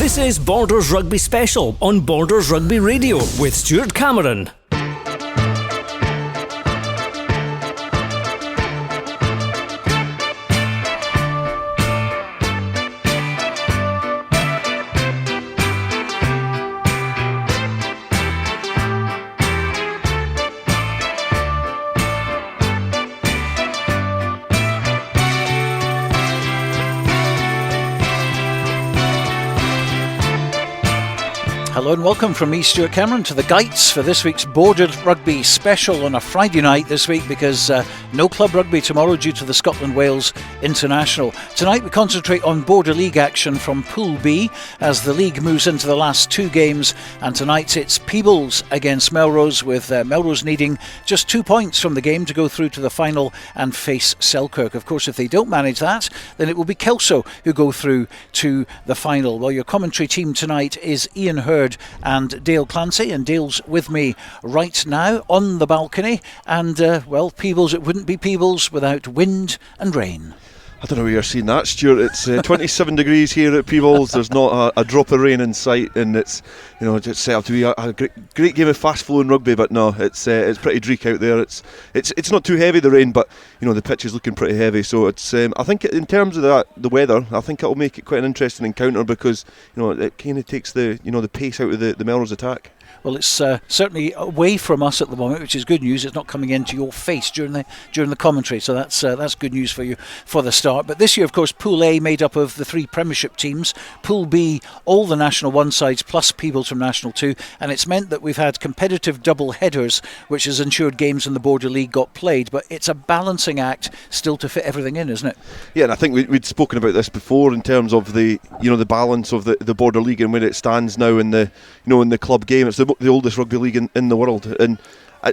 This is Borders Rugby Special on Borders Rugby Radio with Stuart Cameron. Hello and welcome from me, Stuart Cameron, to the Gytes for this week's Borders Rugby Special on a Friday night this week because no club rugby tomorrow due to the Scotland-Wales International. Tonight we concentrate on Border League action from Pool B as the league moves into the last two games, and tonight it's Peebles against Melrose, with Melrose needing just 2 points from the game to go through to the final and face Selkirk. Of course, if they don't manage that, then it will be Kelso who go through to the final. Well, your commentary team tonight is Ian Hurd and Dale Clancy, and Dale's with me right now on the balcony, and well, Peebles, it wouldn't be Peebles without wind and rain. I don't know where you're seeing that, Stuart. It's 27 degrees here at Peebles. There's not a drop of rain in sight, and it's, you know, just set up to be a great game of fast-flowing rugby. But no, it's pretty dreek out there. It's not too heavy, the rain, but you know the pitch is looking pretty heavy. So it's I think in terms of the weather, I think it'll make it quite an interesting encounter because you know it kind of takes the pace out of the Melrose attack. Well, it's certainly away from us at the moment, which is good news. It's not coming into your face during the commentary, so that's good news for you for the start. But this year, of course, Pool A made up of the three Premiership teams, Pool B all the National 1 sides plus Peebles from National 2, and it's meant that we've had competitive double headers, which has ensured games in the Border League got played. But it's a balancing act still to fit everything in, isn't it? Yeah, and I think we'd spoken about this before in terms of the balance of the Border League and where it stands now in the club game. It's the oldest rugby league in the world, and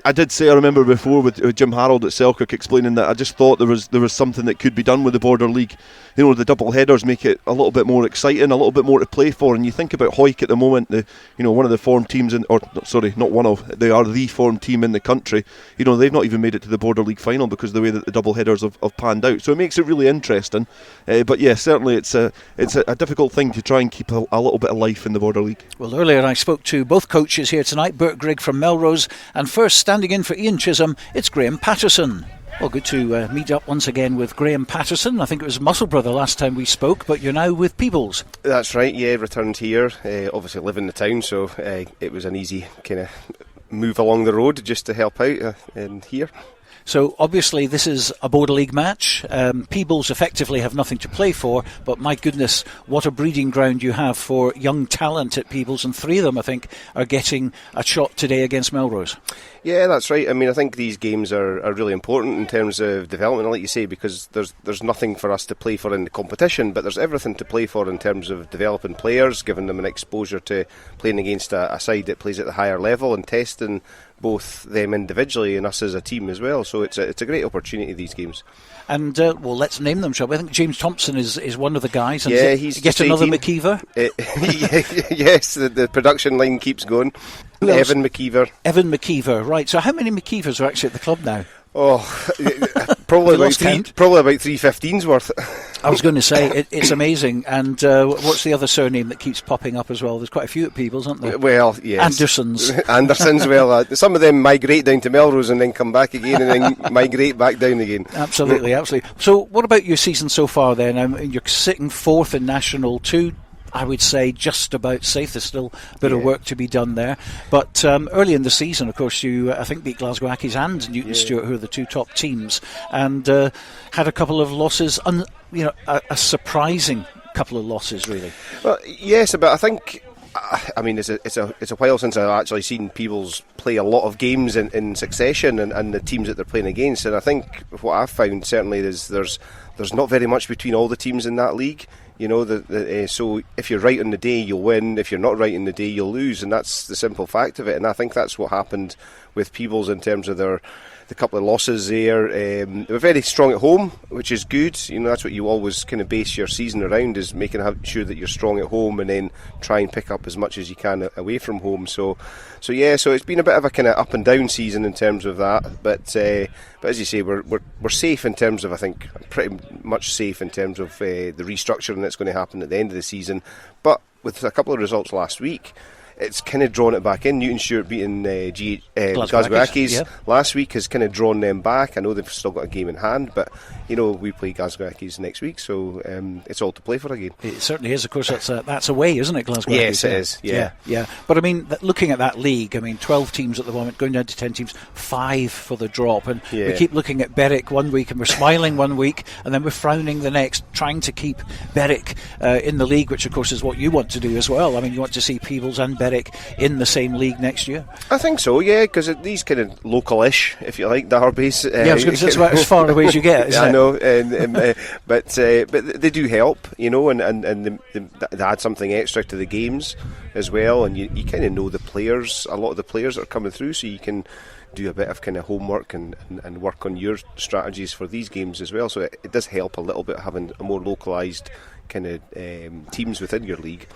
I did say, I remember before with Jim Harold at Selkirk explaining that I just thought there was something that could be done with the Border League. You know, the double headers make it a little bit more exciting, a little bit more to play for. And you think about Hawick at the moment, one of the form teams they are the form team in the country. You know, they've not even made it to the Border League final because of the way that the double headers have panned out. So it makes it really interesting. But yeah, certainly it's a difficult thing to try and keep a little bit of life in the Border League. Well, earlier I spoke to both coaches here tonight, Bert Grigg from Melrose, and first standing in for Ian Chisholm, it's Graeme Paterson. Well, good to meet up once again with Graeme Paterson. I think it was Muscle Brother last time we spoke, but you're now with Peebles. That's right, yeah, returned here. Obviously live in the town, so it was an easy kind of move along the road just to help out here. So obviously this is a Border League match. Peebles effectively have nothing to play for, but my goodness, what a breeding ground you have for young talent at Peebles, and three of them I think are getting a shot today against Melrose. Yeah, that's right. I mean, I think these games are really important in terms of development, like you say, because there's nothing for us to play for in the competition, but there's everything to play for in terms of developing players, giving them an exposure to playing against a side that plays at the higher level and testing both them individually and us as a team as well. So it's a great opportunity, these games. And well, let's name them, shall we? I think James Thompson is one of the guys. And yeah, he's get another McKeever. Yes, the production line keeps going. Evan McKeever, right. So how many McKeevers are actually at the club now? Oh, probably about 315's worth. I was going to say it's amazing. And what's the other surname that keeps popping up as well? There's quite a few at Peebles, aren't there? Well, yes. Andersons. Well, some of them migrate down to Melrose and then come back again and then migrate back down again. Absolutely. So what about your season so far then? You're sitting fourth in National 2. I would say just about safe. There's still a bit of work to be done there. But early in the season, of course, you I think beat Glasgow Accies and Newton Stewart, who are the two top teams, and had a couple of losses. A surprising couple of losses, really. Well, yes, but I think. I mean, it's a while since I've actually seen Peebles play a lot of games in succession and the teams that they're playing against. And I think what I've found certainly is there's not very much between all the teams in that league. You know, so if you're right on the day, you'll win. If you're not right on the day, you'll lose, and that's the simple fact of it. And I think that's what happened with Peebles in terms of the couple of losses there. They were very strong at home, which is good. You know, that's what you always kind of base your season around, is making sure that you're strong at home and then try and pick up as much as you can away from home. So it's been a bit of a kind of up and down season in terms of that. But as you say, we're safe in terms of, I think, pretty much safe in terms of the restructuring that's going to happen at the end of the season. But with a couple of results last week, it's kind of drawn it back in. Newton Stewart beating Glasgow Accies last week has kind of drawn them back. I know they've still got a game in hand, but we play Glasgow Accies next week, so it's all to play for again. It certainly is. Of course, that's away, isn't it, Glasgow? Yes, Accies? It is. Yeah. But I mean, looking at that league, 12 teams at the moment, going down to 10 teams, 5 for the drop, and we keep looking at Berwick one week, and we're smiling one week, and then we're frowning the next, trying to keep Berwick in the league, which of course is what you want to do as well. I mean, you want to see Peebles and Berwick in the same league next year. I think so, yeah, because these kind of local-ish, if you like, derbies. I was going to say, it's about as far away as you get, isn't it? I know, but they do help, and they add something extra to the games as well, and you kind of know the players, a lot of the players that are coming through, so you can do a bit of kind of homework and work on your strategies for these games as well. So it does help a little bit having a more localised kind of teams within your league.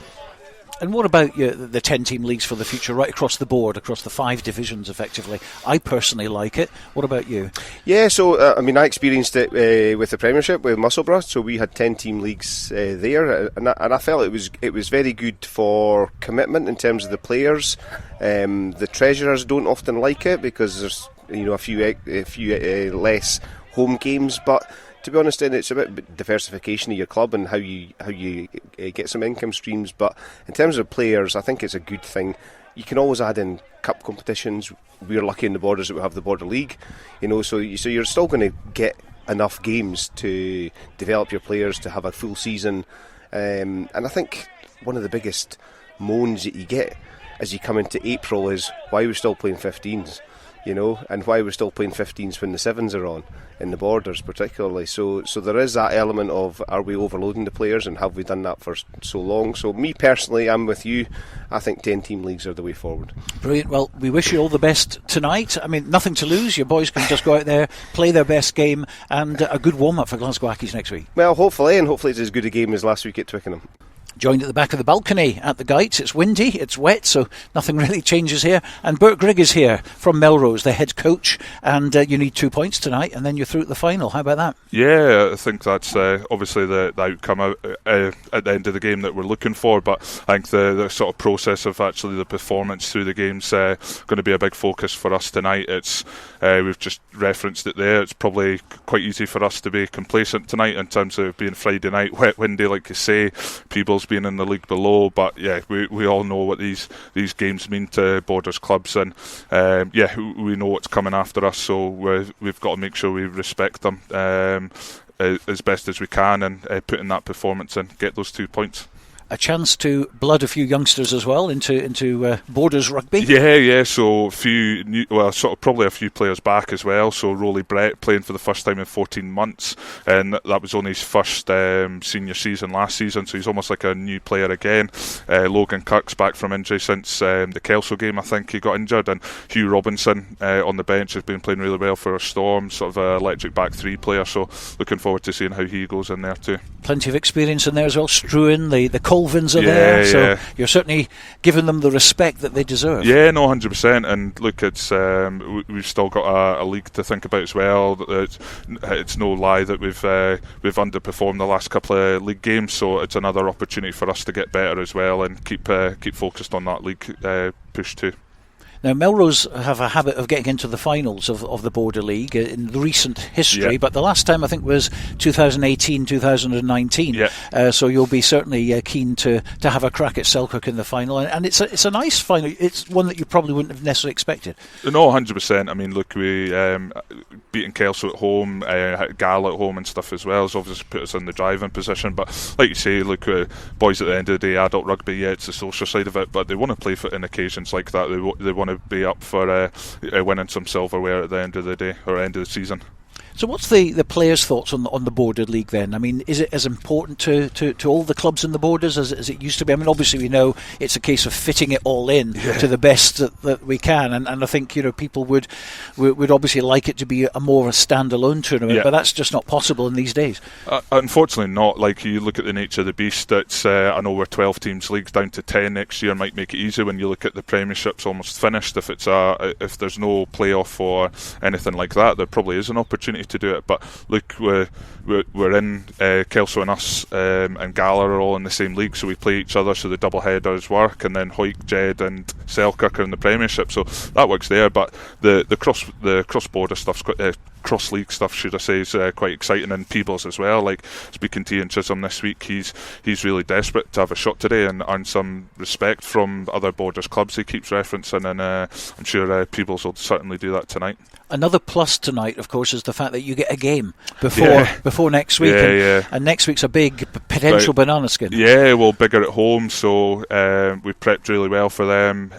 And what about the 10-team leagues for the future, right across the board, across the 5 divisions, effectively? I personally like it. What about you? Yeah, so I experienced it with the Premiership with Musselburgh. So we had 10-team leags there, and I felt it was very good for commitment in terms of the players. The treasurers don't often like it because there's a few less home games, but to be honest, it's about diversification of your club and how you get some income streams. But in terms of players, I think it's a good thing. You can always add in cup competitions. We're lucky in the Borders that we have the Border League, so you're still going to get enough games to develop your players to have a full season. And I think one of the biggest moans that you get as you come into April is why we're still playing 15s. And why we're still playing 15s when the 7s are on, in the Borders particularly. So there is that element of, are we overloading the players, and have we done that for so long? So me personally, I'm with you. I think 10-team leagues are the way forward. Brilliant. Well, we wish you all the best tonight. Nothing to lose. Your boys can just go out there, play their best game, and a good warm-up for Glasgow Accies next week. Well, hopefully it's as good a game as last week at Twickenham. Joined at the back of the balcony at the Gytes. It's windy, it's wet, so nothing really changes here. And Bert Grigg is here from Melrose, the head coach, and you need 2 points tonight, and then you're through at the final. How about that? Yeah, I think that's obviously the outcome at the end of the game that we're looking for, but I think the sort of process of actually the performance through the game's going to be a big focus for us tonight. It's we've just referenced it there. It's probably quite easy for us to be complacent tonight in terms of being Friday night, wet, windy, like you say, Peebles being in the league below, but yeah, we all know what these games mean to Borders clubs, and we know what's coming after us, so we've got to make sure we respect them as best as we can, and put in that performance and get those 2 points. A chance to blood a few youngsters as well into Borders Rugby. Yeah. So probably a few players back as well. So Rolly Brett playing for the first time in 14 months, and that was only his first senior season last season. So he's almost like a new player again. Logan Kirk's back from injury since the Kelso game. I think he got injured, and Hugh Robinson on the bench has been playing really well for a Storm, sort of an electric back 3 player. So looking forward to seeing how he goes in there too. Plenty of experience in there as well. Struan, the Colvins are there, so you're certainly giving them the respect that they deserve. Yeah, no, 100%. And look, it's we've still got a league to think about as well. It's no lie that we've underperformed the last couple of league games, so it's another opportunity for us to get better as well and keep focused on that league push too. Now, Melrose have a habit of getting into the finals of the Border League in the recent history, but the last time I think was 2018, 2019. So you'll be certainly keen to have a crack at Selkirk in the final, and it's a nice final. It's one that you probably wouldn't have necessarily expected. No, 100%. Look, we beating Kelso at home, Gal at home and stuff as well has obviously put us in the driving position. But like you say, look, boys at the end of the day, adult rugby, it's the social side of it, but they want to play in occasions like that. They want to be up for winning some silverware at the end of the day or end of the season. So what's the players' thoughts on the Border League then? Is it as important to all the clubs in the Borders as it used to be? Obviously we know it's a case of fitting it all in to the best that we can, and I think people would obviously like it to be a more of a standalone tournament, but that's just not possible in these days. Unfortunately not. Like, you look at the nature of the beast, it's I know we're 12 teams leagues down to 10 next year might make it easy. When you look at the Premiership's almost finished. If there's no playoff or anything like that, there probably is an opportunity opportunity to do it. But look, we're in Kelso and us and Gala are all in the same league, so we play each other, so the double headers work, and then Hoyk, Jed and Selkirk are in the Premiership, so that works there. But the cross border stuff's quite, cross league stuff, should I say, is quite exciting. And Peebles as well. Like, speaking to Ian Chisholm this week, he's really desperate to have a shot today and earn some respect from other Borders clubs he keeps referencing, and I'm sure Peebles will certainly do that tonight. Another plus tonight, of course, is the fact that you get a game before next week. And next week's a big potential banana skin. Yeah, well, bigger at home, so we prepped really well for them.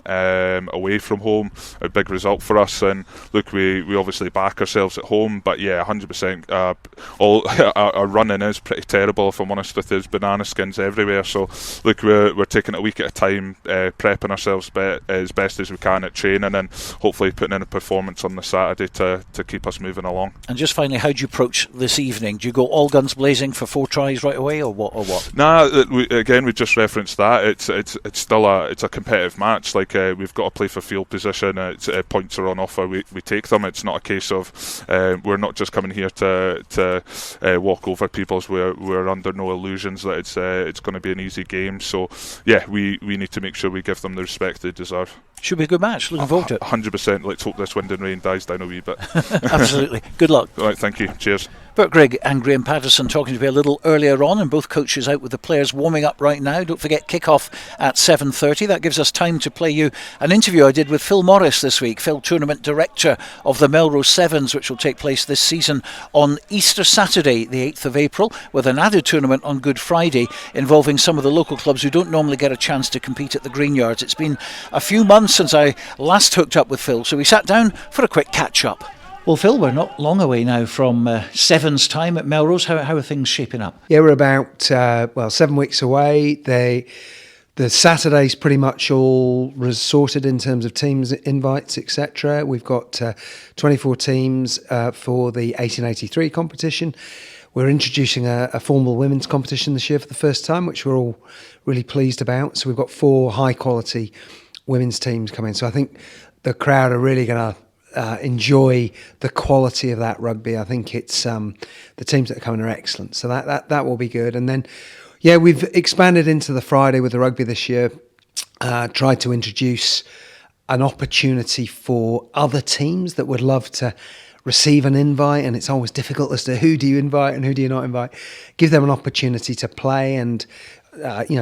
Away from home, a big result for us. And look, we obviously back ourselves at home, but yeah, 100%. All our running is pretty terrible, if I'm honest with you. There's banana skins everywhere. So look, we're taking it a week at a time, prepping ourselves as best as we can at training, and hopefully putting in a performance on the Saturday to keep us moving along. And just finally, how do you approach this evening? Do you go all guns blazing for 4 tries right away, or what? Nah, we just referenced that. It's still a competitive match. Like, we've got to play for field position. Points are on offer. We take them. It's not a case of we're not just coming here to walk over Peoples. We're under no illusions that it's going to be an easy game. So yeah, we need to make sure we give them the respect they deserve. Should be a good match. Looking forward to it. 100%. Let's hope this wind and rain dies down a wee bit. Absolutely. Good luck. All right, thank you. Cheers. Bert Grigg and Graeme Paterson talking to me a little earlier on, and both coaches out with the players warming up right now. Don't forget, kick-off at 7:30. That gives us time to play you an interview I did with Phil Morris this week. Phil, Tournament Director of the Melrose Sevens, which will take place this season on Easter Saturday, the 8th of April, with an added tournament on Good Friday involving some of the local clubs who don't normally get a chance to compete at the Green Yards. It's been a few months since I last hooked up with Phil, so we sat down for a quick catch-up. Well, Phil, we're not long away now from Sevens time at Melrose. How are things shaping up? Yeah, we're about 7 weeks away. The Saturday's pretty much all sorted in terms of teams, invites, etc. We've got 24 teams for the 1883 competition. We're introducing a formal women's competition this year for the first time, which we're all really pleased about. So we've got 4 high-quality women's teams coming. So I think the crowd are really going to enjoy the quality of that rugby. I think it's the teams that are coming are excellent, so that will be good. And then, yeah, we've expanded into the Friday with the rugby this year. Tried to introduce an opportunity for other teams that would love to receive an invite, and it's always difficult as to who do you invite and who do you not invite. Give them an opportunity to play, and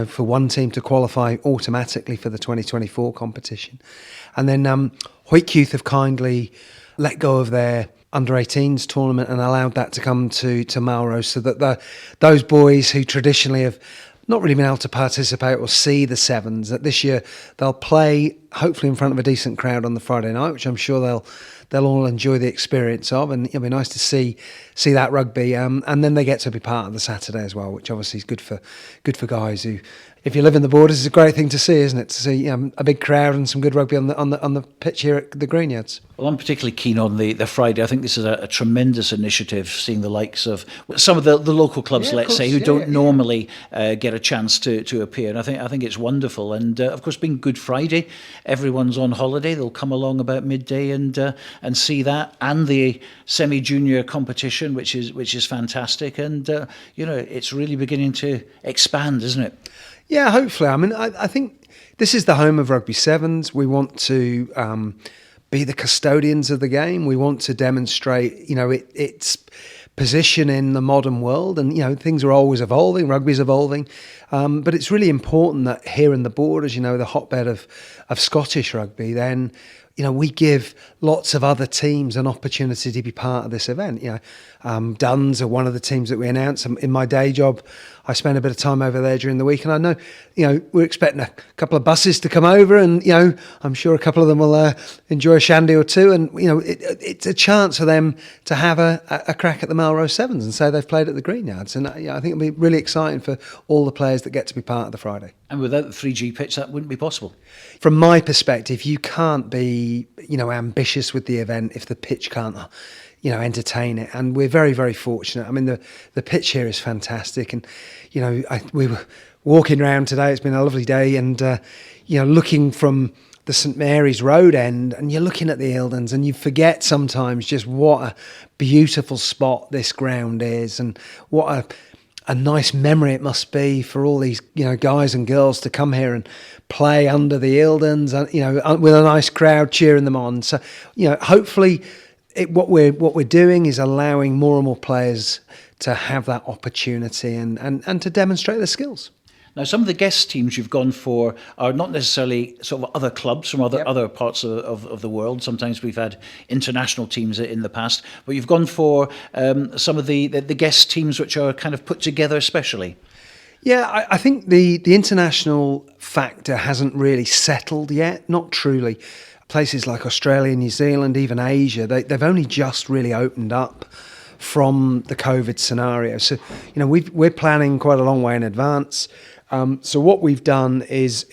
for one team to qualify automatically for the 2024 competition. And then Hoyk Youth have kindly let go of their under-18s tournament and allowed that to come to Melrose, so that those boys who traditionally have not really been able to participate or see the Sevens, that this year they'll play hopefully in front of a decent crowd on the Friday night, which I'm sure they'll all enjoy the experience of, and it'll be nice to see that rugby. And then they get to be part of the Saturday as well, which obviously is good for guys who, if you live in the Borders, it's a great thing to see, isn't it? To see a big crowd and some good rugby on the pitch here at the Green Yards. Well, I'm particularly keen on the Friday. I think this is a tremendous initiative, seeing the likes of some of the local clubs, let's say, who don't normally get a chance to appear. And I think it's wonderful. And of course, being Good Friday, everyone's on holiday. They'll come along about midday and see that, and the semi-junior competition, which is fantastic. And it's really beginning to expand, isn't it? Yeah, hopefully. I mean, I think this is the home of Rugby Sevens. We want to be the custodians of the game. We want to demonstrate, its position in the modern world. And, things are always evolving. Rugby's evolving. But it's really important that here in the Borders, the hotbed of Scottish rugby, then, we give lots of other teams an opportunity to be part of this event. Duns are one of the teams that we announced. In my day job, I spend a bit of time over there during the week, and I know, we're expecting a couple of buses to come over, and I'm sure a couple of them will enjoy a shandy or two, and it's a chance for them to have a crack at the Melrose Sevens and say they've played at the Green Yards, and I think it'll be really exciting for all the players that get to be part of the Friday. And without the 3G pitch, that wouldn't be possible. From my perspective, you can't be ambitious with the event if the pitch can't entertain it. And we're very, very fortunate. I mean, the pitch here is fantastic. And, we were walking around today. It's been a lovely day. And, looking from the St Mary's Road end, and you're looking at the Eildons, and you forget sometimes just what a beautiful spot this ground is, and what a nice memory it must be for all these, guys and girls to come here and play under the Eildons, with a nice crowd cheering them on. So, hopefully, what we're doing is allowing more and more players to have that opportunity and to demonstrate their skills. Now, some of the guest teams you've gone for are not necessarily sort of other clubs from other parts of the world. Sometimes we've had international teams in the past, but you've gone for some of the guest teams which are kind of put together specially. Yeah, I think the international factor hasn't really settled yet, not truly. Places like Australia, New Zealand, even Asia, they've only just really opened up from the COVID scenario. So, we're planning quite a long way in advance. So what we've done is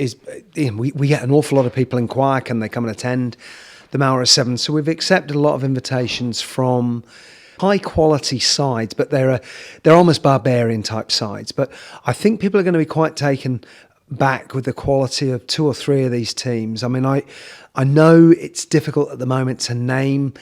we get an awful lot of people inquire, can they come and attend the Melrose Sevens? So we've accepted a lot of invitations from high quality sides, but they're almost barbarian type sides. But I think people are going to be quite taken back with the quality of 2 or 3 of these teams. I mean, I know it's difficult at the moment to name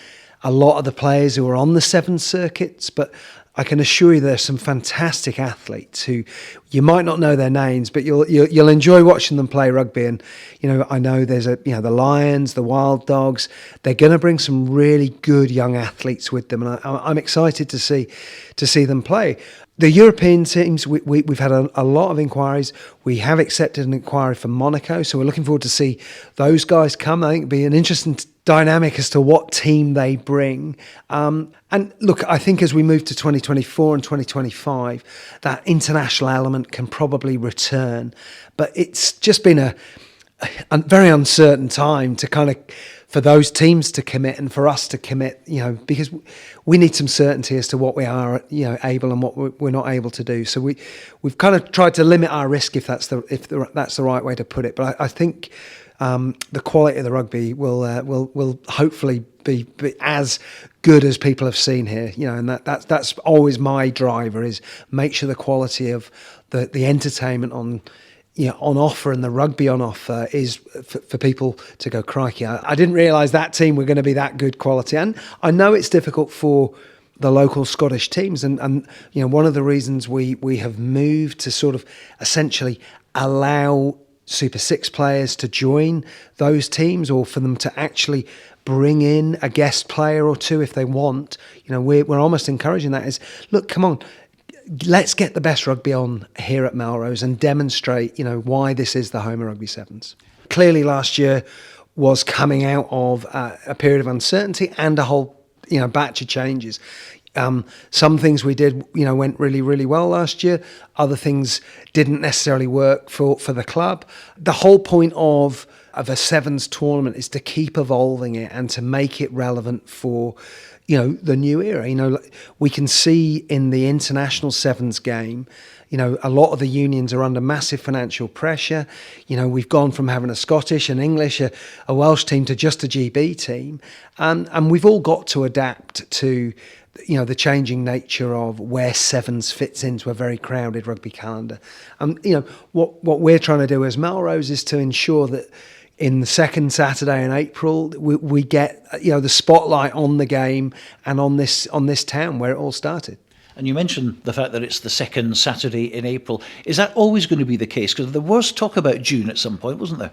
a lot of the players who are on the 7 circuits, but I can assure you there's some fantastic athletes who you might not know their names, but you'll enjoy watching them play rugby. And I know there's the Lions, the Wild Dogs. They're going to bring some really good young athletes with them, and I'm excited to see them play. The European teams, we've had a lot of inquiries. We have accepted an inquiry from Monaco, so we're looking forward to see those guys come. I think it'll be an interesting dynamic as to what team they bring. And look, I think as we move to 2024 and 2025, that international element can probably return. But it's just been a very uncertain time to kind of for those teams to commit and for us to commit, because we need some certainty as to what we are, able and what we're not able to do. So we've kind of tried to limit our risk, if that's the right way to put it. But I think the quality of the rugby will hopefully be as good as people have seen here, and that's always my driver, is make sure the quality of the entertainment on offer and the rugby on offer is for people to go, crikey, I didn't realise that team were going to be that good quality. And I know it's difficult for the local Scottish teams, and one of the reasons we have moved to sort of essentially allow Super 6 players to join those teams, or for them to actually bring in a guest player or 2 if they want. We're almost encouraging that, is, look, come on, let's get the best rugby on here at Melrose and demonstrate, why this is the home of Rugby Sevens. Clearly last year was coming out of a period of uncertainty and a whole, batch of changes. Some things we did, went really, really well last year. Other things didn't necessarily work for the club. The whole point of a Sevens tournament is to keep evolving it and to make it relevant for, the new era. We can see in the international Sevens game, a lot of the unions are under massive financial pressure. We've gone from having a Scottish, an English, a Welsh team to just a GB team. And we've all got to adapt to the changing nature of where Sevens fits into a very crowded rugby calendar. What we're trying to do as Melrose is to ensure that in the second Saturday in April, we get the spotlight on the game and on this town where it all started. And you mentioned the fact that it's the second Saturday in April. Is that always going to be the case? Because there was talk about June at some point, wasn't there?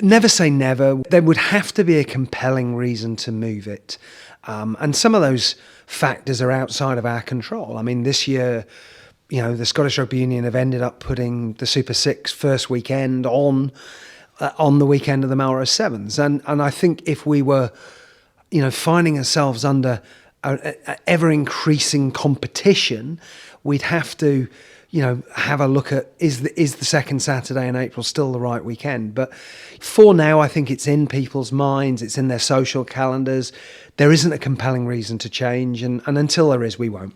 Never say never. There would have to be a compelling reason to move it. And some of those factors are outside of our control. I mean, this year, the Scottish Rugby Union have ended up putting the Super 6 first weekend on the weekend of the Melrose Sevens. And I think if we were, finding ourselves under ever-increasing competition, we'd have to, have a look at, is the second Saturday in April still the right weekend? But for now, I think it's in people's minds, it's in their social calendars. There isn't a compelling reason to change, and until there is, we won't.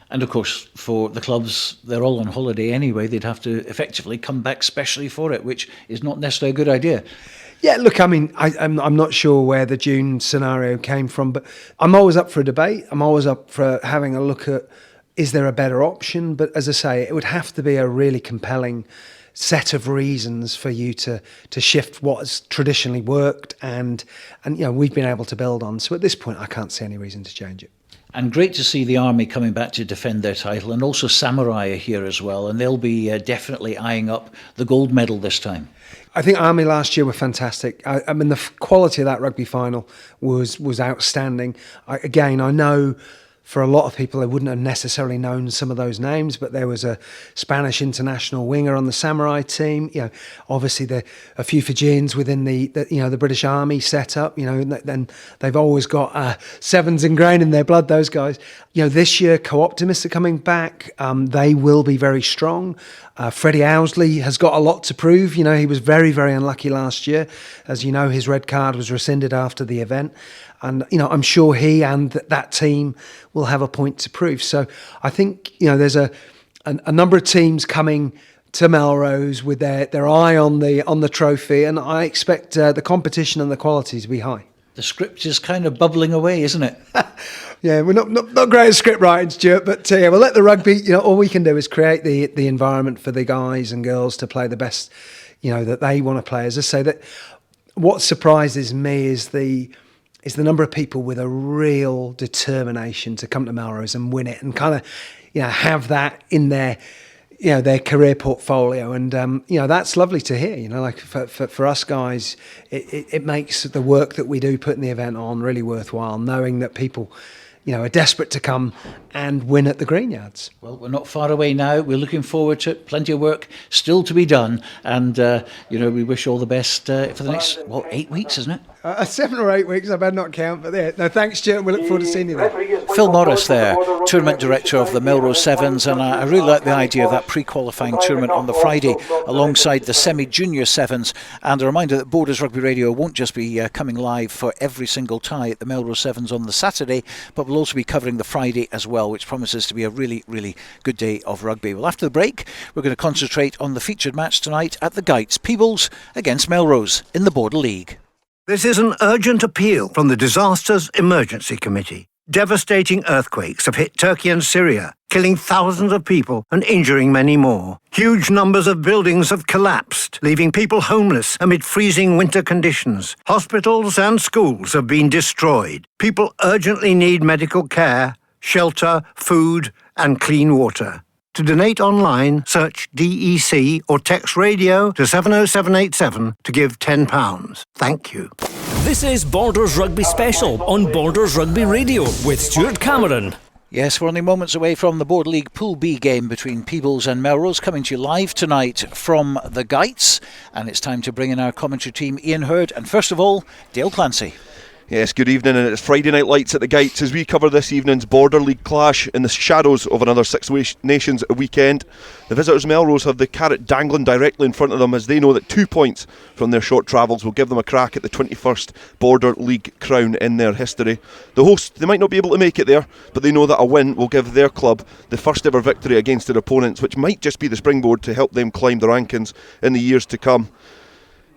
And of course, for the clubs, they're all on holiday anyway. They'd have to effectively come back specially for it, which is not necessarily a good idea. Yeah, look, I mean, I'm not sure where the June scenario came from, but I'm always up for a debate. I'm always up for having a look at, is there a better option? But as I say, it would have to be a really compelling set of reasons for you to shift what has traditionally worked, and we've been able to build on. So at this point, I can't see any reason to change it. And great to see the Army coming back to defend their title, and also Samurai are here as well, and they'll be definitely eyeing up the gold medal this time. I think Army last year were fantastic. I mean, the quality of that rugby final was outstanding. I know for a lot of people, they wouldn't have necessarily known some of those names, but there was a Spanish international winger on the Samurai team. Obviously a few Fijians within the British Army setup. Then they've always got sevens ingrained in their blood. Those guys. This year, Co-Optimists are coming back. They will be very strong. Freddie Owsley has got a lot to prove. He was very, very unlucky last year. As you know, his red card was rescinded after the event. And, I'm sure he and that team will have a point to prove. So I think, there's a number of teams coming to Melrose with their eye on the trophy. And I expect the competition and the quality to be high. The script is kind of bubbling away, isn't it? Yeah, we're not great at script writing, Stuart, but we'll let the rugby, all we can do is create the environment for the guys and girls to play the best, that they want to play. As I say, that what surprises me is the number of people with a real determination to come to Melrose and win it, and kind of, have that in their career portfolio. And, that's lovely to hear, like for us guys, it makes the work that we do putting the event on really worthwhile, knowing that people, are desperate to come and win at the Greenyards. Well, we're not far away now. We're looking forward to it. Plenty of work still to be done. And, we wish all the best for the next, 8 weeks, isn't it? 7 or 8 weeks, I better not count. But yeah, no, thanks, Stuart. We look forward to seeing you there. Phil Morris there, tournament director of the Melrose Sevens. And I really like the idea of that pre-qualifying tournament on the Friday alongside the semi-junior Sevens. And a reminder that Borders Rugby Radio won't just be coming live for every single tie at the Melrose Sevens on the Saturday, but we'll also be covering the Friday as well, which promises to be a really, really good day of rugby. Well, after the break, we're going to concentrate on the featured match tonight at the Gytes, Peebles against Melrose in the Border League. This is an urgent appeal from the Disasters Emergency Committee. Devastating earthquakes have hit Turkey and Syria, killing thousands of people and injuring many more. Huge numbers of buildings have collapsed, leaving people homeless amid freezing winter conditions. Hospitals and schools have been destroyed. People urgently need medical care, shelter, food, and clean water. To donate online, search DEC or text radio to 70787 to give £10. Thank you. This is Borders Rugby Special on Borders Rugby Radio with Stuart Cameron. Yes, we're only moments away from the Border League Pool B game between Peebles and Melrose, coming to you live tonight from the Gytes. And it's time to bring in our commentary team, Ian Hurd, and first of all, Dale Clancy. Yes, good evening, and it's Friday Night Lights at the Gytes as we cover this evening's Border League clash in the shadows of another Six Nations weekend. The visitors Melrose have the carrot dangling directly in front of them, as they know that 2 points from their short travels will give them a crack at the 21st Border League crown in their history. The hosts, they might not be able to make it there, but they know that a win will give their club the first ever victory against their opponents, which might just be the springboard to help them climb the rankings in the years to come.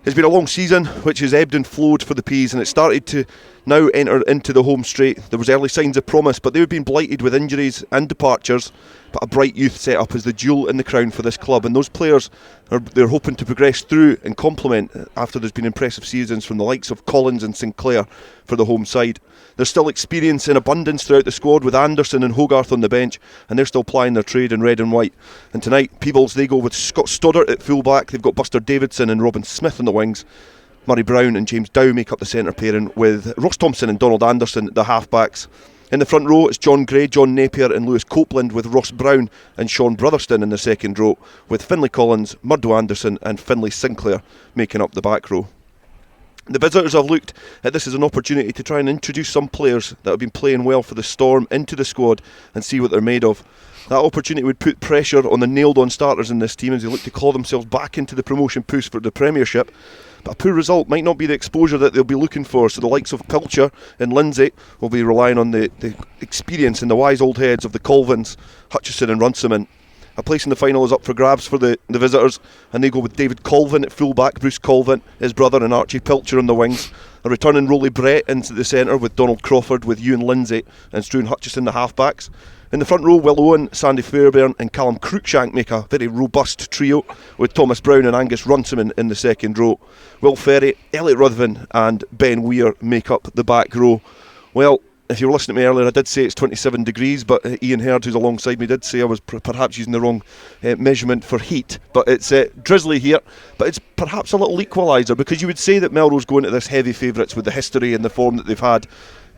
It's been a long season which has ebbed and flowed for the Peas, and it started to now enter into the home straight. There was early signs of promise, but they've been blighted with injuries and departures. But a bright youth set up as the jewel in the crown for this club, and those players they're hoping to progress through and complement after there's been impressive seasons from the likes of Collins and Sinclair for the home side. There's still experience in abundance throughout the squad with Anderson and Hogarth on the bench, and they're still plying their trade in red and white. And tonight, Peebles, they go with Scott Stoddart at full-back. They've got Buster Davidson and Robin Smith on the wings. Murray Brown and James Dow make up the centre pairing, with Ross Thompson and Donald Anderson the half-backs. In the front row, it's John Gray, John Napier and Lewis Copeland, with Ross Brown and Sean Brotherston in the second row, with Finlay Collins, Murdo Anderson and Finlay Sinclair making up the back row. The visitors have looked at this as an opportunity to try and introduce some players that have been playing well for the Storm into the squad and see what they're made of. That opportunity would put pressure on the nailed-on starters in this team as they look to claw themselves back into the promotion push for the Premiership. But a poor result might not be the exposure that they'll be looking for, so the likes of Pilcher and Lindsay will be relying on the experience and the wise old heads of the Colvins, Hutchison and Runciman. A place in the final is up for grabs for the visitors, and they go with David Colvin at full-back, Bruce Colvin, his brother, and Archie Pilcher on the wings. A returning Rolly Brett into the centre with Donald Crawford, with Ewan Lindsay and Struan Hutchison the half-backs. In the front row, Will Owen, Sandy Fairbairn and Callum Cruikshank make a very robust trio, with Thomas Brown and Angus Runciman in the second row. Will Ferry, Elliot Ruthven and Ben Weir make up the back row. Well, if you were listening to me earlier, I did say it's 27 degrees, but Ian Herd, who's alongside me, did say I was perhaps using the wrong measurement for heat. But it's drizzly here, but it's perhaps a little equaliser, because you would say that Melrose go into this heavy favourites with the history and the form that they've had.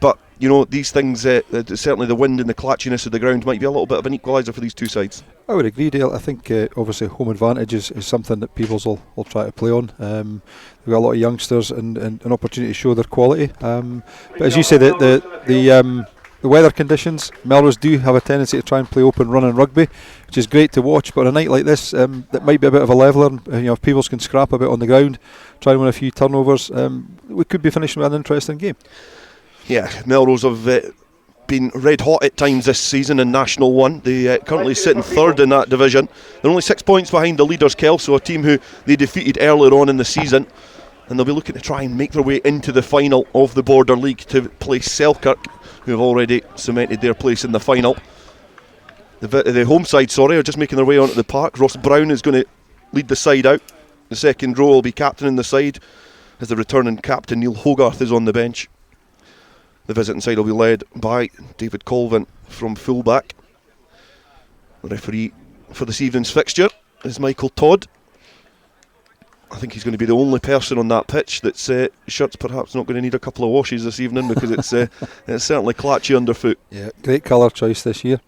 But, you know, these things, certainly the wind and the clatchiness of the ground might be a little bit of an equaliser for these two sides. I would agree, Dale. I think obviously home advantage is something that Peebles will try to play on. They've got a lot of youngsters and an opportunity to show their quality. But as you say, the weather conditions, Melrose do have a tendency to try and play open running rugby, which is great to watch. But a night like this, that might be a bit of a leveller. If Peebles can scrap a bit on the ground, try and win a few turnovers, we could be finishing with an interesting game. Yeah, Melrose have been red hot at times this season in National 1. They currently sit in third in that division. They're only 6 points behind the leaders, Kelso, a team who they defeated earlier on in the season, and they'll be looking to try and make their way into the final of the Border League to play Selkirk, who have already cemented their place in the final. The home side, are just making their way onto the park. Ross Brown is going to lead the side out. The second row will be captaining the side, as the returning captain Neil Hogarth is on the bench. The visiting side will be led by David Colvin from fullback. The referee for this evening's fixture is Michael Todd. I think he's going to be the only person on that pitch that's shirt's perhaps not going to need a couple of washes this evening, because it's certainly clatchy underfoot. Yeah, great colour choice this year.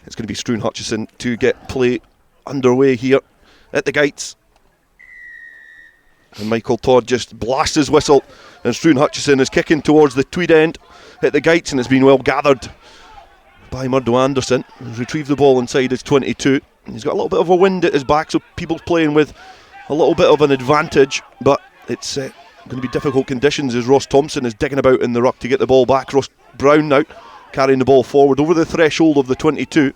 It's going to be Struan Hutchison to get play underway here at the Gytes. And Michael Todd just blasts his whistle, and Struan Hutchison is kicking towards the Tweed end at the Gytes, and it's been well gathered by Murdo Anderson. He's retrieved the ball inside his 22. He's got a little bit of a wind at his back, so Peebles playing with a little bit of an advantage, but it's going to be difficult conditions as Ross Thompson is digging about in the ruck to get the ball back. Ross Brown now carrying the ball forward over the threshold of the 22.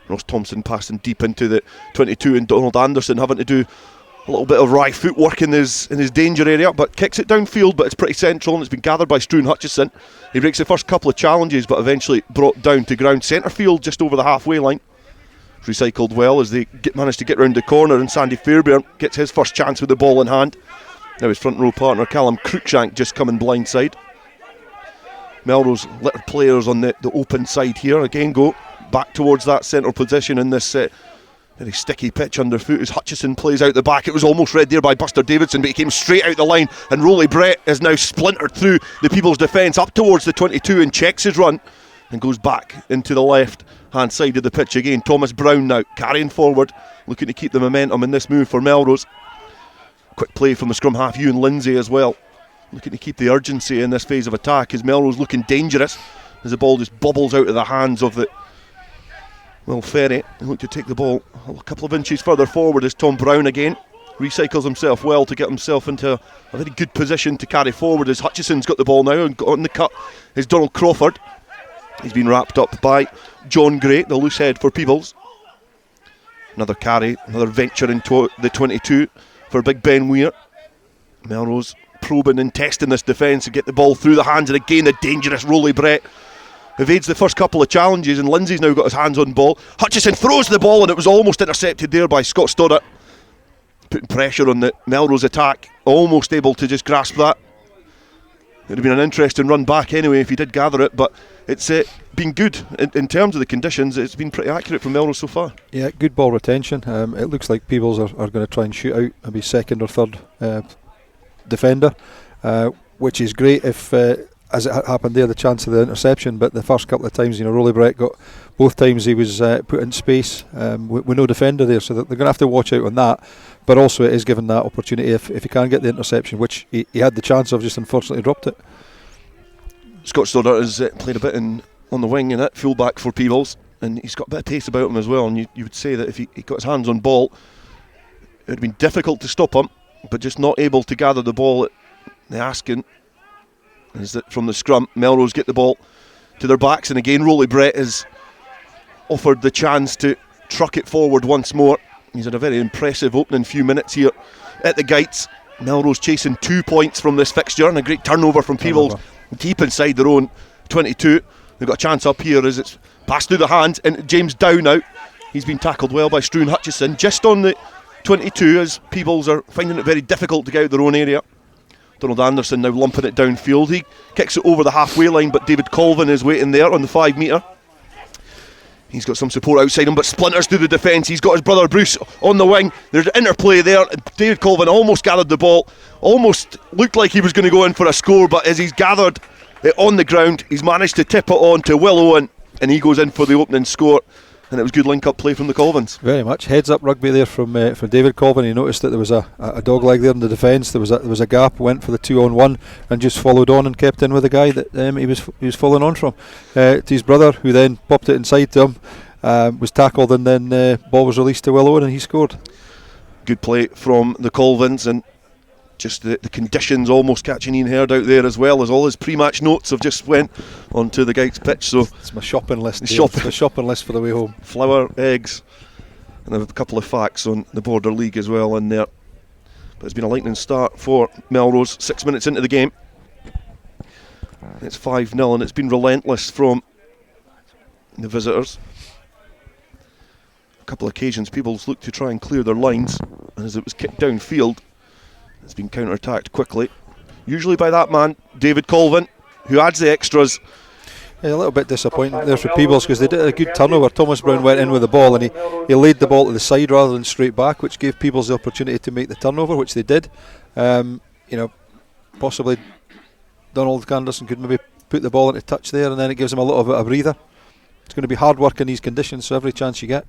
Ross Thompson passing deep into the 22, and Donald Anderson having to do a little bit of wry footwork in his danger area, but kicks it downfield, but it's pretty central, and it's been gathered by Struan Hutchison. He breaks the first couple of challenges, but eventually brought down to ground centre field just over the halfway line. Recycled well as they manage to get round the corner, and Sandy Fairbairn gets his first chance with the ball in hand. Now his front row partner Callum Cruikshank just coming blindside. Melrose littered players on the open side here. Again go back towards that centre position in this very sticky pitch underfoot as Hutchison plays out the back. It was almost read there by Buster Davidson, but he came straight out the line, and Rolly Brett is now splintered through the Peebles defence up towards the 22 and checks his run and goes back into the left hand side of the pitch again. Thomas Brown now carrying forward, looking to keep the momentum in this move for Melrose. Quick play from the scrum half Ewan Lindsay as well, looking to keep the urgency in this phase of attack as Melrose looking dangerous as the ball just bobbles out of the hands of the Will Ferry. Look to take the ball a couple of inches further forward as Tom Brown again recycles himself well to get himself into a very good position to carry forward as Hutchison's got the ball now, and on the cut is Donald Crawford. He's been wrapped up by John Gray, the loose head for Peebles. Another carry, another venture into the 22 for Big Ben Weir. Melrose probing and testing this defence to get the ball through the hands, and again the dangerous Rolly Brett evades the first couple of challenges, and Lindsay's now got his hands on ball. Hutchison throws the ball, and it was almost intercepted there by Scott Stoddart, putting pressure on the Melrose attack, almost able to just grasp that. It would have been an interesting run back anyway if he did gather it, but it's been good in terms of the conditions. It's been pretty accurate from Melrose so far. Yeah, good ball retention. It looks like Peebles are going to try and shoot out maybe second or third defender, which is great if as it happened there, the chance of the interception. But the first couple of times, Rolly Brett got both times he was put in space with no defender there, so that they're going to have to watch out on that. But also it is given that opportunity if he can get the interception, which he had the chance of, just unfortunately dropped it. Scott Stoddart has played a bit on the wing in it, full back for Peebles, and he's got a bit of pace about him as well, and you would say that if he got his hands on ball, it would have been difficult to stop him, but just not able to gather the ball at the asking. Is that from the scrum, Melrose get the ball to their backs, and again Rolly Brett is offered the chance to truck it forward once more. He's had a very impressive opening few minutes here at the Gytes. Melrose chasing 2 points from this fixture, and a great turnover from Peebles deep inside their own 22. They've got a chance up here as it's passed through the hands, and James Dow now. He's been tackled well by Struan Hutchison, just on the 22, as Peebles are finding it very difficult to get out their own area. Donald Anderson now lumping it downfield. He kicks it over the halfway line, but David Colvin is waiting there on the 5 metre. He's got some support outside him, but splinters through the defence. He's got his brother Bruce on the wing. There's interplay there. David Colvin almost gathered the ball, almost looked like he was going to go in for a score, but as he's gathered it on the ground, he's managed to tip it on to Will Owen, and he goes in for the opening score. And it was good link-up play from the Colvins. Very much heads-up rugby there from David Colvin. He noticed that there was a dog leg there in the defence. There was a gap. Went for the 2-on-1 and just followed on and kept in with the guy that he was following on from. To his brother, who then popped it inside to him, was tackled, and then ball was released to Will Owen, and he scored. Good play from the Colvins, and just the conditions almost catching Ian Herd out there, as well as all his pre-match notes have just went onto the Gytes pitch. So it's my shopping list. The shopping list for the way home. Flour, eggs, and I have a couple of facts on the Border League as well in there. But it's been a lightning start for Melrose. 6 minutes into the game, it's 5-0, and it's been relentless from the visitors. A couple of occasions, people looked to try and clear their lines, and as it was kicked downfield, it's been counter-attacked quickly, usually by that man, David Colvin, who adds the extras. Yeah, a little bit disappointing there for Peebles, because they did a good turnover. Thomas Brown went in with the ball, and he laid the ball to the side rather than straight back, which gave Peebles the opportunity to make the turnover, which they did. Possibly Donald Anderson could maybe put the ball into touch there, and then it gives him a little bit of a breather. It's going to be hard work in these conditions, so every chance you get.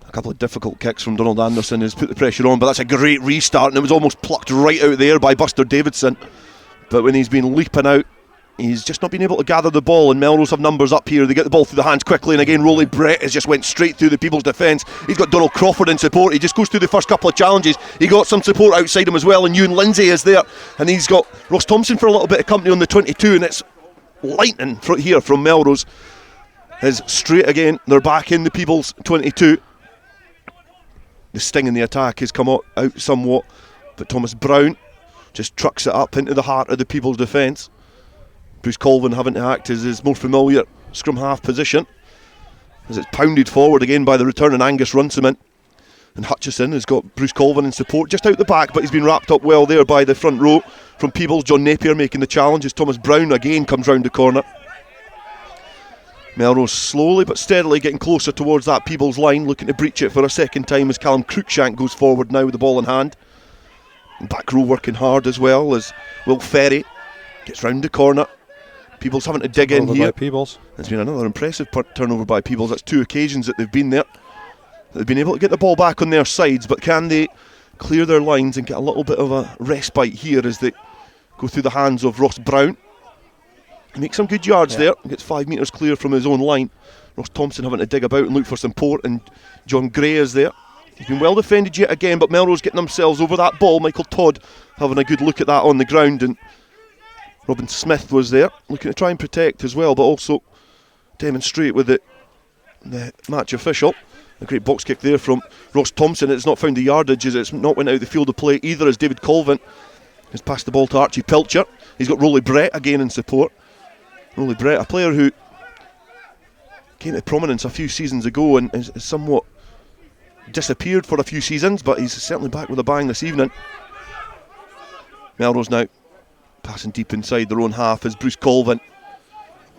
A couple of difficult kicks from Donald Anderson has put the pressure on, but that's a great restart, and it was almost plucked right out there by Buster Davidson. But when he's been leaping out, he's just not been able to gather the ball, and Melrose have numbers up here. They get the ball through the hands quickly, and again Rolly Brett has just went straight through the People's defence. He's got Donald Crawford in support. He just goes through the first couple of challenges. He got some support outside him as well, and Ewan Lindsay is there, and he's got Ross Thompson for a little bit of company on the 22, and it's lightning here from Melrose. Is straight again. They're back in the People's 22. The sting in the attack has come out somewhat, but Thomas Brown just trucks it up into the heart of the People's defence. Bruce Colvin having to act as his more familiar scrum half position, as it's pounded forward again by the returning Angus Runciman. And Hutchison has got Bruce Colvin in support just out the back, but he's been wrapped up well there by the front row from Peebles. John Napier making the challenge as Thomas Brown again comes round the corner. Melrose slowly but steadily getting closer towards that Peebles line, looking to breach it for a second time as Callum Cruikshank goes forward now with the ball in hand. And back row working hard as well as Will Ferry gets round the corner. Peebles having to dig in here. Peebles. It's been another impressive turnover by Peebles. That's 2 occasions that they've been there. They've been able to get the ball back on their sides, but can they clear their lines and get a little bit of a respite here as they go through the hands of Ross Brown? He makes some good yards there. He gets 5 metres clear from his own line. Ross Thompson having to dig about and look for support, and John Gray is there. He's been well defended yet again, but Melrose getting themselves over that ball. Michael Todd having a good look at that on the ground, and Robin Smith was there looking to try and protect as well, but also demonstrate with the match official. A great box kick there from Ross Thompson. It's not found the yardage as it's not went out the field of play either, as David Colvin has passed the ball to Archie Pilcher. He's got Rolly Brett again in support. Rolly Brett, a player who came to prominence a few seasons ago and has somewhat disappeared for a few seasons, but he's certainly back with a bang this evening. Melrose now passing deep inside their own half as Bruce Colvin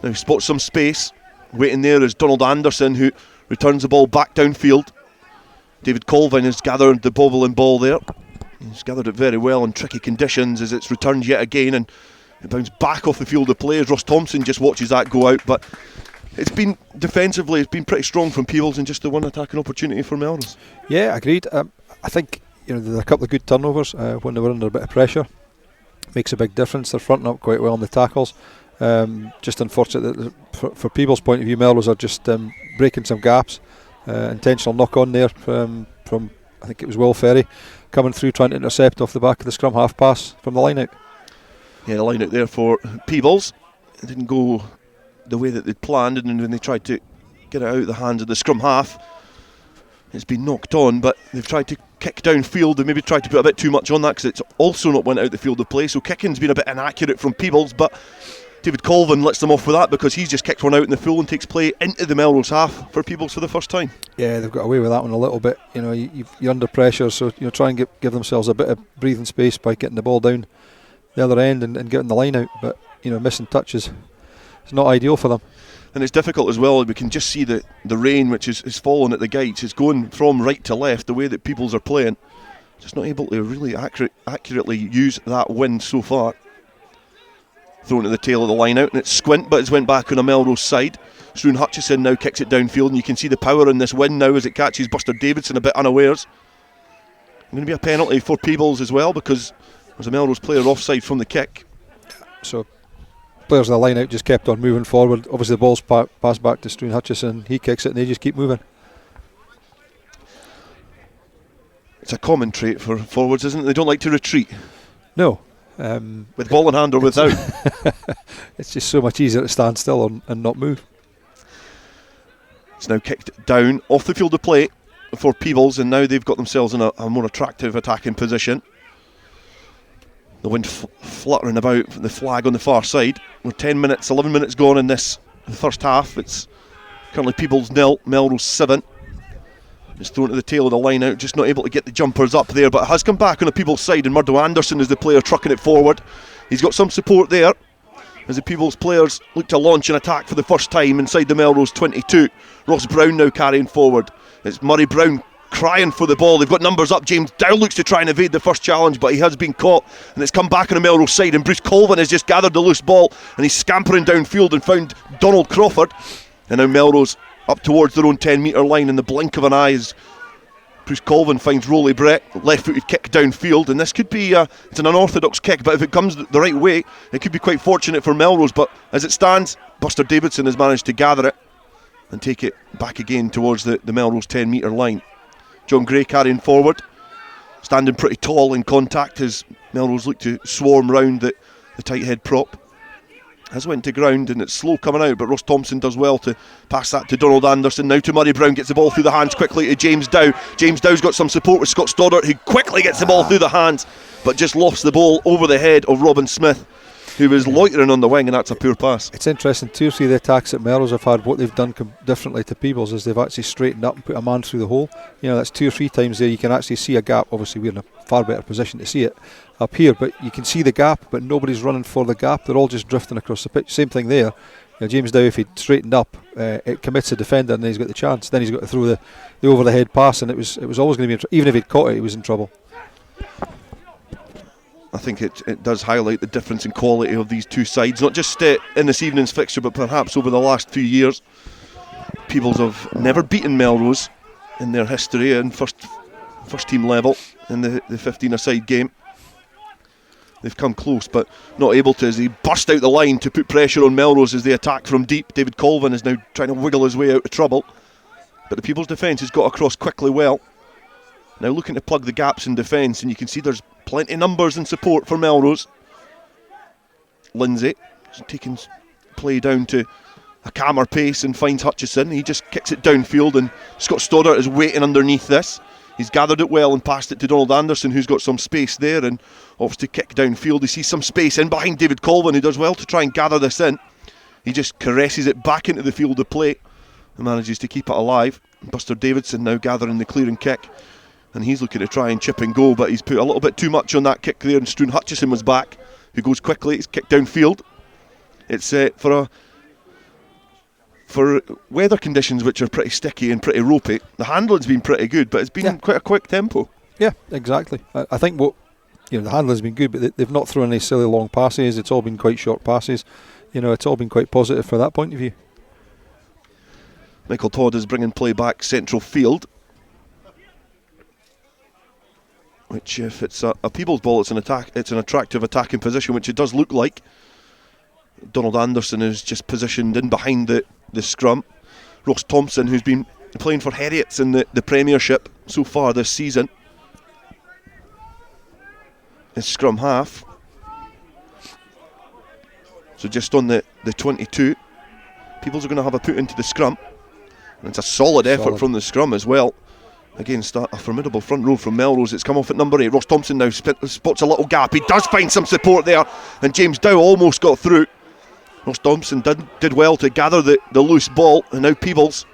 now spots some space. Waiting there is Donald Anderson, who returns the ball back downfield. David Colvin has gathered the bobbling ball there. He's gathered it very well in tricky conditions as it's returned yet again, and it bounced back off the field of play as Ross Thompson just watches that go out. But it's been defensively, it's been pretty strong from Peebles, and just the one attacking opportunity for Melrose. Yeah, agreed. I think there are a couple of good turnovers when they were under a bit of pressure. Makes a big difference. They're fronting up quite well on the tackles. Just unfortunate that for Peebles' point of view, Melrose are just breaking some gaps. Intentional knock on there from I think it was Will Ferry coming through trying to intercept off the back of the scrum half pass from the line out. Yeah, the line out there for Peebles. It didn't go the way that they'd planned, and when they tried to get it out of the hands of the scrum half, it's been knocked on, but they've tried to kick downfield and maybe tried to put a bit too much on that because it's also not went out the field of play, so kicking's been a bit inaccurate from Peebles, but David Colvin lets them off with that because he's just kicked one out in the full and takes play into the Melrose half for Peebles for the first time. Yeah, they've got away with that one a little bit. You know, you're under pressure, so try and give themselves a bit of breathing space by getting the ball down the other end and getting the line out. But missing touches is not ideal for them. And it's difficult as well. We can just see the rain which is falling at the Gytes. It's going from right to left the way that Peebles are playing. Just not able to really accurately use that wind so far. Thrown to the tail of the line out, and it's squint, but it's went back on a Melrose side. Struan Hutchison now kicks it downfield, and you can see the power in this wind now as it catches Buster Davidson a bit unawares. Going to be a penalty for Peebles as well because there's a Melrose player offside from the kick. So players on the line out just kept on moving forward. Obviously the ball's passed back to Struan Hutchison. He kicks it, and they just keep moving. It's a common trait for forwards, isn't it? They don't like to retreat. No. With ball in hand or without. It's just so much easier to stand still and not move. It's now kicked down off the field of play for Peebles, and now they've got themselves in a more attractive attacking position. The wind fluttering about, the flag on the far side. We're 11 minutes gone in this first half. It's currently Peebles 0, Melrose 7. It's thrown to the tail of the line out, just not able to get the jumpers up there, but it has come back on the Peebles side, and Murdo Anderson is the player trucking it forward. He's got some support there as the Peebles players look to launch an attack for the first time inside the Melrose 22. Ross Brown now carrying forward. It's Murray Brown crying for the ball. They've got numbers up. James Dow looks to try and evade the first challenge, but he has been caught, and it's come back on the Melrose side, and Bruce Colvin has just gathered the loose ball, and he's scampering downfield and found Donald Crawford. And now Melrose up towards their own 10-metre line in the blink of an eye as Bruce Colvin finds Rolly Brett, left-footed kick downfield, and this could be it's an unorthodox kick, but if it comes the right way it could be quite fortunate for Melrose. But as it stands, Buster Davidson has managed to gather it and take it back again towards the Melrose 10-metre line. John Gray carrying forward, standing pretty tall in contact as Melrose look to swarm round the tight head prop. Has went to ground and it's slow coming out, but Ross Thompson does well to pass that to Donald Anderson. Now to Murray Brown, gets the ball through the hands quickly to James Dow. James Dow's got some support with Scott Stoddart, who quickly gets the ball through the hands but just lofts the ball over the head of Robin Smith, who was loitering on the wing, and that's a poor pass. It's interesting, 2 or 3 of the attacks that Melrose have had, what they've done differently to Peebles is they've actually straightened up and put a man through the hole. That's 2 or 3 times there you can actually see a gap. Obviously we're in a far better position to see it up here, but you can see the gap, but nobody's running for the gap. They're all just drifting across the pitch. Same thing there. James Dow, if he'd straightened up, it commits a defender and then he's got the chance. Then he's got to throw the over the head pass, and it was always going to be even if he'd caught it, he was in trouble. I think it does highlight the difference in quality of these two sides, not just in this evening's fixture, but perhaps over the last few years. Peebles have never beaten Melrose in their history in first team level in the 15-a-side game. They've come close, but not able to, as he burst out the line to put pressure on Melrose as they attack from deep. David Colvin is now trying to wiggle his way out of trouble, but the Peebles defence has got across quickly well. Now looking to plug the gaps in defence, and you can see there's plenty of numbers and support for Melrose. Lindsay is taking play down to a calmer pace and finds Hutchison. He just kicks it downfield, and Scott Stoddart is waiting underneath this. He's gathered it well and passed it to Donald Anderson, who's got some space there, and offs to kick downfield. He sees some space in behind David Colvin, who does well to try and gather this in. He just caresses it back into the field of play and manages to keep it alive. Buster Davidson now gathering the clearing kick, and he's looking to try and chip and go, but he's put a little bit too much on that kick there, and Struan Hutchison was back, who goes quickly. It's kicked downfield. It's for weather conditions which are pretty sticky and pretty ropey. The handling's been pretty good, but it's been quite a quick tempo. Yeah, exactly. I think the handling's been good, but they've not thrown any silly long passes. It's all been quite short passes. It's all been quite positive from that point of view. Michael Todd is bringing play back central field, which, if it's a Peebles ball, it's an attractive attacking position, which it does look like. Donald Anderson is just positioned in behind the scrum. Ross Thompson, who's been playing for Heriots in the Premiership so far this season, is scrum half. So just on the 22, Peebles are going to have a put into the scrum, and it's a solid effort from the scrum as well against a formidable front row from Melrose. It's come off at number 8. Ross Thompson now spots a little gap. He does find some support there, and James Dow almost got through, Ross Thompson did well to gather the loose ball, and now Peebles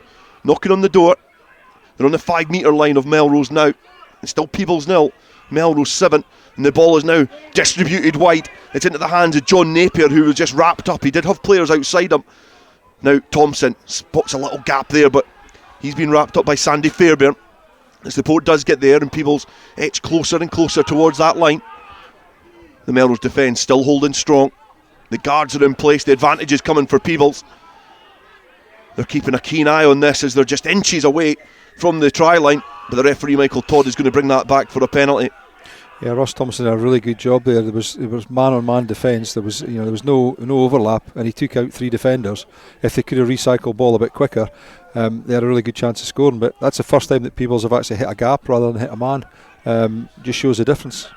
knocking on the door. They're on the 5 metre line of Melrose now. It's still Peebles 0, Melrose 7, and the ball is now distributed wide. It's into the hands of John Napier, who was just wrapped up. He did have players outside him. Now Thompson spots a little gap there, but he's been wrapped up by Sandy Fairbairn. The support does get there, and Peebles edge closer and closer towards that line. The Melrose defence still holding strong. The guards are in place. The advantage is coming for Peebles. They're keeping a keen eye on this as they're just inches away from the try line, but the referee Michael Todd is going to bring that back for a penalty. Yeah, Ross Thompson did a really good job there. There was man-on-man defence. There was no overlap, and he took out 3 defenders. If they could have recycled ball a bit quicker, they had a really good chance of scoring. But that's the first time that Peebles have actually hit a gap rather than hit a man. Just shows the difference.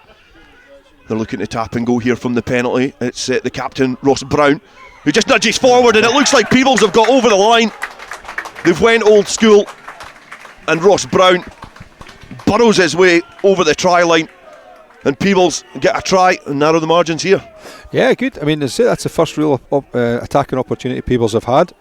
They're looking to tap and go here from the penalty. It's the captain, Ross Brown, who just nudges forward, and it looks like Peebles have got over the line. They've went old school, and Ross Brown burrows his way over the try line, and Peebles get a try and narrow the margins here. Yeah, good. I mean, that's the first real attacking opportunity Peebles have had.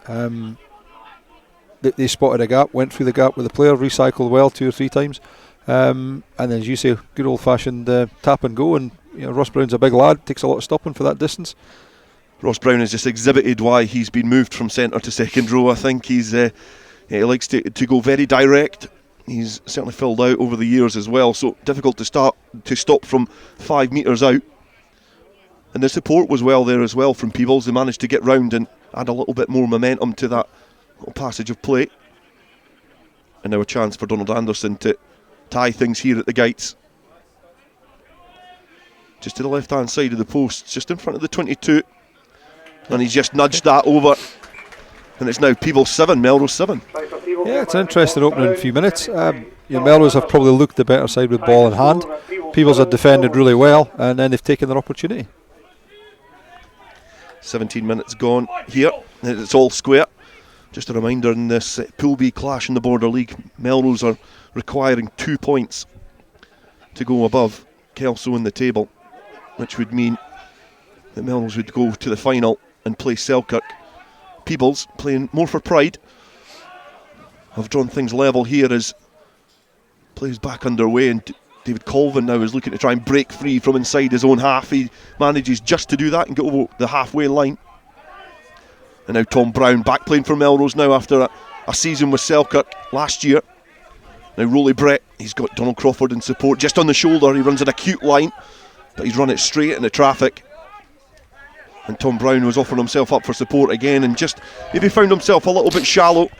They spotted a gap, went through the gap with the player, recycled well 2 or 3 times, and then, as you say, good old-fashioned tap and go. And Ross Brown's a big lad, takes a lot of stopping for that distance. Ross Brown has just exhibited why he's been moved from centre to second row. I think he likes to go very direct. He's certainly filled out over the years as well, so difficult to stop from 5 metres out. And the support was well there as well from Peebles. They managed to get round and add a little bit more momentum to that little passage of play. And now a chance for Donald Anderson to tie things here at the Gytes. Just to the left hand side of the post, just in front of the 22. And he's just nudged that over. And it's now Peebles 7, Melrose 7. Yeah, it's an interesting opening few minutes. Melrose have probably looked the better side with ball in hand. Peebles have defended really well, and then they've taken their opportunity. 17 minutes gone here. It's all square. Just a reminder, in this Pool B clash in the Border League, Melrose are requiring 2 points to go above Kelso in the table, which would mean that Melrose would go to the final and play Selkirk. Peebles, playing more for pride, have drawn things level here as play is back underway, and David Colvin now is looking to try and break free from inside his own half. He manages just to do that and get over the halfway line. And now Tom Brown back playing for Melrose now after a season with Selkirk last year. Now Rolly Brett, he's got Donald Crawford in support just on the shoulder. He runs an acute line, but he's run it straight into traffic. And Tom Brown was offering himself up for support again, and just maybe found himself a little bit shallow.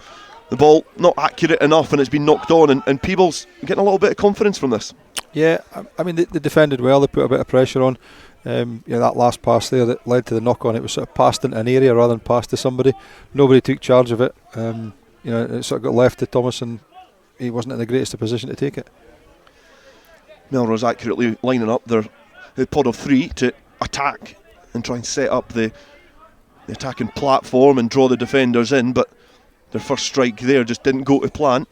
The ball not accurate enough, and it's been knocked on, and Peebles getting a little bit of confidence from this. Yeah, I mean, they defended well. They put a bit of pressure on. That last pass there that led to the knock on, it was sort of passed into an area rather than passed to somebody. Nobody took charge of it. It sort of got left to Thomas, and he wasn't in the greatest of position to take it. Melrose accurately lining up their pod of 3 to attack and try and set up the attacking platform and draw the defenders in, but their first strike there just didn't go to plan,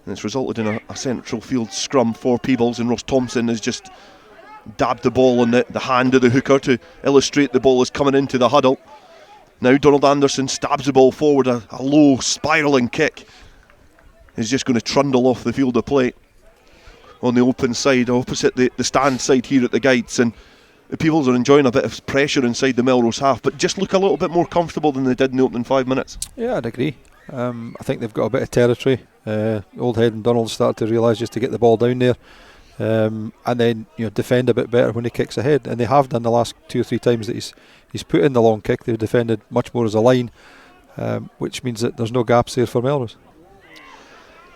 and it's resulted in a central field scrum for Peebles, and Ross Thompson has just dabbed the ball on the hand of the hooker to illustrate the ball is coming into the huddle. Now Donald Anderson stabs the ball forward, a low spiralling kick is just going to trundle off the field of play on the open side opposite the stand side here at the Gytes, and the Peebles are enjoying a bit of pressure inside the Melrose half, but just look a little bit more comfortable than they did in the opening 5 minutes. Yeah, I'd agree. I think they've got a bit of territory. Old Head and Donald start to realise just to get the ball down there, and then defend a bit better when he kicks ahead, and they have done the last 2 or 3 times that he's put in the long kick. They've defended much more as a line, which means that there's no gaps there for Melrose.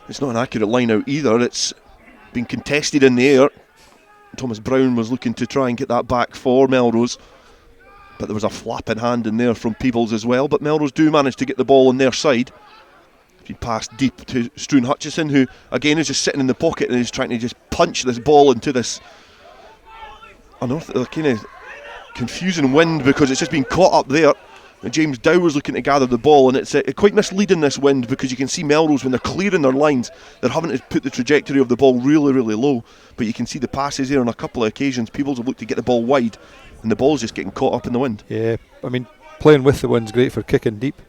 It's not an accurate line out either. It's been contested in the air. Thomas Brown was looking to try and get that back for Melrose, but there was a flapping hand in there from Peebles as well. But Melrose do manage to get the ball on their side. He passed deep to Struan Hutchison, who again is just sitting in the pocket and is trying to just punch this ball into this kind of confusing wind, because it's just been caught up there. And James Dow was looking to gather the ball, and it's quite misleading, this wind, because you can see Melrose, when they're clearing their lines, they're having to put the trajectory of the ball really, really low. But you can see the passes there on a couple of occasions. Peebles have looked to get the ball wide, and the ball's just getting caught up in the wind. Yeah, I mean, playing with the wind's great for kicking deep,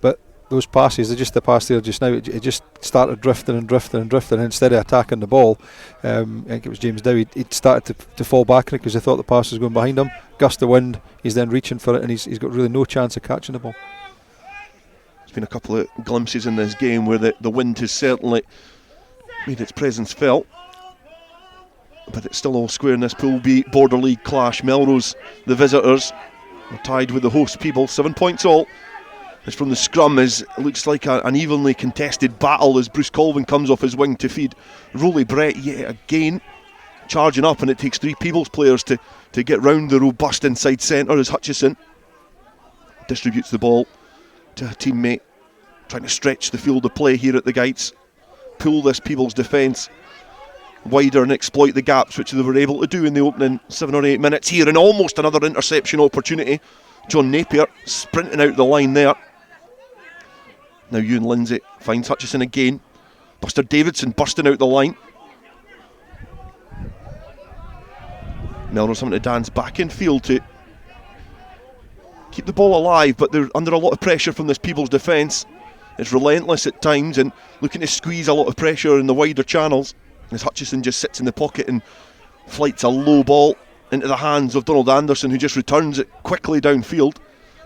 but those passes, just the pass there just now, it just started drifting and drifting and drifting. And instead of attacking the ball, I think it was James Dow, he'd started to fall back because he thought the pass was going behind him. Gust of wind, he's then reaching for it, and he's got really no chance of catching the ball. There's been a couple of glimpses in this game where the wind has certainly made its presence felt, but it's still all square in this Pool B Border League clash. Melrose, the visitors, are tied with the host Peebles, 7 points all. It's from the scrum as it looks like an evenly contested battle as Bruce Colvin comes off his wing to feed Rolly Brett yet again, charging up, and it takes 3 Peebles players to get round the robust inside centre as Hutchison distributes the ball to a teammate, trying to stretch the field of play here at the Gytes, pull this Peebles defence wider and exploit the gaps, which they were able to do in the opening 7 or 8 minutes here, and almost another interception opportunity. John Napier sprinting out the line there. Now Ewan Lindsay finds Hutchison again. Buster Davidson bursting out the line. Melrose having to dance back in field to keep the ball alive, but they're under a lot of pressure from this Peebles defence. It's relentless at times and looking to squeeze a lot of pressure in the wider channels as Hutchison just sits in the pocket and flights a low ball into the hands of Donald Anderson, who just returns it quickly downfield.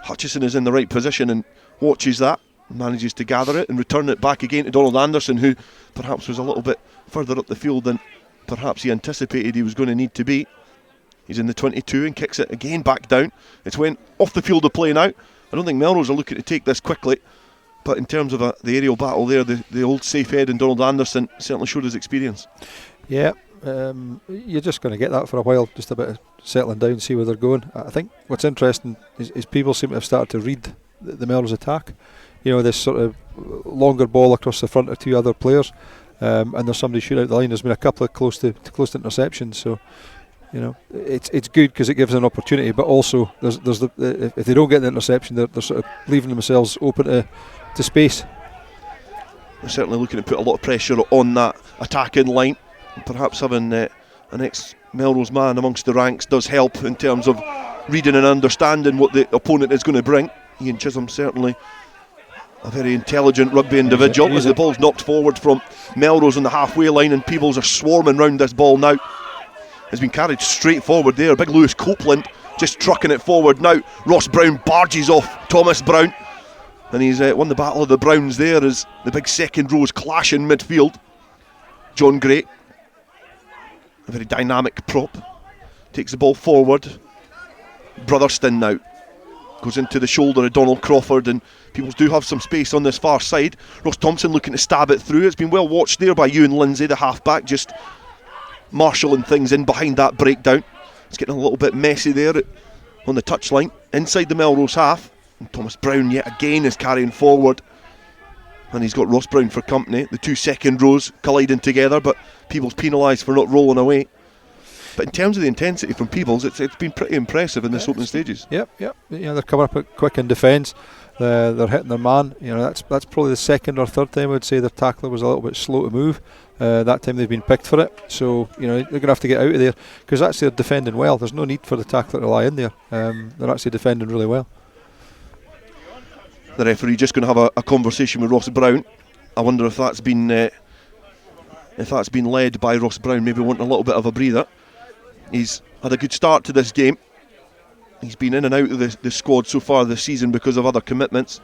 Hutchison is in the right position and watches that, manages to gather it and return it back again to Donald Anderson, who perhaps was a little bit further up the field than perhaps he anticipated he was going to need to be. He's in the 22 and kicks it again back down. It's went off the field of play now. I don't think Melrose are looking to take this quickly, but in terms of the aerial battle there, the old safe head and Donald Anderson certainly showed his experience. Yeah, you're just going to get that for a while, just a bit of settling down, see where they're going. I think what's interesting is people seem to have started to read the Melrose attack. You know, this sort of longer ball across the front of 2 other players, and there's somebody shooting out the line. There's been a couple of close to interceptions, so you know it's good because it gives an opportunity. But also, there's if they don't get the interception, they're sort of leaving themselves open to space. They're certainly looking to put a lot of pressure on that attacking line. Perhaps having an ex-Melrose man amongst the ranks does help in terms of reading and understanding what the opponent is going to bring. Ian Chisholm certainly a very intelligent rugby individual as the ball's knocked forward from Melrose on the halfway line, and Peebles are swarming round this ball now. It's been carried straight forward there. Big Lewis Copeland just trucking it forward now. Ross Brown barges off Thomas Brown, and he's won the battle of the Browns there as the big second rows clash in midfield. John Gray, a very dynamic prop, takes the ball forward. Brotherston now goes into the shoulder of Donald Crawford, and Peebles do have some space on this far side. Ross Thompson looking to stab it through. It's been well watched there by Ewan Lindsay, the halfback, just marshalling things in behind that breakdown. It's getting a little bit messy there on the touchline inside the Melrose half, and Thomas Brown yet again is carrying forward, and he's got Ross Brown for company. The 2 second rows colliding together, but Peebles penalised for not rolling away. But in terms of the intensity from Peebles, it's been pretty impressive in this opening stages. Yep. You know, they're coming up quick in defence. They're hitting their man. You know, that's probably the second or third time I would say their tackler was a little bit slow to move. That time they've been picked for it. So you know they're going to have to get out of there because actually they're defending well. There's no need for the tackler to lie in there. They're actually defending really well. The referee just going to have a conversation with Ross Brown. I wonder if that's been led by Ross Brown, maybe wanting a little bit of a breather. He's had a good start to this game. He's been in and out of the squad so far this season because of other commitments.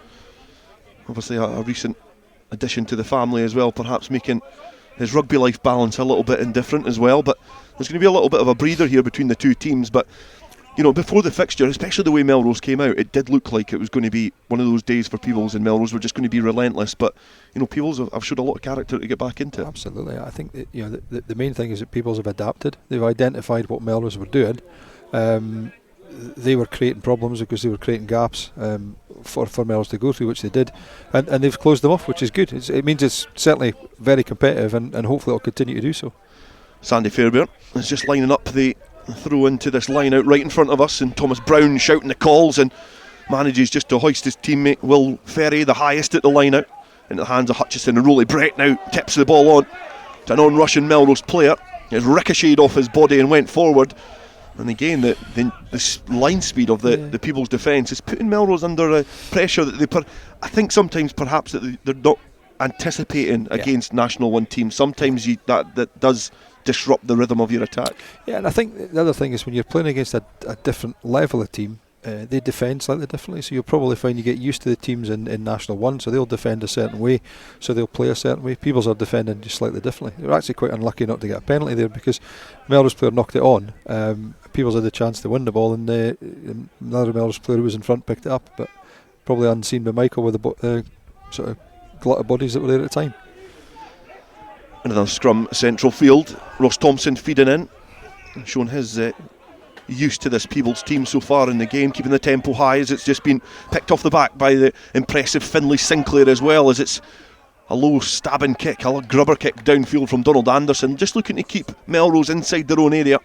Obviously a recent addition to the family as well, perhaps making his rugby life balance a little bit indifferent as well. But there's going to be a little bit of a breather here between the 2 teams. But you know, before the fixture, especially the way Melrose came out, it did look like it was going to be one of those days for Peebles, and Melrose were just going to be relentless. But you know, Peebles have showed a lot of character to get back into. Absolutely, I think that, you know, the main thing is that Peebles have adapted. They've identified what Melrose were doing. They were creating problems because they were creating gaps for Melrose to go through, which they did, and they've closed them off, which is good. It means it's certainly very competitive, and hopefully it'll continue to do so. Sandy Fairbairn is just lining up the throw into this line out right in front of us, and Thomas Brown shouting the calls and manages just to hoist his teammate Will Ferry, the highest at the line out, into the hands of Hutchison, and Rolly Brett now tips the ball on to an on-rushing Melrose player. It's ricocheted off his body and went forward. And again, the line speed of the Peebles defence is putting Melrose under pressure that I think sometimes perhaps that they're not anticipating against National 1 teams. Sometimes that does disrupt the rhythm of your attack. Yeah, and I think the other thing is when you're playing against a different level of team, they defend slightly differently, so you'll probably find you get used to the teams in National 1, so they'll defend a certain way, so they'll play a certain way. Peebles are defending just slightly differently. They were actually quite unlucky not to get a penalty there because Melrose player knocked it on. Peebles had the chance to win the ball, and another Melrose player who was in front picked it up, but probably unseen by Michael with the sort of glut of bodies that were there at the time. Another scrum central field. Ross Thompson feeding in, showing his used to this Peebles team so far in the game, keeping the tempo high as it's just been picked off the back by the impressive Finlay Sinclair, as well as it's a low stabbing kick, a grubber kick downfield from Donald Anderson, just looking to keep Melrose inside their own area.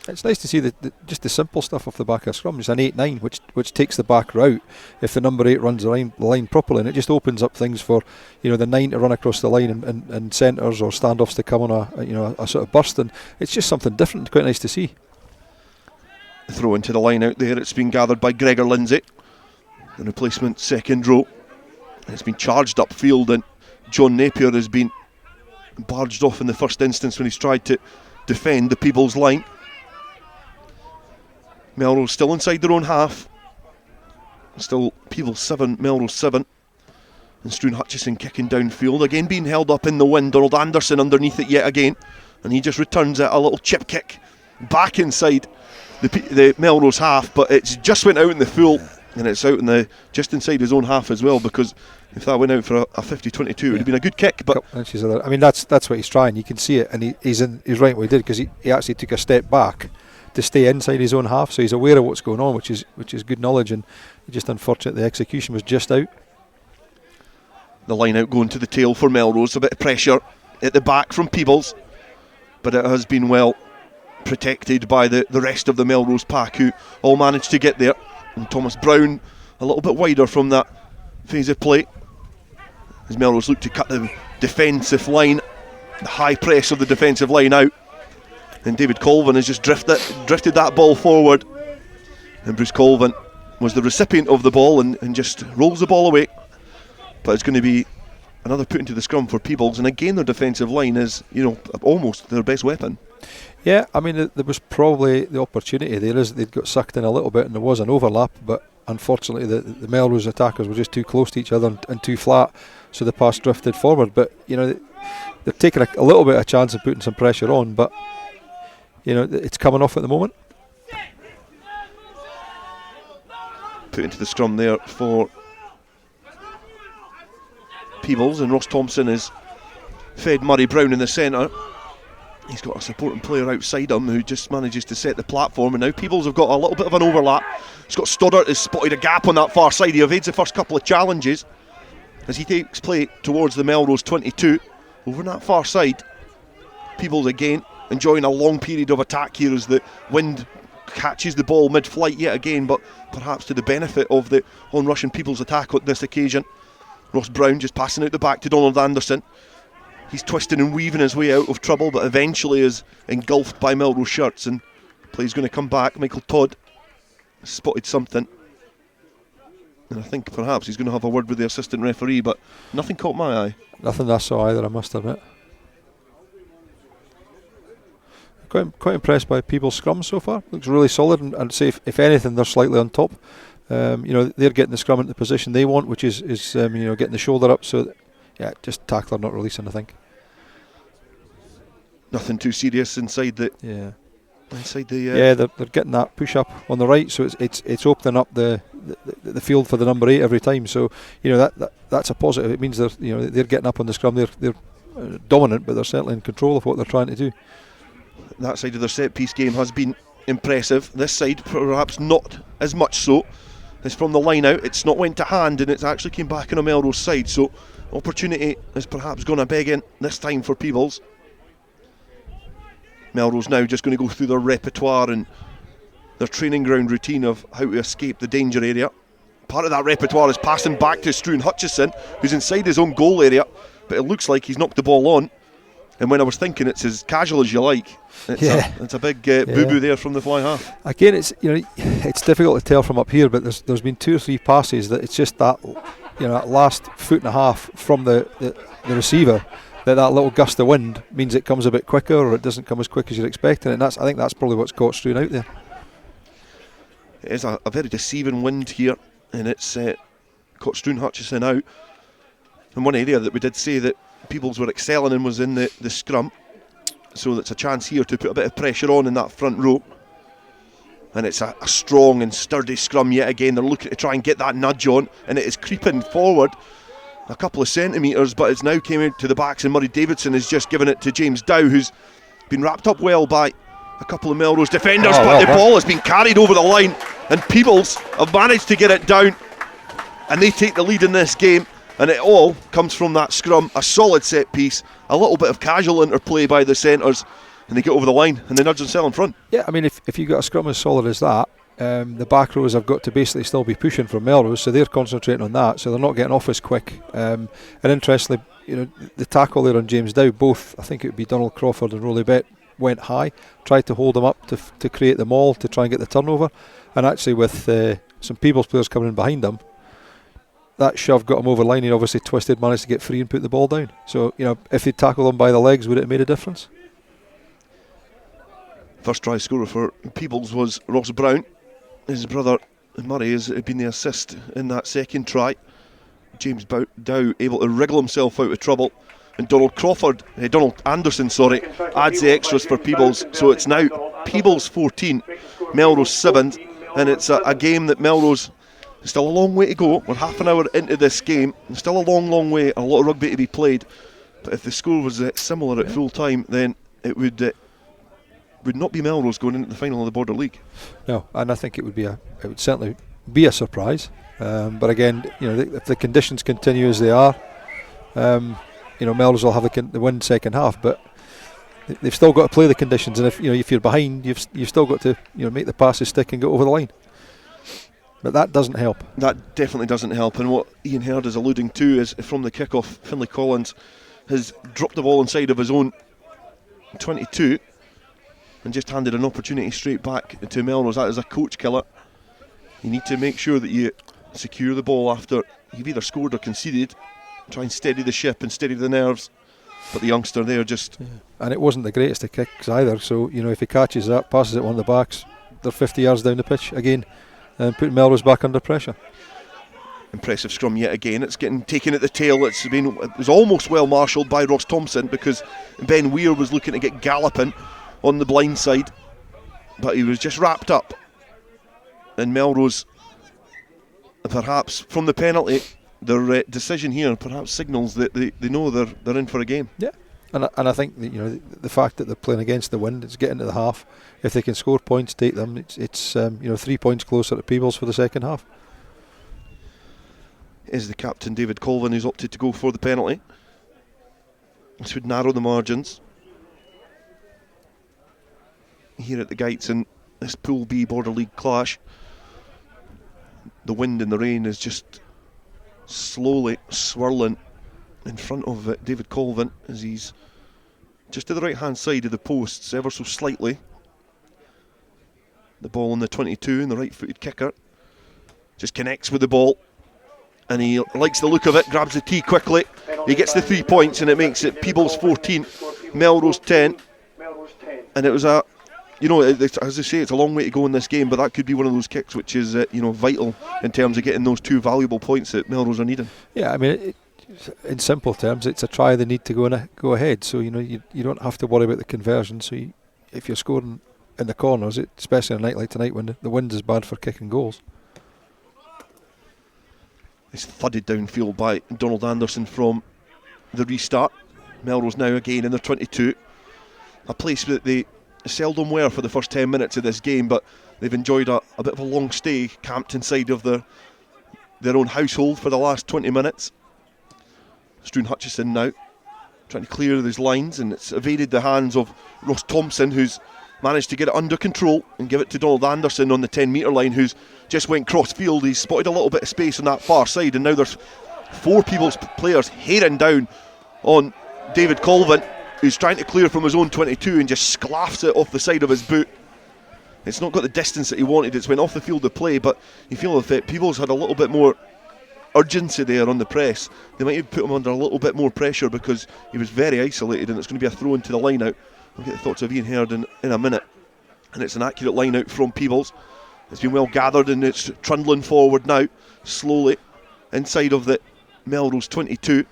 It's nice to see just the simple stuff off the back of scrum. It's an 8-9 which takes the back route if the number 8 runs the line properly, and it just opens up things for the 9 to run across the line and centres or standoffs to come on a sort of burst, and it's just something different. Quite nice to see. Throw into the line out there. It's been gathered by Gregor Lindsay, the replacement second row. It's been charged upfield, and John Napier has been barged off in the first instance when he's tried to defend the Peebles line. Melrose still inside their own half. Still Peebles 7, Melrose 7. And Struan Hutchison kicking downfield, again being held up in the wind. Donald Anderson underneath it yet again, and he just returns it, a little chip kick back inside the Melrose half, but it's just went out in the full, and it's out in just inside his own half as well, because if that went out for a 50-22 it would have been a good kick. But I mean, that's what he's trying. You can see it, and he's right what he did, because he actually took a step back to stay inside his own half, so he's aware of what's going on, which is good knowledge, and just unfortunate the execution was just out. The line out going to the tail for Melrose, a bit of pressure at the back from Peebles, but it has been well protected by the rest of the Melrose pack, who all managed to get there. And Thomas Brown a little bit wider from that phase of play as Melrose look to cut the defensive line, the high press of the defensive line out. And David Colvin has just drifted that ball forward, and Bruce Colvin was the recipient of the ball and just rolls the ball away. But it's going to be another put into the scrum for Peebles, and again their defensive line is almost their best weapon. Yeah, I mean, there was probably the opportunity there is they'd got sucked in a little bit, and there was an overlap, but unfortunately the Melrose attackers were just too close to each other and too flat, so the pass drifted forward. But they're taking a little bit of chance of putting some pressure on, but it's coming off at the moment. Put into the scrum there for Peebles, and Ross Thompson is fed Murray Brown in the centre. He's got a supporting player outside him who just manages to set the platform, and now Peebles have got a little bit of an overlap. Scott Stoddart has spotted a gap on that far side. He evades the first couple of challenges as he takes play towards the Melrose 22. Over on that far side, Peebles again enjoying a long period of attack here as the wind catches the ball mid-flight yet again, but perhaps to the benefit of the on-rushing Peebles attack on this occasion. Ross Brown just passing out the back to Donald Anderson. He's twisting and weaving his way out of trouble, but eventually is engulfed by Melrose shirts, and play's going to come back. Michael Todd spotted something, and I think perhaps he's going to have a word with the assistant referee, but nothing caught my eye. Nothing I saw either, I must admit. Quite impressed by Peebles' scrum so far. Looks really solid, and I'd say if anything they're slightly on top. They're getting the scrum into the position they want, which is getting the shoulder up. So just tackler, not releasing, I think. Nothing too serious inside the. Yeah. Inside the. They're getting that push up on the right, so it's opening up the field for the number 8 every time. So that's a positive. It means they're getting up on the scrum. They're dominant, but they're certainly in control of what they're trying to do. That side of their set piece game has been impressive. This side perhaps not as much so. It's from the line out. It's not went to hand, and it's actually came back on a Melrose side. So opportunity is perhaps going to beg in this time for Peebles. Melrose now just going to go through their repertoire and their training ground routine of how to escape the danger area. Part of that repertoire is passing back to Struan Hutchison, who's inside his own goal area, but it looks like he's knocked the ball on. And when I was thinking it's as casual as you like, it's a big boo-boo there from the fly half. Again, it's difficult to tell from up here, but there's been 2 or 3 passes that it's just that that last foot and a half from the receiver, that little gust of wind means it comes a bit quicker, or it doesn't come as quick as you're expecting. And I think that's probably what's caught Struan out there. It is a very deceiving wind here, and it's caught Struan Hutchison out. And one area that we did say that Peebles were excelling in was in the scrum, so that's a chance here to put a bit of pressure on in that front row. And it's a strong and sturdy scrum yet again. They're looking to try and get that nudge on, and it is creeping forward a couple of centimetres, but it's now came out to the backs, and Murray Davidson has just given it to James Dow, who's been wrapped up well by a couple of Melrose defenders, but the ball has been carried over the line, and Peebles have managed to get it down, and they take the lead in this game. And it all comes from that scrum, a solid set piece, a little bit of casual interplay by the centres, and they get over the line and they nudge and sell in front. Yeah, I mean, if you've got a scrum as solid as that, the back rows have got to basically still be pushing from Melrose, so they're concentrating on that, so they're not getting off as quick. And interestingly, the tackle there on James Dow, both, I think it would be Donald Crawford and Rolly Bett, went high, tried to hold them up to create the maul, to try and get the turnover, and actually with some Peebles players coming in behind them, that shove got him over the line. He obviously twisted, managed to get free and put the ball down. So, if they tackled him by the legs, would it have made a difference? First try scorer for Peebles was Ross Brown. His brother Murray has been the assist in that second try. James Dow able to wriggle himself out of trouble. And Donald Anderson, adds the extras for Peebles. So it's now Peebles 14, Melrose 7. And it's a game that Melrose... There's still a long way to go. We're half an hour into this game. There's still a long way, a lot of rugby to be played. But if the score was similar at full time, then it would not be Melrose going into the final of the Border League. No, and I think it would certainly be a surprise. But again, if the conditions continue as they are, Melrose will have the win second half. But they've still got to play the conditions, and if you're behind, you've still got to make the passes stick and get over the line. But that doesn't help. That definitely doesn't help. And what Ian Herd is alluding to is from the kick-off, Finlay Collins has dropped the ball inside of his own 22 and just handed an opportunity straight back to Melrose. That is a coach killer. You need to make sure that you secure the ball after you've either scored or conceded. Try and steady the ship and steady the nerves. But the youngster there just... Yeah. And it wasn't the greatest of kicks either. So, if he catches that, passes it on the backs, they're 50 yards down the pitch again. And putting Melrose back under pressure. Impressive scrum yet again. It's getting taken at the tail. It was almost well marshalled by Ross Thompson, because Ben Weir was looking to get galloping on the blind side, but he was just wrapped up. And Melrose, perhaps from the penalty, their decision here perhaps signals that they know they're in for a game. Yeah. And I think that, the fact that they're playing against the wind, it's getting to the half. If they can score points, take them. It's 3 points closer to Peebles for the second half. Is the captain David Colvin who's opted to go for the penalty. This would narrow the margins here at the Gytes in this Pool B Border League clash. The wind and the rain is just slowly swirling in front of David Colvin as he's just to the right hand side of the posts ever so slightly. The ball on the 22 and the right footed kicker just connects with the ball, and he likes the look of it, grabs the tee quickly, he gets the 3 points, and it makes it Peebles 14, Melrose 10. And it was as I say, it's a long way to go in this game, but that could be one of those kicks which is vital in terms of getting those 2 valuable points that Melrose are needing. Yeah, I mean, in simple terms, it's a try they need to go ahead. So you don't have to worry about the conversion. So if you're scoring in the corners, especially on a night like tonight when the wind is bad for kicking goals. It's thudded downfield by Donald Anderson from the restart. Melrose now again in their 22. A place that they seldom were for the first 10 minutes of this game, but they've enjoyed a bit of a long stay camped inside of their own household for the last 20 minutes. Struan Hutchison now trying to clear these lines, and it's evaded the hands of Ross Thompson, who's managed to get it under control and give it to Donald Anderson on the 10 metre line, who's just went cross field. He's spotted a little bit of space on that far side, and now there's 4 Peebles players haring down on David Colvin, who's trying to clear from his own 22 and just sclaffs it off the side of his boot. It's not got the distance that he wanted. It's went off the field of play, but you feel if Peebles had a little bit more urgency there on the press, they might have put him under a little bit more pressure because he was very isolated, and it's going to be a throw into the line out. We'll get the thoughts of Ian Herd in a minute. And it's an accurate line out from Peebles. It's been well gathered and it's trundling forward now, slowly, inside of the Melrose 22.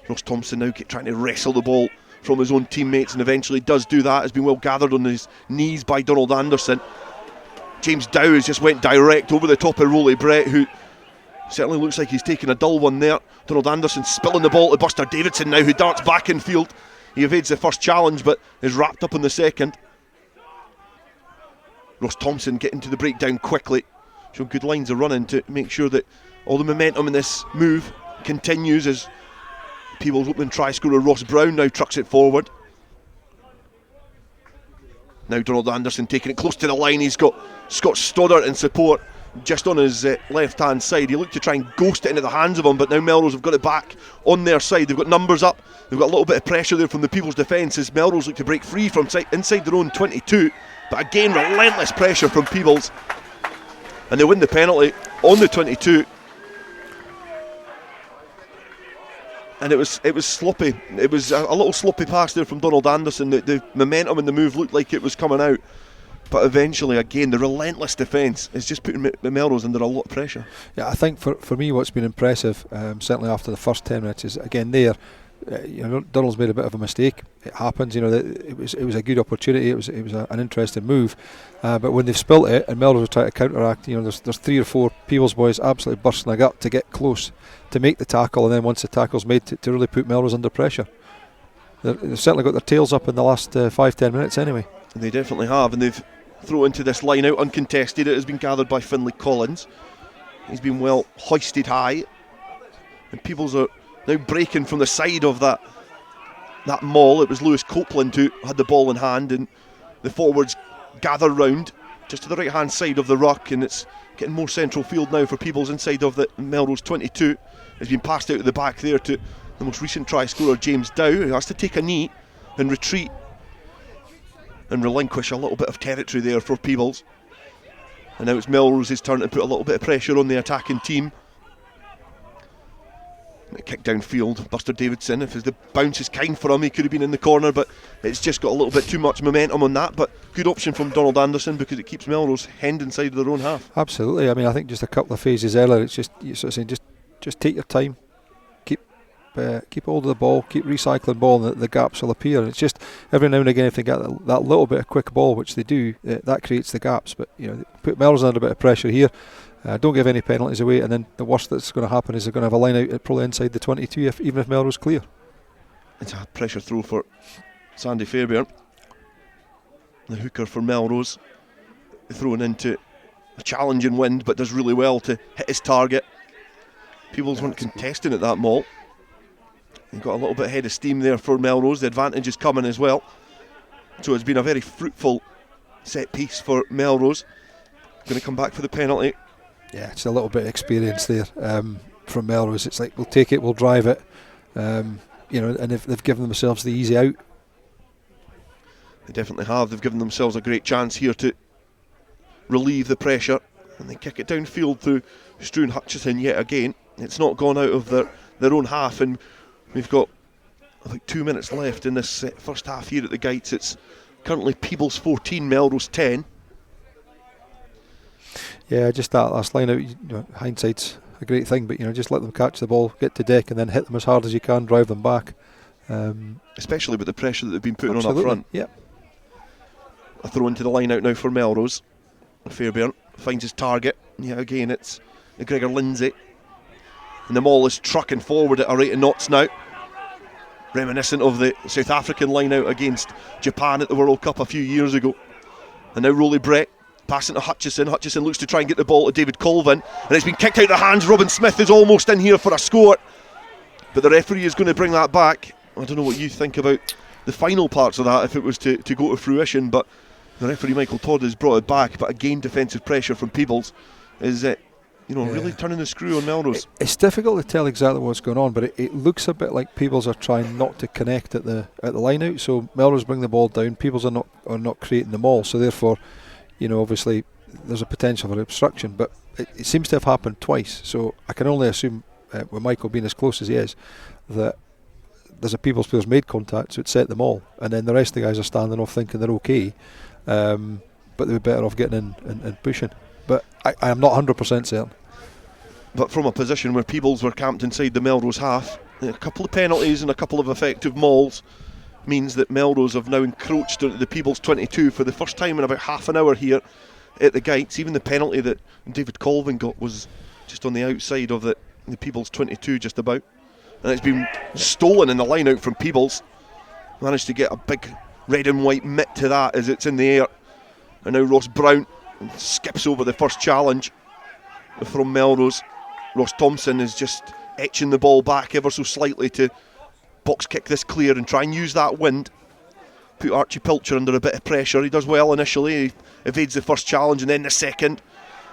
Ross Thompson now trying to wrestle the ball from his own teammates, and eventually does do that. Has been well gathered on his knees by Donald Anderson. James Dow has just went direct over the top of Rolly Brett, who certainly looks like he's taking a dull one there. Donald Anderson spilling the ball to Buster Davidson now, who darts back in field. He evades the first challenge but is wrapped up in the second. Ross Thompson getting to the breakdown quickly, showing good lines of running to make sure that all the momentum in this move continues as Peebles opening try scorer Ross Brown now trucks it forward. Now Donald Anderson taking it close to the line. He's got Scott Stoddart in support just on his left hand side. He looked to try and ghost it into the hands of him, but now Melrose have got it back on their side. They've got numbers up, they've got a little bit of pressure there from the Peebles defence as Melrose look to break free from inside their own 22, but again relentless pressure from Peebles, and they win the penalty on the 22. And it was sloppy. It was a little sloppy pass there from Donald Anderson. The momentum in the move looked like it was coming out, but eventually, again, the relentless defence is just putting Melrose under a lot of pressure. Yeah, I think for me, what's been impressive, certainly after the first 10 minutes, is again there. Donald's made a bit of a mistake. It happens. It was a good opportunity. It was an interesting move, but when they've spilt it and Melrose try to counteract, there's 3 or 4 Peebles boys absolutely bursting a gut to get close to make the tackle, and then once the tackle's made to really put Melrose under pressure. They've certainly got their tails up in the last 5-10 minutes anyway. And they definitely have, and they've thrown into this line out uncontested. It has been gathered by Finlay Collins. He's been well hoisted high, and Peebles are now breaking from the side of that maul. It was Lewis Copeland who had the ball in hand, and the forwards gather round just to the right hand side of the ruck, and it's getting more central field now for Peebles inside of the Melrose 22. It's been passed out at the back there to the most recent try scorer James Dow, who has to take a knee and retreat and relinquish a little bit of territory there for Peebles. And now it's Melrose's turn to put a little bit of pressure on the attacking team. Kick downfield, Buster Davidson, if the bounce is kind for him, he could have been in the corner, but it's just got a little bit too much momentum on that. But good option from Donald Anderson because it keeps Melrose hemmed inside of their own half. Absolutely. I mean, I think just a couple of phases earlier, it's just you sort of saying just take your time, keep hold of the ball, keep recycling ball, and the gaps will appear. And it's just every now and again, if they get that little bit of quick ball, which they do, that creates the gaps. But put Melrose under a bit of pressure here. Don't give any penalties away, and then the worst that's going to happen is they're going to have a line out probably inside the 22, even if Melrose clear. It's a pressure throw for Sandy Fairbairn, the hooker for Melrose, thrown into a challenging wind, but does really well to hit his target. Peebles weren't contesting at that maul. He got a little bit ahead of steam there for Melrose. The advantage is coming as well, so it's been a very fruitful set piece for Melrose. Going to come back for the penalty. Yeah, it's a little bit of experience there from Melrose. It's like, we'll take it, we'll drive it, and they've given themselves the easy out. They definitely have. They've given themselves a great chance here to relieve the pressure, and they kick it downfield through Struan Hutchison yet again. It's not gone out of their own half, and we've got about 2 minutes left in this first half here at the Gytes. It's currently Peebles 14, Melrose 10. Yeah, just that last line out, hindsight's a great thing, but just let them catch the ball, get to deck, and then hit them as hard as you can, drive them back. Especially with the pressure that they've been putting absolutely on up front. Yep. A throw into the line out now for Melrose. Fairbairn finds his target. Yeah, again, it's Gregor Lindsay. And the maul is trucking forward at a rate of knots now. Reminiscent of the South African line out against Japan at the World Cup a few years ago. And now Rolly Brett passing to Hutchison. Hutchison looks to try and get the ball to David Colvin, and it's been kicked out of the hands. Robin Smith is almost in here for a score, but the referee is going to bring that back. I don't know what you think about the final parts of that if it was to go to fruition, but the referee Michael Todd has brought it back. But again, defensive pressure from Peebles is really turning the screw on Melrose. It's difficult to tell exactly what's going on, but it looks a bit like Peebles are trying not to connect at the line out. So Melrose bring the ball down. Peebles are not creating the maul. So therefore, obviously there's a potential for obstruction. But it seems to have happened twice. So I can only assume, with Michael being as close as he is, that there's a Peebles player's made contact, so it set them all, and then the rest of the guys are standing off thinking they're okay, but they'd be better off getting in and pushing. But I am not 100% certain. But from a position where Peebles were camped inside the Melrose half, a couple of penalties and a couple of effective mauls means that Melrose have now encroached into the Peebles 22 for the first time in about half an hour here at the Gytes. Even the penalty that David Colvin got was just on the outside of the Peebles 22 just about. And it's been stolen in the line out from Peebles. Managed to get a big red and white mitt to that as it's in the air. And now Ross Brown skips over the first challenge from Melrose. Ross Thompson is just etching the ball back ever so slightly to box kick this clear and try and use that wind. Put Archie Pilcher under a bit of pressure. He does well initially. He evades the first challenge and then the second.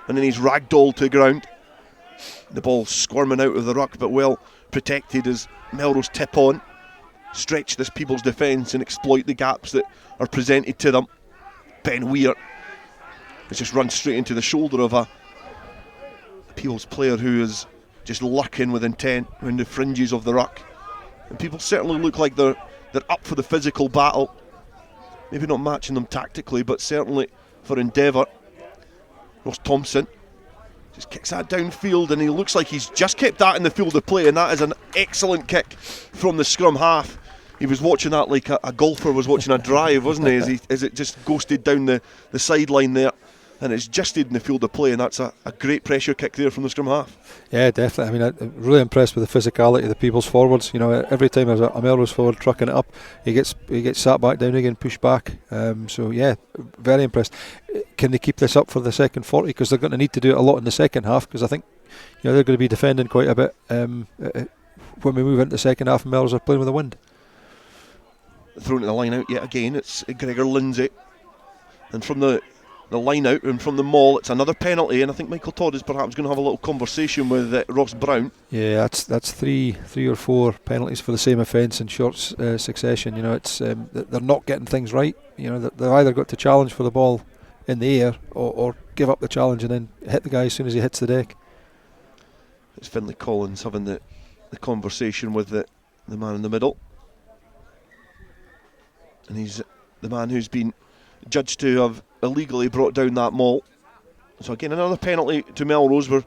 And then he's ragdolled to the ground. The ball squirming out of the ruck, but well protected as Melrose tip on. Stretch this Peebles defence and exploit the gaps that are presented to them. Ben Weir has just run straight into the shoulder of a Peebles player who is just lurking with intent around the fringes of the ruck. And people certainly look like they're up for the physical battle. Maybe not matching them tactically, but certainly for endeavour. Ross Thompson just kicks that downfield, and he looks like he's just kept that in the field of play, and that is an excellent kick from the scrum half. He was watching that like a golfer was watching a drive, wasn't he, as it just ghosted down the sideline there. And it's just stayed in the field of play, and that's a great pressure kick there from the scrum half. Yeah, definitely. I mean, I'm really impressed with the physicality of the Peebles forwards. Every time there's a Melrose forward trucking it up, he gets sat back down again, pushed back. So yeah, very impressed. Can they keep this up for the second 40? Because they're going to need to do it a lot in the second half. Because I think they're going to be defending quite a bit when we move into the second half. And Melrose are playing with the wind. Thrown at the line out yet again. It's Gregor Lindsay, and from the line out and from the maul, it's another penalty, and I think Michael Todd is perhaps going to have a little conversation with Ross Brown. Yeah, that's three or four penalties for the same offence in short succession. It's they're not getting things right. They've either got to challenge for the ball in the air or give up the challenge and then hit the guy as soon as he hits the deck. It's Finlay Collins having the conversation with the man in the middle, and he's the man who's been judged to have illegally brought down that maul. So again, another penalty to Melrose. We're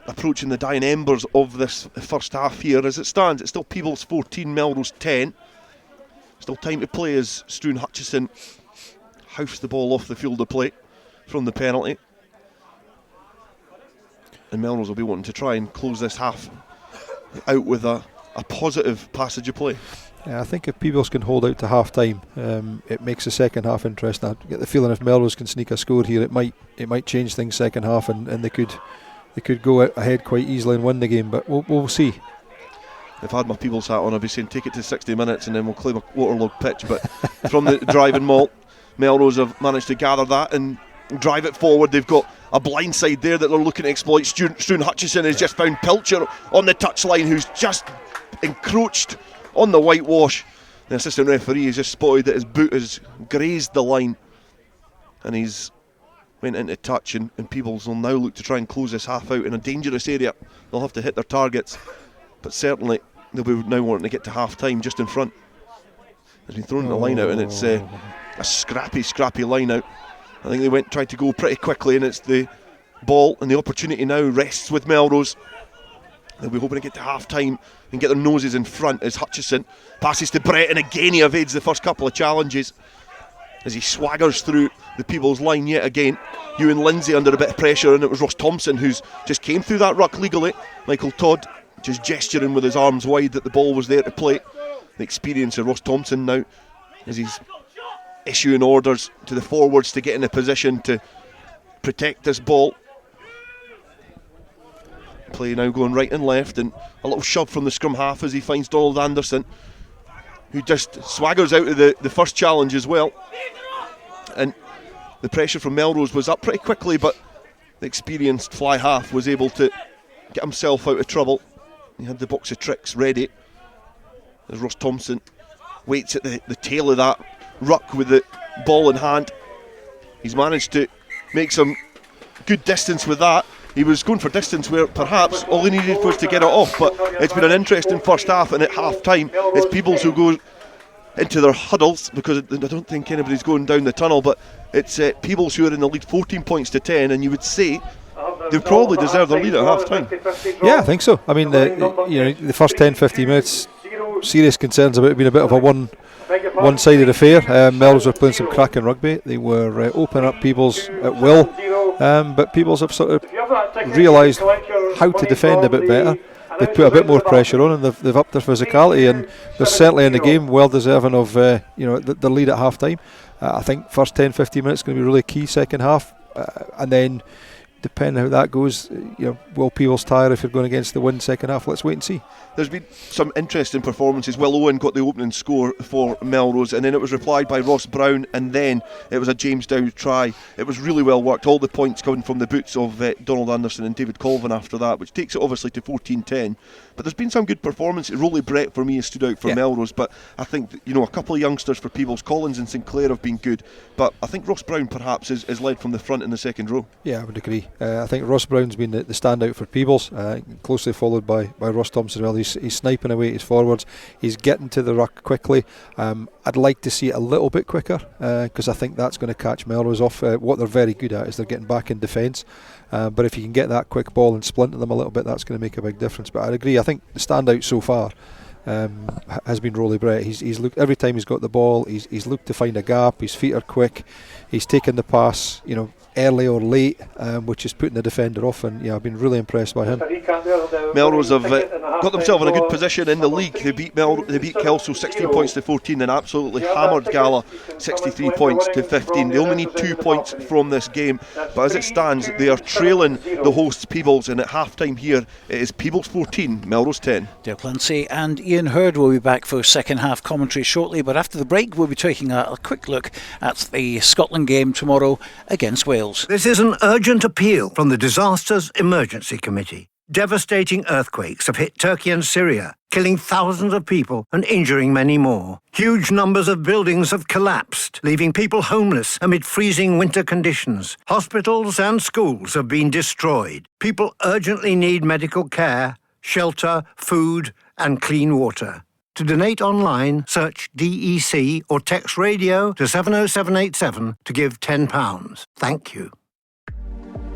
approaching the dying embers of this first half here. As it stands, it's still Peebles 14, Melrose 10. Still time to play as Struan Hutchison hoofs the ball off the field of play from the penalty. And Melrose will be wanting to try and close this half out with a positive passage of play. Yeah, I think if Peebles can hold out to half time, it makes the second half interesting. I get the feeling if Melrose can sneak a score here, it might change things second half, and they could go ahead quite easily and win the game. But we'll see. If I had my Peebles hat on, I'd be saying take it to 60 minutes and then we'll claim a waterlogged pitch. But from the driving maul, Melrose have managed to gather that and drive it forward. They've got a blindside there that they're looking to exploit. Struan Hutchison has just found Pilcher on the touchline, who's just encroached on the whitewash. The assistant referee has just spotted that his boot has grazed the line, and he's went into touch, and Peebles will now look to try and close this half out in a dangerous area. They'll have to hit their targets, but certainly they'll be now wanting to get to half time just in front. Has been thrown in the line out, and it's a scrappy line out. I think they tried to go pretty quickly, and it's the ball, and the opportunity now rests with Melrose. They'll be hoping to get to half time and get their noses in front as Hutchison passes to Brett, and again he evades the first couple of challenges as he swaggers through the Peebles line yet again. Ewan Lindsay under a bit of pressure, and it was Ross Thompson who's just came through that ruck legally. Michael Todd just gesturing with his arms wide that the ball was there to play. The experience of Ross Thompson now as he's issuing orders to the forwards to get in a position to protect this ball. Play now going right and left, and a little shove from the scrum half as he finds Donald Anderson, who just swaggers out of the first challenge as well. And the pressure from Melrose was up pretty quickly, but the experienced fly half was able to get himself out of trouble. He had the box of tricks ready. As Ross Thompson waits at the tail of that ruck with the ball in hand. He's managed to make some good distance with that. He was going for distance where perhaps all he needed was to get it off, but it's been an interesting first half, and at half time it's Peebles who go into their huddles, because I don't think anybody's going down the tunnel, but it's Peebles who are in the lead 14 points to 10, and you would say they probably deserve their lead at half time. Yeah, I think so. I mean, the first 10-15 minutes, serious concerns about it being a bit of a one-sided affair. Melrose were playing some cracking rugby. They were opening up Peebles at will, but Peebles have sort of realised how to defend a bit better. They've put a bit more pressure on, and they've upped their physicality, and they're certainly in the game well deserving of the lead at half time. I think first 10-15 minutes is going to be really key second half, and then depending how that goes, will Peebles tire if you're going against the wind second half? Let's wait and see. There's been some interesting performances. Will Owen got the opening score for Melrose, and then it was replied by Ross Brown, and then it was a James Dowd try. It was really well worked. All the points coming from the boots of Donald Anderson and David Colvin after that, which takes it obviously to 14-10. But there's been some good performances. Rolly Brett for me has stood out for Melrose, but I think that, a couple of youngsters for Peebles, Collins and Sinclair, have been good. But I think Ross Brown perhaps is led from the front in the second row. Yeah, I would agree. I think Ross Brown's been the standout for Peebles, closely followed by Ross Thompson as well. He's sniping away his forwards. He's getting to the ruck quickly. I'd like to see it a little bit quicker, because I think that's going to catch Melrose off. What they're very good at is they're getting back in defence. But if you can get that quick ball and splinter them a little bit, that's going to make a big difference. But I'd agree. I think the standout so far has been Rolly Brett. He's looked every time he's got the ball. He's looked to find a gap. His feet are quick. He's taken the pass, early or late, which is putting the defender off. And I've been really impressed by him. Melrose have got themselves in a good position in the league. They beat Kelso 16 points to 14 and absolutely hammered Gala 63 points to 15. They only need 2 points from this game, but as it stands, they are trailing the hosts Peebles, and at half time here it is Peebles 14, Melrose 10. Dale Clancy and Ian Hurd will be back for second half commentary shortly, but after the break we'll be taking a quick look at the Scotland game tomorrow against Wales. This is an urgent appeal from the Disasters Emergency Committee. Devastating earthquakes have hit Turkey and Syria, killing thousands of people and injuring many more. Huge numbers of buildings have collapsed, leaving people homeless amid freezing winter conditions. Hospitals and schools have been destroyed. People urgently need medical care, shelter, food and clean water. To donate online, search DEC or text radio to 70787 to give £10. Thank you.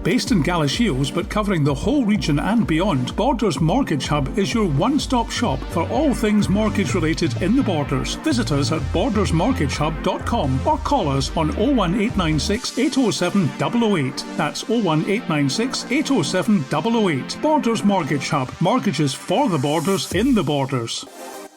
Based in Galashiels but covering the whole region and beyond, Borders Mortgage Hub is your one-stop shop for all things mortgage related in the Borders. Visit us at bordersmortgagehub.com or call us on 01896 807 008. That's 01896 807 008. Borders Mortgage Hub. Mortgages for the Borders in the Borders.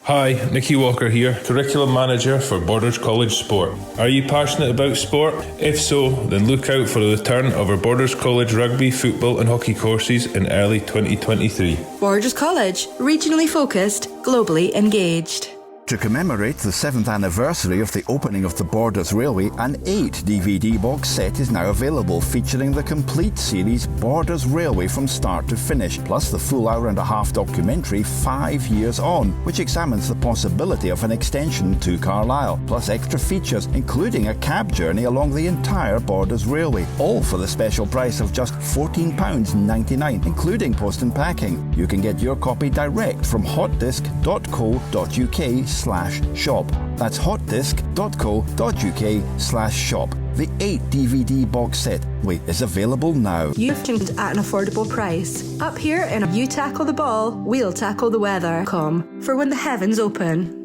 Hi, Nicky Walker here, Curriculum Manager for Borders College Sport. Are you passionate about sport? If so, then look out for the return of our Borders College rugby, football and hockey courses in early 2023. Borders College, regionally focused, globally engaged. To commemorate the 7th anniversary of the opening of the Borders Railway, an 8 DVD box set is now available featuring the complete series Borders Railway from start to finish, plus the full hour-and-a-half documentary 5 Years On, which examines the possibility of an extension to Carlisle, plus extra features including a cab journey along the entire Borders Railway, all for the special price of just £14.99, including post and packing. You can get your copy direct from hotdisc.co.uk/shop. That's hotdisc.co.uk/shop. The 8 DVD box set is available now. You've tuned at an affordable price. Up here in a You Tackle the Ball, We'll Tackle the Weather.com for when the heavens open.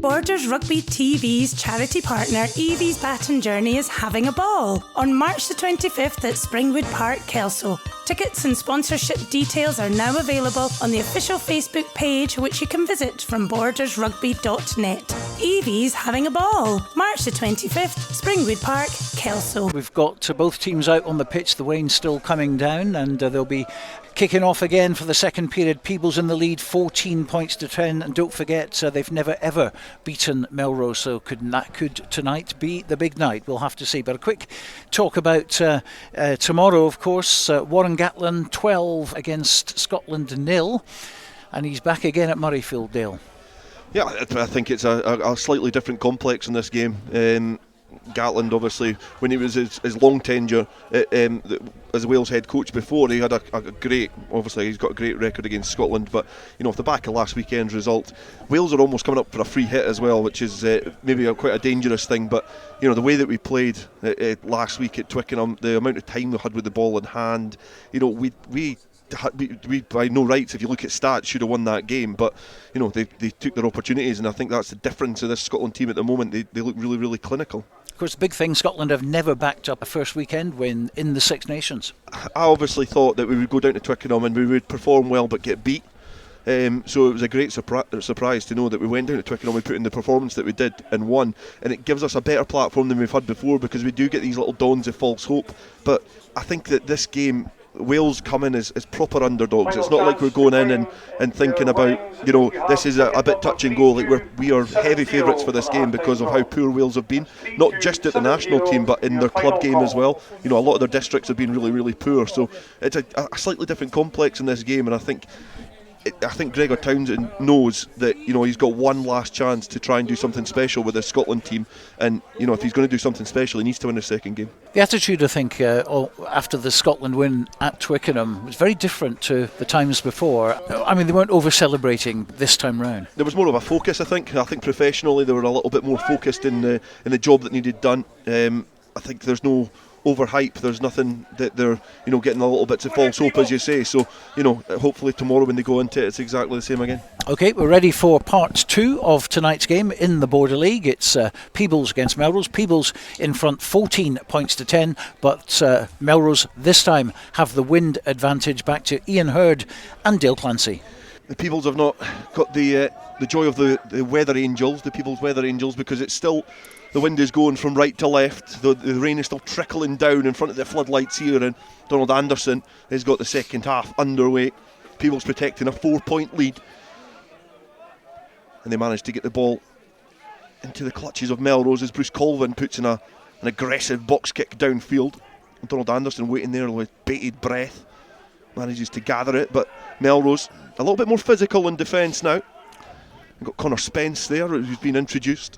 Borders Rugby TV's charity partner Evie's Baton Journey is having a ball on March the 25th at Springwood Park, Kelso. Tickets and sponsorship details are now available on the official Facebook page, which you can visit from bordersrugby.net. Evie's having a ball, March the 25th, Springwood Park, Kelso. We've got both teams out on the pitch, the rain's still coming down, and they'll be kicking off again for the second period. Peebles in the lead, 14 points to 10, and don't forget they've never ever beaten Melrose, so could tonight be the big night? We'll have to see. But a quick talk about tomorrow, of course. Warren Gatlin 12 against Scotland 0, and he's back again at Murrayfield, Dale. Yeah, I think it's a slightly different complex in this game. Gatland, obviously, when he was his long tenure as Wales head coach before, he had a great, obviously he's got a great record against Scotland, but off the back of last weekend's result, Wales are almost coming up for a free hit as well, which is maybe quite a dangerous thing. But the way that we played last week at Twickenham, the amount of time we had with the ball in hand, we by no rights, if you look at stats, should have won that game, but they took their opportunities, and I think that's the difference of this Scotland team at the moment. They look really, really clinical. Of course, the big thing, Scotland have never backed up a first weekend win in the Six Nations. I obviously thought that we would go down to Twickenham and we would perform well but get beat. So it was a great surprise to know that we went down to Twickenham, we put in the performance that we did and won, and it gives us a better platform than we've had before, because we do get these little dawns of false hope. But I think that this game, Wales come in as proper underdogs. It's not like we're going in and thinking about, this is a bit touch and go. Like we are heavy favourites for this game because of how poor Wales have been, not just at the national team but in their club game as well. A lot of their districts have been really, really poor, so it's a slightly different complex in this game, and I think Gregor Townsend knows that he's got one last chance to try and do something special with this Scotland team, and if he's going to do something special, he needs to win the second game. The attitude, I think, after the Scotland win at Twickenham was very different to the times before. I mean, they weren't over-celebrating this time round. There was more of a focus, I think. I think professionally they were a little bit more focused in the job that needed done. I think there's no overhype. There's nothing that they're getting a little bits of false hope, as you say. So hopefully tomorrow when they go into it, it's exactly the same again. Okay, we're ready for part 2 of tonight's game in the Border League. It's Peebles against Melrose. Peebles in front 14 points to 10, but Melrose this time have the wind advantage, back to Ian Hurd and Dale Clancy. The Peebles have not got the joy of the weather angels, the Peebles weather angels, because it's still, the wind is going from right to left. The rain is still trickling down in front of the floodlights here, and Donald Anderson has got the second half underway. Peebles protecting a 4-point lead, and they managed to get the ball into the clutches of Melrose as Bruce Colvin puts in an aggressive box kick downfield. And Donald Anderson waiting there with bated breath, manages to gather it, but Melrose a little bit more physical in defence now. We've got Connor Spence there, who's been introduced,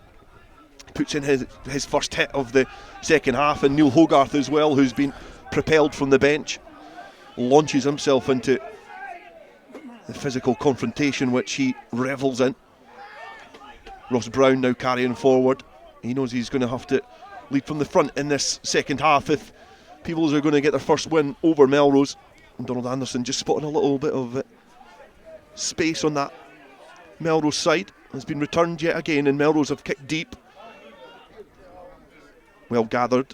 puts in his first hit of the second half, and Neil Hogarth as well, who's been propelled from the bench, launches himself into the physical confrontation which he revels in. Ross Brown now carrying forward. He knows he's going to have to lead from the front in this second half if Peebles are going to get their first win over Melrose. And Donald Anderson just spotting a little bit of space on that Melrose side. Has been returned yet again, and Melrose have kicked deep. Well gathered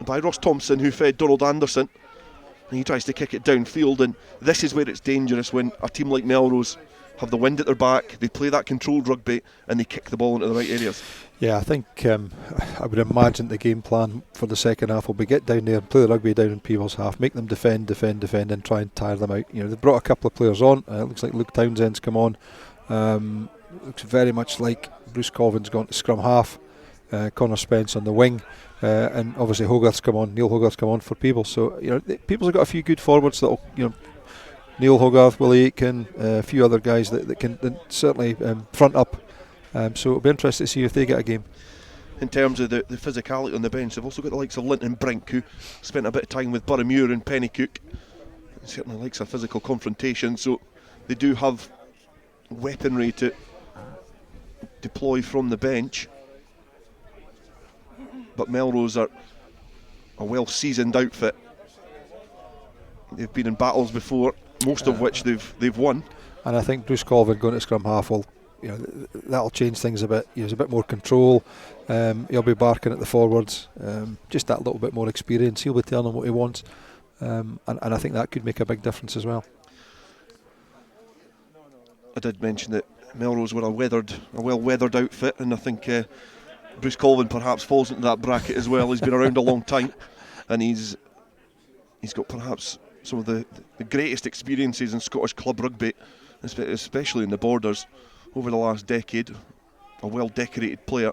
by Ross Thompson, who fed Donald Anderson, and he tries to kick it downfield, and this is where it's dangerous when a team like Melrose have the wind at their back, they play that controlled rugby and they kick the ball into the right areas. Yeah, I think I would imagine the game plan for the second half will be get down there and play the rugby down in Peebles' half, make them defend and try and tire them out. They've brought a couple of players on. It looks like Luke Townsend's come on. Looks very much like Bruce Colvin's gone to scrum half. Connor Spence on the wing, and obviously Hogarth's come on. Neil Hogarth's come on for Peebles. So Peebles have got a few good forwards that'll Neil Hogarth, Willie Aitken, a few other guys that can certainly front up. So it'll be interesting to see if they get a game. In terms of the physicality on the bench, they've also got the likes of Linton Brink, who spent a bit of time with Boroughmuir and Pennycook. He certainly likes a physical confrontation, so they do have weaponry to deploy from the bench. But Melrose are a well-seasoned outfit. They've been in battles before, most of which they've won. And I think Bruce Colvin going to scrum half will, that'll change things a bit. There's a bit more control. He'll be barking at the forwards. Just that little bit more experience. He'll be telling them what he wants, and I think that could make a big difference as well. I did mention that Melrose were a well-weathered outfit, and I think Bruce Colvin perhaps falls into that bracket as well. He's been around a long time, and he's got perhaps some of the greatest experiences in Scottish club rugby, especially in the Borders, over the last decade. A well-decorated player.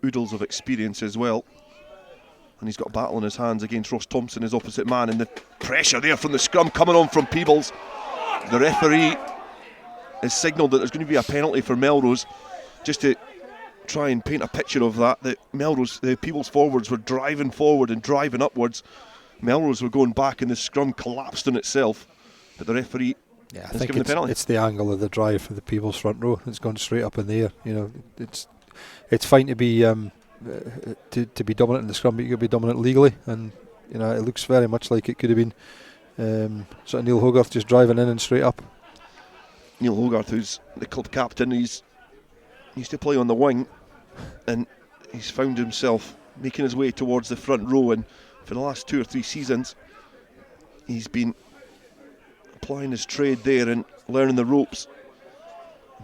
Oodles of experience as well. And he's got a battle in his hands against Ross Thompson, his opposite man, and the pressure there from the scrum coming on from Peebles. The referee has signalled that there's going to be a penalty for Melrose, just to try and paint a picture of that the Peebles forwards were driving forward and driving upwards. Melrose were going back and the scrum collapsed on itself, but the referee has given the penalty. It's the angle of the drive for the Peebles front row. It's gone straight up in the air. You know, it's fine to be to be dominant in the scrum, but you've got to be dominant legally, and you know it looks very much like it could have been sort of Neil Hogarth just driving in and straight up. Neil Hogarth, who's the club captain, he used to play on the wing, and he's found himself making his way towards the front row, and for the last 2 or 3 seasons he's been applying his trade there and learning the ropes.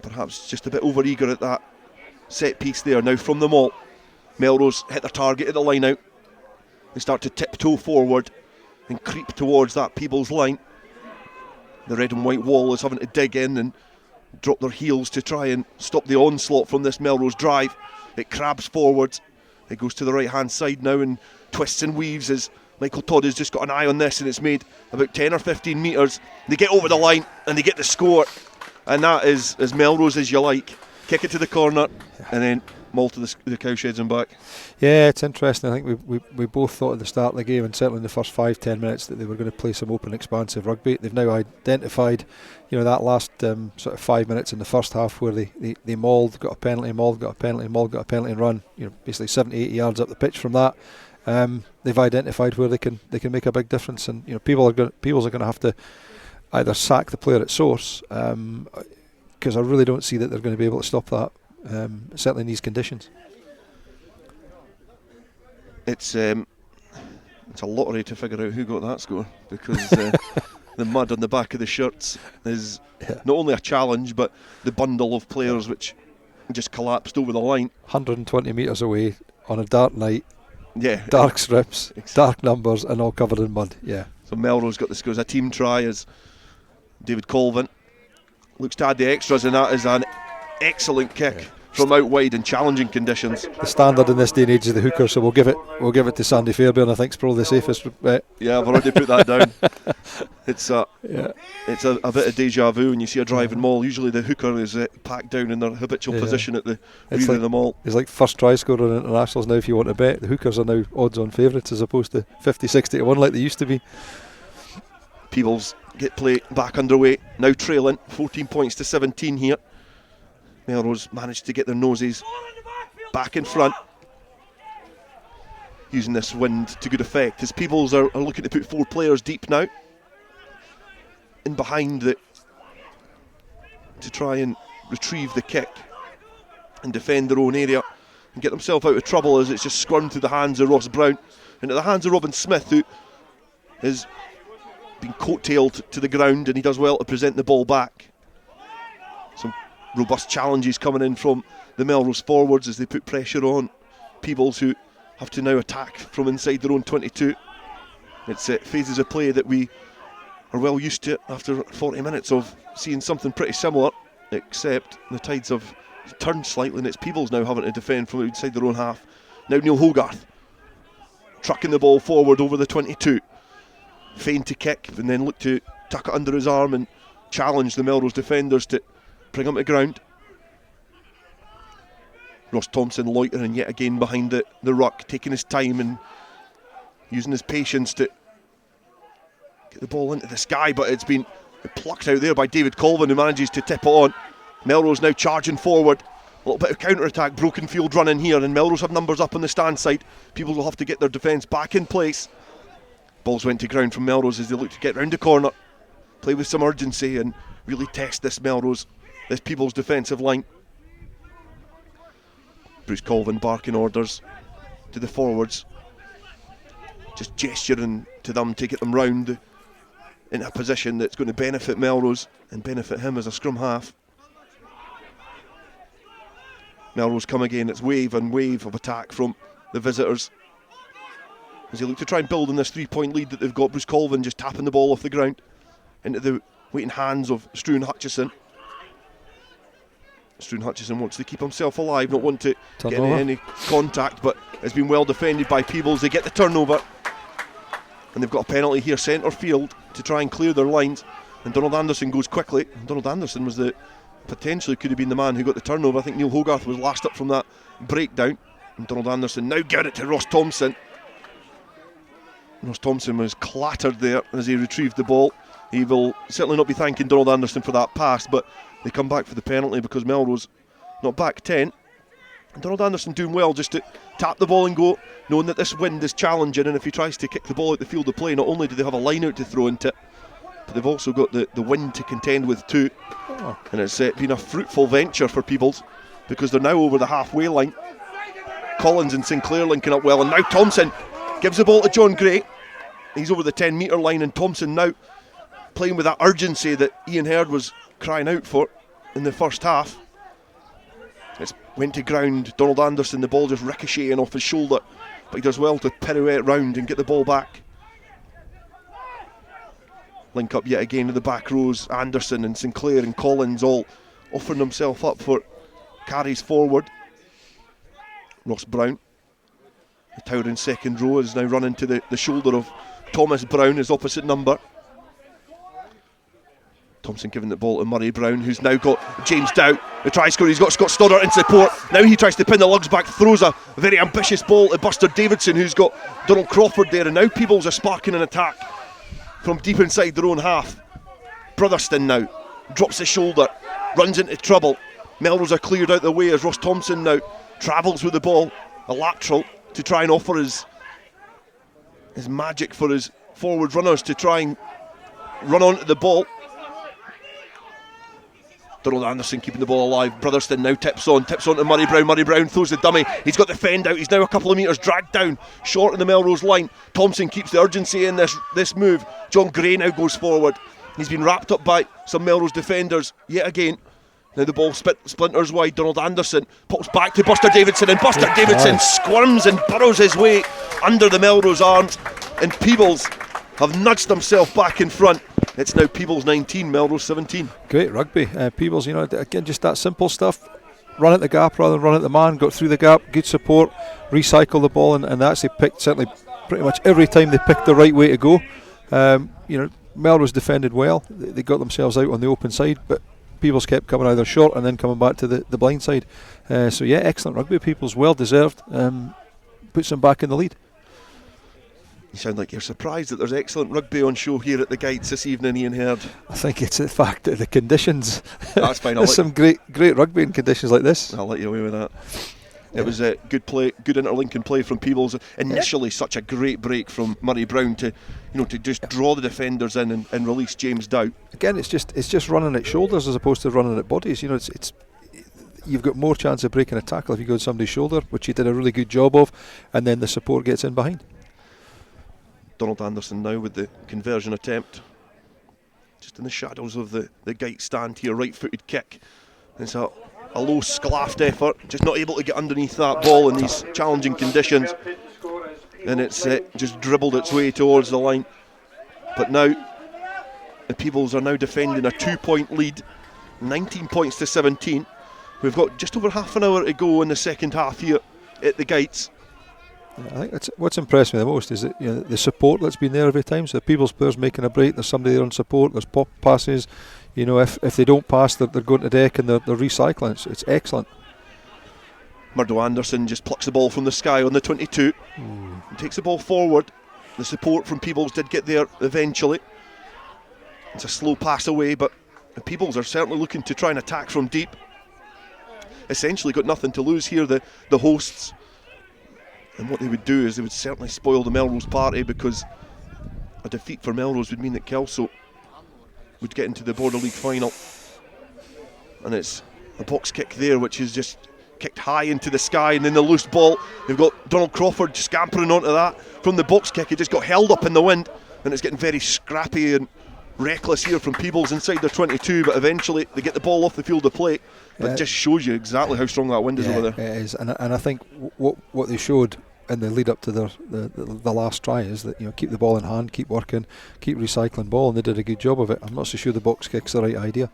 Perhaps just a bit over-eager at that set piece there. Now from the maul, Melrose hit their target at the line out. They start to tiptoe forward and creep towards that Peebles line. The red and white wall is having to dig in and drop their heels to try and stop the onslaught from this Melrose drive. It crabs forwards. It goes to the right hand side now and twists and weaves as Michael Todd has just got an eye on this, and it's made about 10 or 15 metres. They get over the line and they get the score, and that is as Melrose as you like. Kick it to the corner and then maul to the cowsheds and back. Yeah, it's interesting. I think we both thought at the start of the game, and certainly in the first 5-10 minutes, that they were going to play some open, expansive rugby. They've now identified, you know, that last sort of 5 minutes in the first half where they mauled, got a penalty, mauled, got a penalty, mauled, got a penalty, and run. You know, basically 70-80 yards up the pitch from that. They've identified where they can make a big difference, and you know, Peebles are going to have to either sack the player at source, because I really don't see that they're going to be able to stop that. Certainly in these conditions. It's a lottery to figure out who got that score, because the mud on the back of the shirts is not only a challenge, but the bundle of players which just collapsed over the line. 120 metres away on a dark night. Yeah. Dark strips, dark numbers, and all covered in mud. Yeah. So Melrose got the scores. A team try as David Colvin looks to add the extras, and that is an excellent kick from out wide in challenging conditions. The standard in this day and age is the hooker, so we'll give it to Sandy Fairbairn. I think it's probably the safest bet. Yeah, I've already put that down. It's a bit of deja vu when you see a driving maul. Usually the hooker is packed down in their habitual position at the rear of the maul. It's like first try scorer in internationals now. If you want to bet, the hookers are now odds-on favourites as opposed to 50-60 to 1 like they used to be. Peebles get play back underway, now trailing 14 points to 17 here. Melrose managed to get their noses back in front, using this wind to good effect, as Peebles are looking to put 4 players deep now in behind it to try and retrieve the kick and defend their own area and get themselves out of trouble, as it's just squirmed through the hands of Ross Brown into the hands of Robin Smith, who has been coattailed to the ground, and he does well to present the ball back. Some robust challenges coming in from the Melrose forwards as they put pressure on Peebles, who have to now attack from inside their own 22. It's phases of play that we are well used to after 40 minutes of seeing something pretty similar, except the tides have turned slightly, and it's Peebles now having to defend from outside their own half. Now Neil Hogarth trucking the ball forward over the 22, feign to kick and then look to tuck it under his arm and challenge the Melrose defenders to bring him to ground. Ross Thompson loitering yet again behind the ruck, taking his time and using his patience to get the ball into the sky, but it's been plucked out there by David Colvin, who manages to tip it on. Melrose now charging forward. A little bit of counter-attack, broken field running here, and Melrose have numbers up on the stand side. People will have to get their defence back in place. Balls went to ground from Melrose as they look to get round the corner, play with some urgency and really test this Peebles defensive line. Bruce Colvin barking orders to the forwards, just gesturing to them to get them round in a position that's going to benefit Melrose and benefit him as a scrum half. Melrose come again. It's wave and wave of attack from the visitors as they look to try and build on this 3-point lead that they've got. Bruce Colvin just tapping the ball off the ground into the waiting hands of Struan Hutchison. Struan Hutchison wants to keep himself alive, not want to get any contact, but it's been well defended by Peebles. They get the turnover, and they've got a penalty here, centre field, to try and clear their lines. And Donald Anderson goes quickly. And Donald Anderson was potentially could have been the man who got the turnover. I think Neil Hogarth was last up from that breakdown. And Donald Anderson now giving it to Ross Thompson. Ross Thompson was clattered there as he retrieved the ball. He will certainly not be thanking Donald Anderson for that pass, but they come back for the penalty because Melrose not back 10. And Donald Anderson doing well just to tap the ball and go, knowing that this wind is challenging, and if he tries to kick the ball out the field of play, not only do they have a line out to throw into it, but they've also got the wind to contend with too. And it's been a fruitful venture for Peebles because they're now over the halfway line. Collins and Sinclair linking up well, and now Thompson gives the ball to John Gray. He's over the 10-metre line, and Thompson now playing with that urgency that Ian Herd was crying out for in the first half. It's went to ground. Donald Anderson, the ball just ricocheting off his shoulder, but he does well to pirouette round and get the ball back. Link up yet again to the back rows. Anderson and Sinclair and Collins all offering themselves up for carries forward. Ross Brown, the towering second row, is now running to the shoulder of Thomas Brown, his opposite number. Thompson giving the ball to Murray Brown, who's now got James Dow, the try scorer. He's got Scott Stoddart in support. Now he tries to pin the lugs back, throws a very ambitious ball to Buster Davidson, who's got Donald Crawford there, and now Peebles are sparking an attack from deep inside their own half. Brotherston now drops his shoulder, runs into trouble. Melrose are cleared out the way as Ross Thompson now travels with the ball, a lateral, to try and offer his magic for his forward runners to try and run onto the ball. Donald Anderson keeping the ball alive. Brotherston now tips on to Murray Brown. Murray Brown throws the dummy. He's got the fend out. He's now a couple of metres dragged down, short in the Melrose line. Thompson keeps the urgency in this move. John Gray now goes forward. He's been wrapped up by some Melrose defenders yet again. Now the ball splinters wide. Donald Anderson pops back to Buster Davidson, and Buster Davidson squirms and burrows his way under the Melrose arms, and Peebles have nudged himself back in front. It's now Peebles 19, Melrose 17. Great rugby. Peebles, again, just that simple stuff. Run at the gap rather than run at the man. Got through the gap, good support, recycle the ball, and actually picked, certainly pretty much every time they picked the right way to go. Melrose defended well. They got themselves out on the open side, but Peebles kept coming either short and then coming back to the blind side. Excellent rugby. Peebles, well deserved. Puts them back in the lead. You sound like you're surprised that there's excellent rugby on show here at the Gytes this evening, Ian Herd. I think it's the fact that the conditions. That's fine. There's some great rugby in conditions like this. I'll let you away with that. It was a good play, good interlinking play from Peebles. Initially, such a great break from Murray Brown to just draw the defenders in and release James Dow. Again, it's just running at shoulders as opposed to running at bodies. It's you've got more chance of breaking a tackle if you go to somebody's shoulder, which he did a really good job of, and then the support gets in behind. Donald Anderson now with the conversion attempt. Just in the shadows of the Gytes stand here, right-footed kick. It's a low sclaffed effort, just not able to get underneath that ball in these challenging conditions. And it's just dribbled its way towards the line. But now, the Peebles are now defending a 2-point lead, 19 points to 17. We've got just over half an hour to go in the second half here at the Gytes. I think that's what's impressed me the most is that the support that's been there every time. So the Peebles players making a break, there's somebody there on support, there's pop passes. If they don't pass, they're going to deck and they're recycling. It's excellent. Murdo Anderson just plucks the ball from the sky on the 22. Takes the ball forward. The support from Peebles did get there eventually. It's a slow pass away, but the Peebles are certainly looking to try and attack from deep. Essentially got nothing to lose here, the hosts. And what they would do is they would certainly spoil the Melrose party, because a defeat for Melrose would mean that Kelso would get into the Border League final. And it's a box kick there, which is just kicked high into the sky, and then the loose ball. They've got Donald Crawford scampering onto that. From the box kick, it just got held up in the wind, and it's getting very scrappy, and reckless here from Peebles inside their 22, but eventually they get the ball off the field of play. But it just shows you exactly how strong that wind is over there. It is, and I think what they showed in the lead up to the last try is that, you know, keep the ball in hand, keep working, keep recycling ball, and they did a good job of it. I'm not so sure the box kick's the right idea.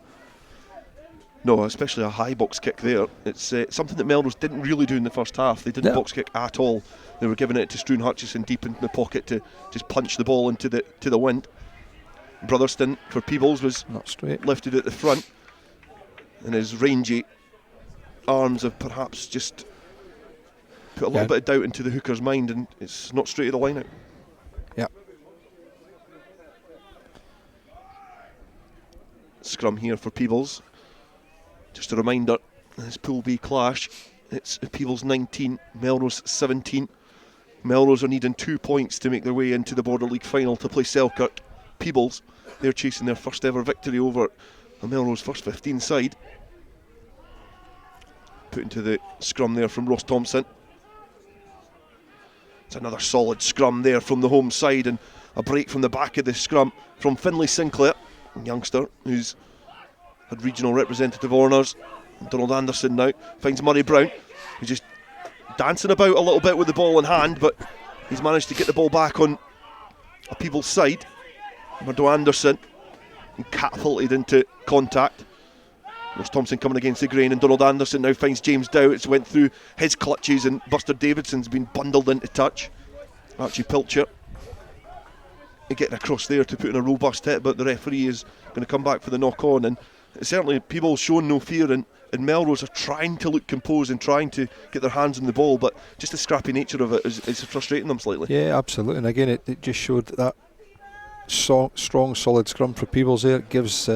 No, especially a high box kick there. It's something that Melrose didn't really do in the first half. They didn't box kick at all. They were giving it to Struan Hutchison deep into the pocket to just punch the ball into the wind. Brotherston for Peebles was not straight, lifted at the front, and his rangy arms have perhaps just put a little bit of doubt into the hooker's mind, and it's not straight to the line out. Yeah. Scrum here for Peebles. Just a reminder, this Pool B clash, it's Peebles 19, Melrose 17. Melrose are needing 2 points to make their way into the Border League final to play Selkirk. Peebles, they're chasing their first ever victory over the Melrose first 15 side. Put into the scrum there from Ross Thompson. It's another solid scrum there from the home side, and a break from the back of the scrum from Finlay Sinclair, a youngster who's had regional representative honours. Donald Anderson now finds Murray Brown, who's just dancing about a little bit with the ball in hand, but he's managed to get the ball back on a Peebles side. Murdo Anderson catapulted into contact. Ross Thompson coming against the grain, and Donald Anderson now finds James Dow. It's went through his clutches, and Buster Davidson's been bundled into touch. Archie Pilcher getting across there to put in a robust hit, but the referee is going to come back for the knock on, and certainly people showing no fear, and Melrose are trying to look composed and trying to get their hands on the ball, but just the scrappy nature of it is frustrating them slightly. Yeah, absolutely, and again it just showed that strong solid scrum for Peebles there. It gives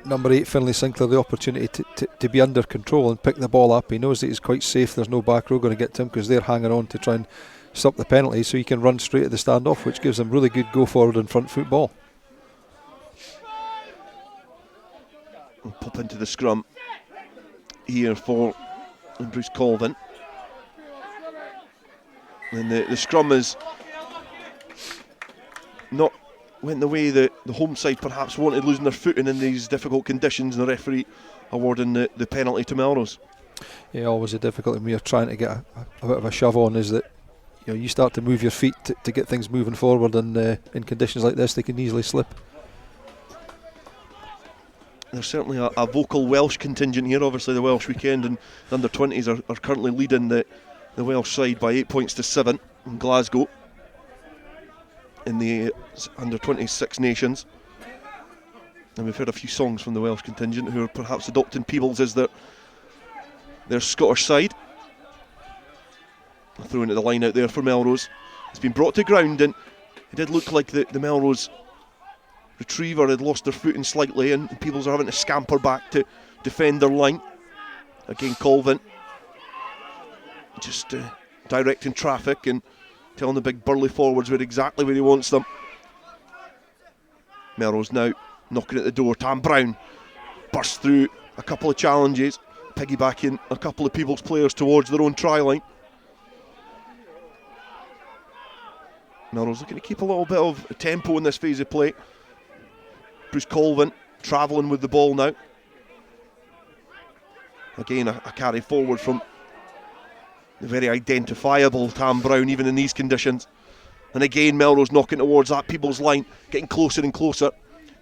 number 8 Finlay Sinclair the opportunity to be under control and pick the ball up. He knows that he's quite safe, there's no back row going to get to him because they're hanging on to try and stop the penalty, so he can run straight at the standoff, which gives them really good go forward and front foot ball. We'll pop into the scrum here for Bruce Colvin, and the scrum is not went the way that the home side perhaps wanted, losing their footing in these difficult conditions, and the referee awarding the penalty to Melrose. Yeah, always a difficulty when you're trying to get a bit of a shove on is that, you know, you start to move your feet to get things moving forward, and in conditions like this they can easily slip. There's certainly a vocal Welsh contingent here. Obviously the Welsh weekend and the under-20s are currently leading the Welsh side by 8 points to 7 in Glasgow in the under-20 Six Nations. And we've heard a few songs from the Welsh contingent who are perhaps adopting Peebles as their Scottish side. Throwing at the line out there for Melrose. It's been brought to ground, and it did look like the Melrose retriever had lost their footing slightly, and Peebles are having to scamper back to defend their line. Again, Colvin just directing traffic and telling the big burly forwards exactly where he wants them. Melrose now knocking at the door. Tam Brown bursts through a couple of challenges, piggybacking a couple of Peebles players towards their own try line. Melrose looking to keep a little bit of tempo in this phase of play. Bruce Colvin travelling with the ball now. Again, a carry forward from the very identifiable Tam Brown, even in these conditions. And again, Melrose knocking towards that Peebles line, getting closer and closer.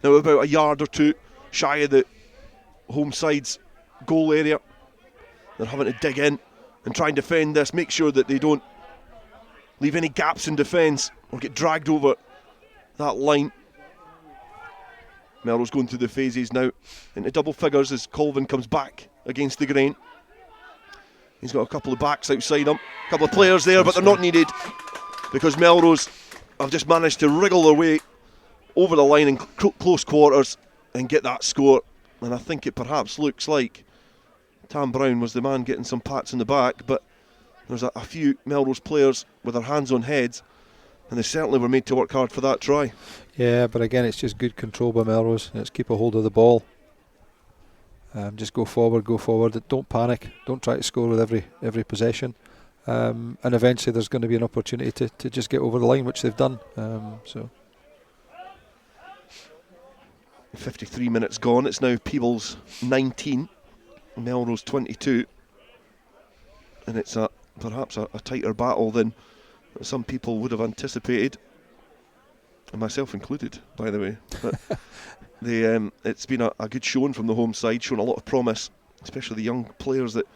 Now about a yard or two shy of the home side's goal area. They're having to dig in and try and defend this, make sure that they don't leave any gaps in defence or get dragged over that line. Melrose going through the phases now into double figures as Colvin comes back against the grain. He's got a couple of backs outside him, a couple of players there, but they're not needed because Melrose have just managed to wriggle their way over the line in close quarters and get that score. And I think it perhaps looks like Tam Brown was the man getting some pats in the back, but there's a few Melrose players with their hands on heads, and they certainly were made to work hard for that try. Yeah, but again, it's just good control by Melrose. Let's keep a hold of the ball. Just go forward. Don't panic. Don't try to score with every possession. And eventually there's going to be an opportunity to just get over the line, which they've done. So 53 minutes gone. It's now Peebles 19, Melrose 22. And it's perhaps a tighter battle than some people would have anticipated. And myself included, by the way. But it's been a good showing from the home side, showing a lot of promise, especially the young players that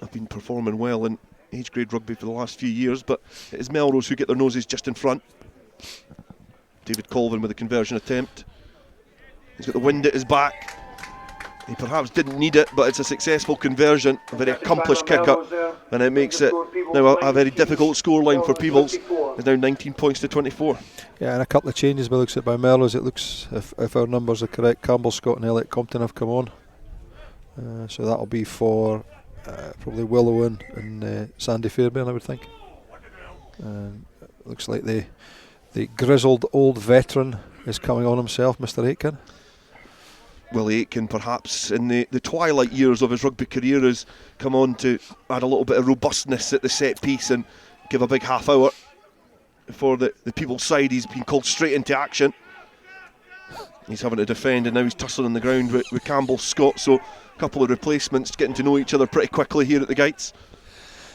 have been performing well in age grade rugby for the last few years. But it is Melrose who get their noses just in front. David Colvin with a conversion attempt. He's got the wind at his back. He perhaps didn't need it, but it's a successful conversion, a very accomplished kicker, and it makes it now a very difficult scoreline for Peebles. It's now 19 points to 24. Yeah, and a couple of changes by looks at by Melrose. It looks, if our numbers are correct, Campbell, Scott and Elliot Compton have come on. So that'll be for probably Willow and Sandy Fairbairn, I would think. Looks like the grizzled old veteran is coming on himself, Mr. Aitken. Willie Aitken, perhaps in the twilight years of his rugby career, has come on to add a little bit of robustness at the set piece and give a big half hour for the People's side. He's been called straight into action. He's having to defend, and now he's tussling on the ground with Campbell Scott. So a couple of replacements getting to know each other pretty quickly here at the Gytes.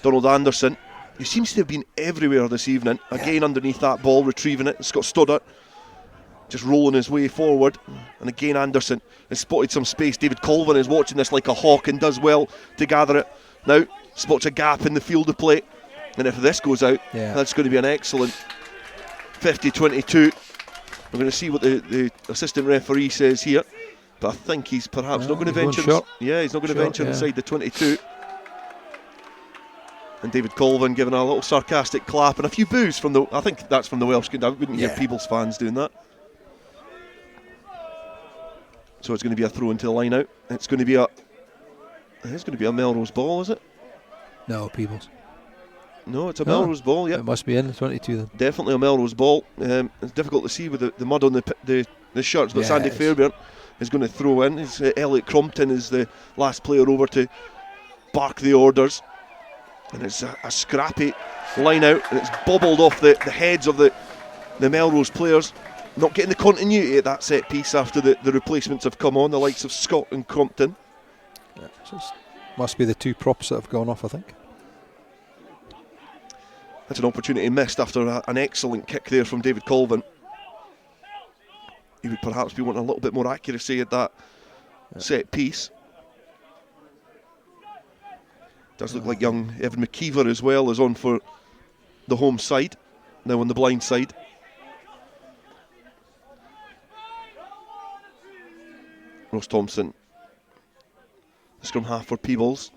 Donald Anderson, who seems to have been everywhere this evening, again underneath that ball, retrieving it. Scott Stoddart just rolling his way forward, and again Anderson has spotted some space. David Colvin is watching this like a hawk and does well to gather it. Now spots a gap in the field of play, and if this goes out, that's going to be an excellent 50-22. We're going to see what the assistant referee says here, but I think he's perhaps not going to venture. He's not going to venture inside the 22. And David Colvin giving a little sarcastic clap and a few boos from I think that's from the Welsh kid. I wouldn't hear Peebles fans doing that. So it's going to be a throw into the line out. It's going to be a Melrose ball, is it? No, Peebles. No, it's a Melrose ball. Yeah, it must be in the 22 then. Definitely a Melrose ball. It's difficult to see with the mud on the shirts, but Sandy Fairbairn is going to throw in. Elliot Crompton is the last player over to bark the orders, and it's a scrappy line out, and it's bobbled off the heads of the Melrose players. Not getting the continuity at that set piece after the replacements have come on, the likes of Scott and Crompton. Yeah, so must be the two props that have gone off, I think. That's an opportunity missed after an excellent kick there from David Colvin. He would perhaps be wanting a little bit more accuracy at that set piece. Does look like young Evan McKeever as well is on for the home side, now on the blind side. Ross Thompson, the scrum half for Peebles,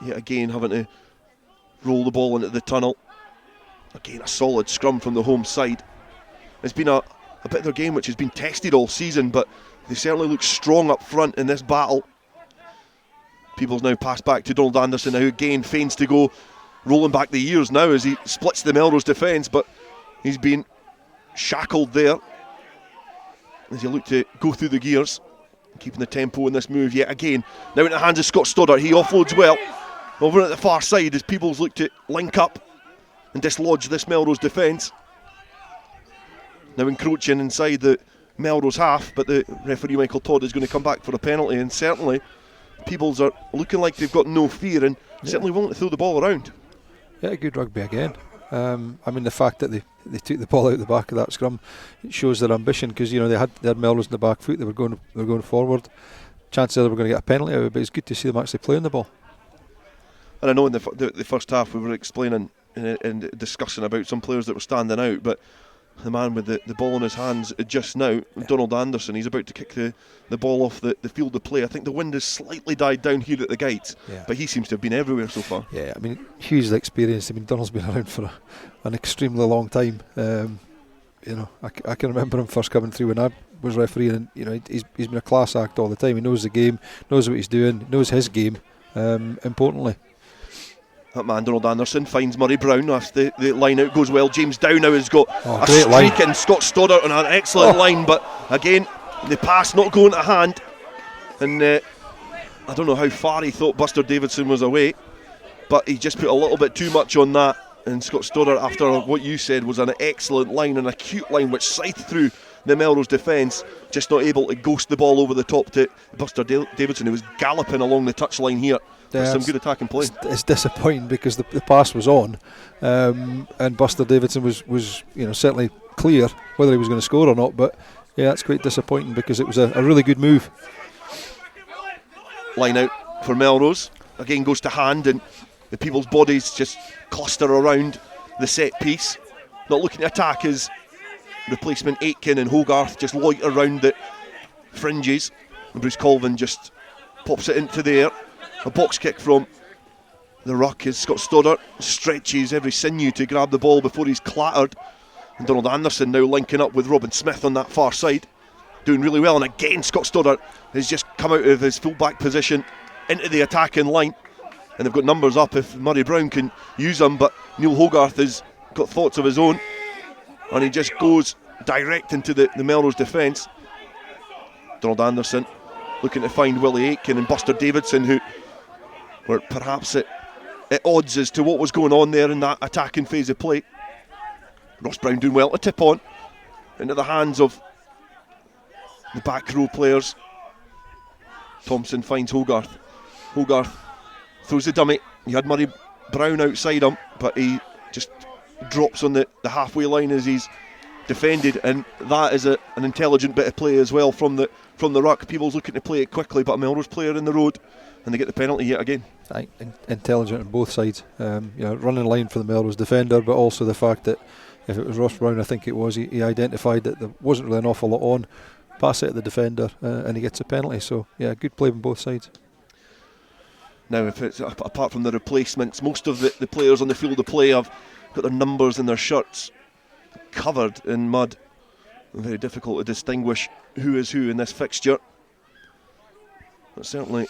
yet again having to roll the ball into the tunnel. Again a solid scrum from the home side. It's been a bit of their game which has been tested all season, but they certainly look strong up front in this battle. Peebles now pass back to Donald Anderson, who again feigns to go, rolling back the ears now as he splits the Melrose defence, but he's been shackled there as he looked to go through the gears. Keeping the tempo in this move yet again. Now in the hands of Scott Stoddart. He offloads well. Over at the far side as Peebles look to link up and dislodge this Melrose defence. Now encroaching inside the Melrose half, but the referee Michael Todd is going to come back for a penalty, and certainly Peebles are looking like they've got no fear and certainly willing to throw the ball around. Yeah, good rugby again. I mean, the fact that they took the ball out the back of that scrum, it shows their ambition, because they had Melrose in the back foot. They were going forward. Chances are they were going to get a penalty out of it, but it's good to see them actually playing the ball. And I know in the first half we were explaining and discussing about some players that were standing out, but the man with the ball in his hands just now, Donald Anderson, he's about to kick the ball off the field of play. I think the wind has slightly died down here at the Gytes, but he seems to have been everywhere so far. Yeah, I mean, hugely experienced. I mean, Donald's been around for an extremely long time. I can remember him first coming through when I was refereeing, and he's been a class act all the time. He knows the game, knows what he's doing, knows his game, importantly. That man, Donald Anderson, finds Murray Brown after the line out goes well. James Downow has got a streak line. And Scott Stoddart on an excellent line, but again, the pass not going to hand. And I don't know how far he thought Buster Davidson was away, but he just put a little bit too much on that. And Scott Stoddart, after what you said, was an excellent line, an acute line which scythed through the Melrose defence, just not able to ghost the ball over the top to Buster Davidson, who was galloping along the touchline here. There's some good attacking play. It's disappointing because the pass was on, and Buster Davidson was certainly clear whether he was going to score or not. But yeah, that's quite disappointing because it was a really good move. Line out for Melrose again goes to hand, and the Peebles bodies just cluster around the set piece, not looking to attack as replacement Aitken and Hogarth just loiter around the fringes, and Bruce Colvin just pops it into the air. A box kick from the ruck as Scott Stoddart stretches every sinew to grab the ball before he's clattered, and Donald Anderson now linking up with Robin Smith on that far side, doing really well. And again Scott Stoddart has just come out of his full-back position into the attacking line, and they've got numbers up if Murray Brown can use them, but Neil Hogarth has got thoughts of his own, and he just goes direct into the Melrose defence. Donald Anderson looking to find Willie Aitken and Buster Davidson, who were perhaps at odds as to what was going on there in that attacking phase of play. Ross Brown doing well to tip on into the hands of the back row players. Thompson finds Hogarth. Hogarth throws the dummy. He had Murray Brown outside him, but he just drops on the halfway line as he's defended, and that is an intelligent bit of play as well from the ruck. Peebles looking to play it quickly, but a Melrose player in the road, and they get the penalty yet again. Intelligent on both sides. Running line for the Melrose defender, but also the fact that if it was Ross Brown, I think it was, he identified that there wasn't really an awful lot on, pass it to the defender, and he gets a penalty. So yeah, good play on both sides. Now, if it's apart from the replacements, most of the players on the field of play have got their numbers in their shirts covered in mud. Very difficult to distinguish who is who in this fixture. But certainly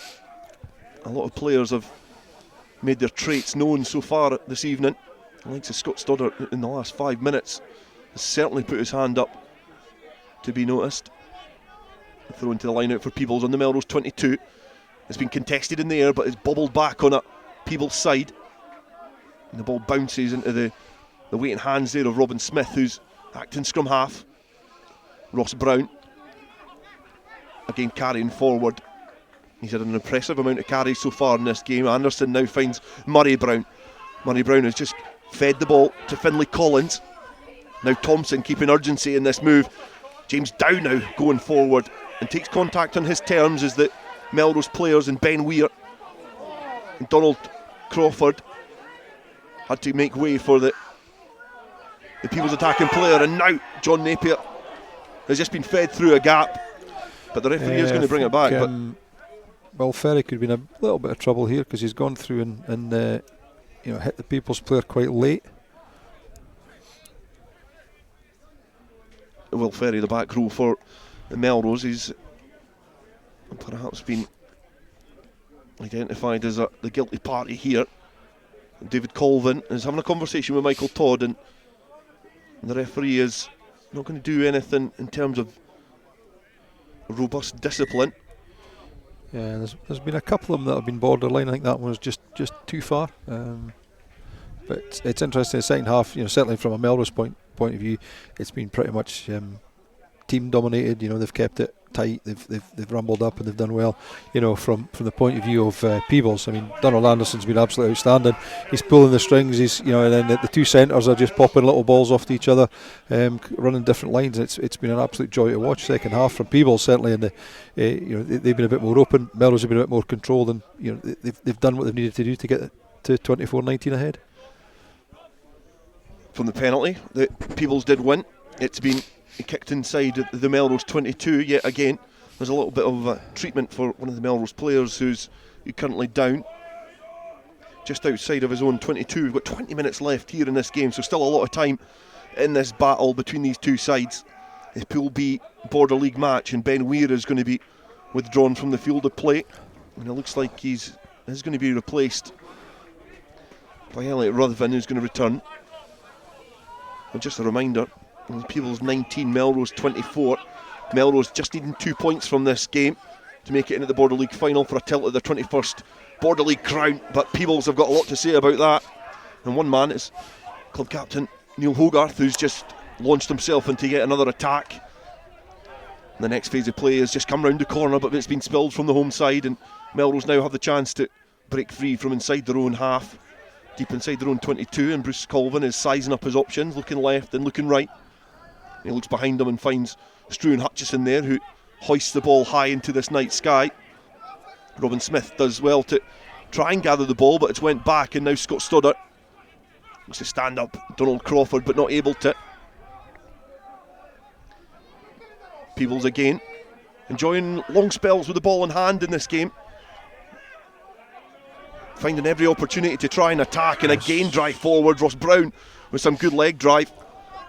a lot of players have made their traits known so far this evening. The likes of Scott Stoddart in the last 5 minutes has certainly put his hand up to be noticed. Thrown to the line out for Peebles on the Melrose 22. It's been contested in the air, but it's bobbled back on a Peebles side, and the ball bounces into the waiting hands there of Robin Smith, who's acting scrum half. Ross Brown again carrying forward. He's had an impressive amount of carries so far in this game. Anderson now finds Murray Brown. Murray Brown has just fed the ball to Finlay Collins. Now Thompson keeping urgency in this move. James Dow now going forward and takes contact on his terms as the Melrose players and Ben Weir and Donald Crawford had to make way for the Peebles attacking player, and now John Napier has just been fed through a gap, but the referee is going to bring it back. Well, Ferry could have been a little bit of trouble here because he's gone through and hit the Peebles player quite late. Will Ferry, the back row for the Melrose, he's perhaps been identified as the guilty party here. David Colvin is having a conversation with Michael Todd, and the referee is not going to do anything in terms of robust discipline. Yeah, there's been a couple of them that have been borderline. I think that one was just too far. But it's interesting. The second half, certainly from a Melrose point of view, it's been pretty much team dominated. They've kept it tight. They've rumbled up and they've done well. From the point of view of Peebles, I mean, Donald Anderson's been absolutely outstanding. He's pulling the strings. He's and then the two centres are just popping little balls off to each other, running different lines. It's been an absolute joy to watch. Second half from Peebles certainly, and they've been a bit more open. Melrose have been a bit more controlled, and they've done what they've needed to do to get to 24-19 ahead. From the penalty, the Peebles did win. It's been kicked inside the Melrose 22 yet again. There's a little bit of treatment for one of the Melrose players who's currently down just outside of his own 22. We've got 20 minutes left here in this game, so still a lot of time in this battle between these two sides. It's Pool B Border League match, and Ben Weir is going to be withdrawn from the field of play, and it looks like he's going to be replaced by Elliot Ruthven, who's going to return. And just a reminder, Peebles 19, Melrose 24. Melrose just needing 2 points from this game to make it into the Border League final for a tilt at their 21st Border League crown, but Peebles have got a lot to say about that. And one man is club captain Neil Hogarth, who's just launched himself into yet another attack The next phase of play has just come round the corner, but it's been spilled from the home side, and Melrose now have the chance to break free from inside their own half, deep inside their own 22, and Bruce Colvin is sizing up his options, looking left and looking right. He looks behind him and finds Struan Hutchison there, who hoists the ball high into this night sky. Robin Smith does well to try and gather the ball, but it's went back, and now Scott Stoddart looks to stand up Donald Crawford, but not able to. Peebles again, enjoying long spells with the ball in hand in this game, finding every opportunity to try and attack, and again drive forward. Ross Brown with some good leg drive,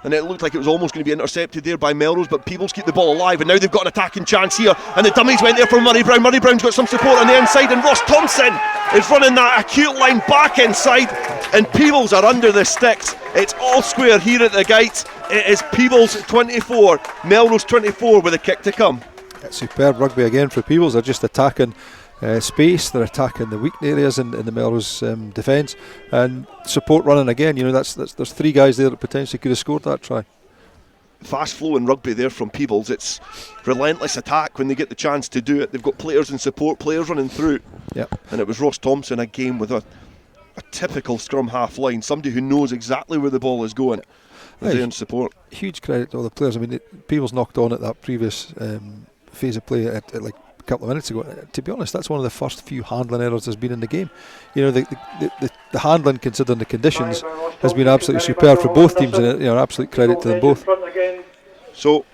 and it looked like it was almost going to be intercepted there by Melrose, but Peebles keep the ball alive, and now they've got an attacking chance here, and the dummies went there for Murray Brown. Murray Brown's got some support on the inside, and Ross Thompson is running that acute line back inside, and Peebles are under the sticks. It's all square here at the Gytes. It is Peebles 24, Melrose 24 with a kick to come. It's superb rugby again for Peebles. They're just attacking space, they're attacking the weak areas in the Melrose defence, and support running again. There's three guys there that potentially could have scored that try. Fast flowing rugby there from Peebles. It's relentless attack when they get the chance to do it. They've got players in support, players running through. Yep. And it was Ross Thompson again with a typical scrum half line, somebody who knows exactly where the ball is going. There in support. Huge credit to all the players. I mean, Peebles knocked on at that previous phase of play at like a couple of minutes ago. To be honest, that's one of the first few handling errors there's been in the game. The handling, considering the conditions, has been absolutely superb for both teams, and absolute credit to them both. So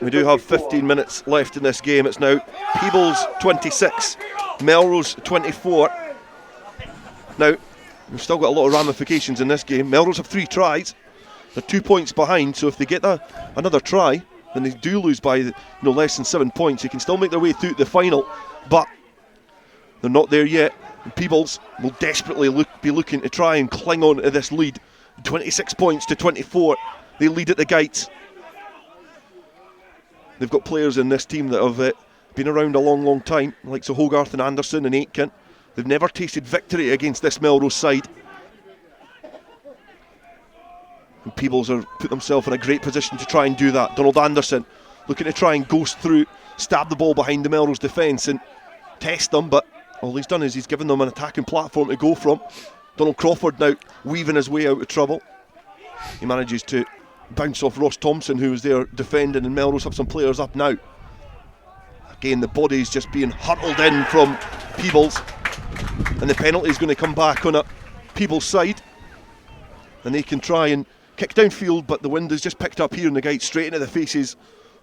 we do have 15 minutes left in this game. It's now Peebles 26, Melrose 24. Now we've still got a lot of ramifications in this game. Melrose have 3 tries. They're 2 points behind, so if they get another try, then they do lose by less than 7 points. They can still make their way through to the final, but they're not there yet. And Peebles will desperately be looking to try and cling on to this lead. 26 points to 24. They lead at the Gytes. They've got players in this team that have been around a long, long time, like Hogarth and Anderson and Aitken. They've never tasted victory against this Melrose side. And Peebles have put themselves in a great position to try and do that. Donald Anderson looking to try and ghost through, stab the ball behind the Melrose defence and test them, but all he's done is he's given them an attacking platform to go from. Donald Crawford now weaving his way out of trouble. He manages to bounce off Ross Thompson, who was there defending, and Melrose have some players up now. Again, the body's just being hurtled in from Peebles, and the penalty is going to come back on a Peebles side, and they can try and kick downfield, but the wind is just picked up here in the Gytes, straight into the faces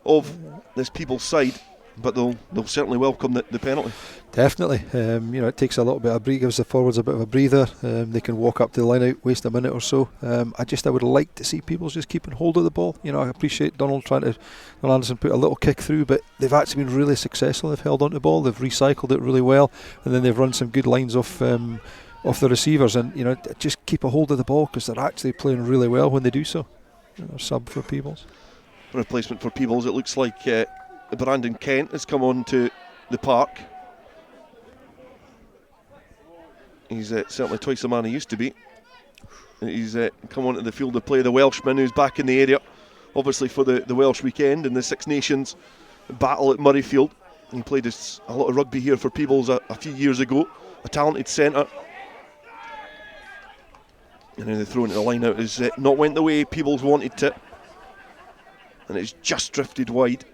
of this Peebles side. But they'll certainly welcome the penalty. Definitely. It takes a little bit of breathe, gives the forwards a bit of a breather. They can walk up to the line out, waste a minute or so. I would like to see Peebles just keeping hold of the ball. I appreciate Donald Anderson put a little kick through, but they've actually been really successful. They've held on to the ball, they've recycled it really well, and then they've run some good lines off the receivers, and just keep a hold of the ball, because they're actually playing really well when they do so. Sub for Peebles. Replacement for Peebles, it looks like Brandon Kent has come on to the park. He's certainly twice the man he used to be. He's come onto the field to play the Welshman, who's back in the area, obviously for the Welsh weekend and the Six Nations battle at Murrayfield. He played a lot of rugby here for Peebles a few years ago. A talented centre. And now the throw into the line out has not went the way Peebles wanted to, and it's just drifted wide.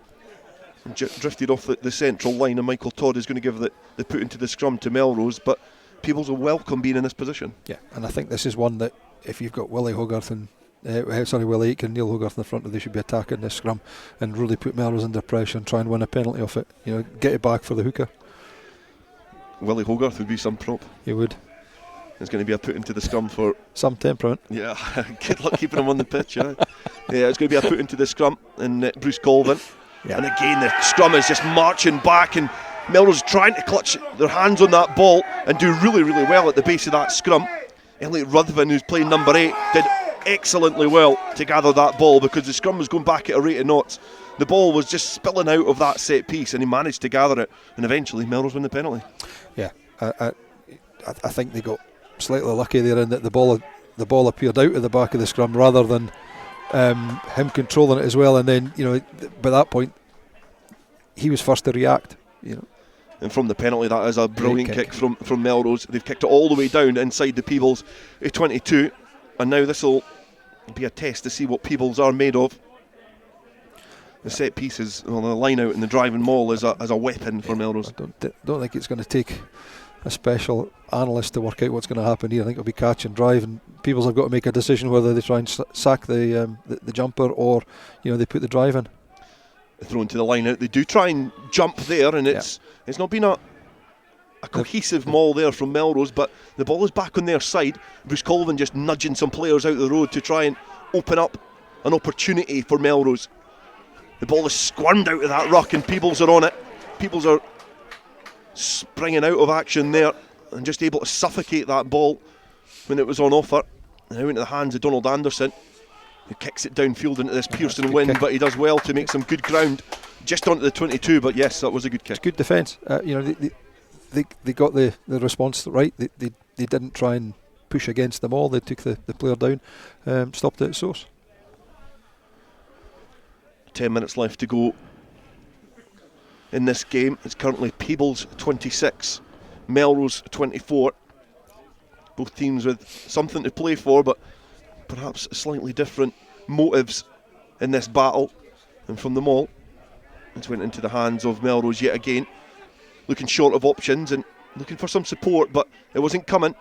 Drifted off the central line, and Michael Todd is going to give the put into the scrum to Melrose, but Peebles will welcome being in this position. Yeah, and I think this is one that if you've got Willie Hogarth and Willie Aitken and Neil Hogarth in the front, they should be attacking this scrum and really put Melrose under pressure and try and win a penalty off it. Get it back for the hooker. Willie Hogarth would be some prop. He would. There's going to be a put into the scrum for some temperament. Yeah, good luck keeping him on the pitch. Yeah, it's going to be a put into the scrum, and Bruce Colvin. Yeah. And again, the scrum is just marching back, and Melrose trying to clutch their hands on that ball and do really, really well at the base of that scrum. Elliot Ruthven, who's playing number 8, did excellently well to gather that ball, because the scrum was going back at a rate of knots. The ball was just spilling out of that set piece, and he managed to gather it, and eventually Melrose win the penalty. Yeah, I think they got slightly lucky there in that the ball appeared out of the back of the scrum rather than him controlling it as well, and then by that point he was first to react. And from the penalty, that is a brilliant kick from Melrose. They've kicked it all the way down inside the Peebles 22, and now this will be a test to see what Peebles are made of. The set pieces, the line out and the driving maul is a weapon for Melrose. I don't think it's going to take a special analyst to work out what's going to happen here. I think it'll be catch and drive, and Peebles have got to make a decision whether they try and sack the jumper or they put the drive in. Thrown to the line out. They do try and jump there, and it's not been a cohesive maul there from Melrose, but the ball is back on their side. Bruce Colvin just nudging some players out the road to try and open up an opportunity for Melrose. The ball is squirmed out of that ruck, and Peebles are on it. Peebles are springing out of action there and just able to suffocate that ball when it was on offer. Now into the hands of Donald Anderson, who kicks it downfield into this Pearson wind, but he does well to make some good ground just onto the 22. But yes, that was a good kick. It's good defence. They got the response right. They didn't try and push against them all. They took the player down, stopped it at source. 10 minutes left to go in this game. It's currently Peebles 26, Melrose 24. Both teams with something to play for, but perhaps slightly different motives in this battle. And from the maul, it went into the hands of Melrose yet again, looking short of options and looking for some support, but it wasn't coming.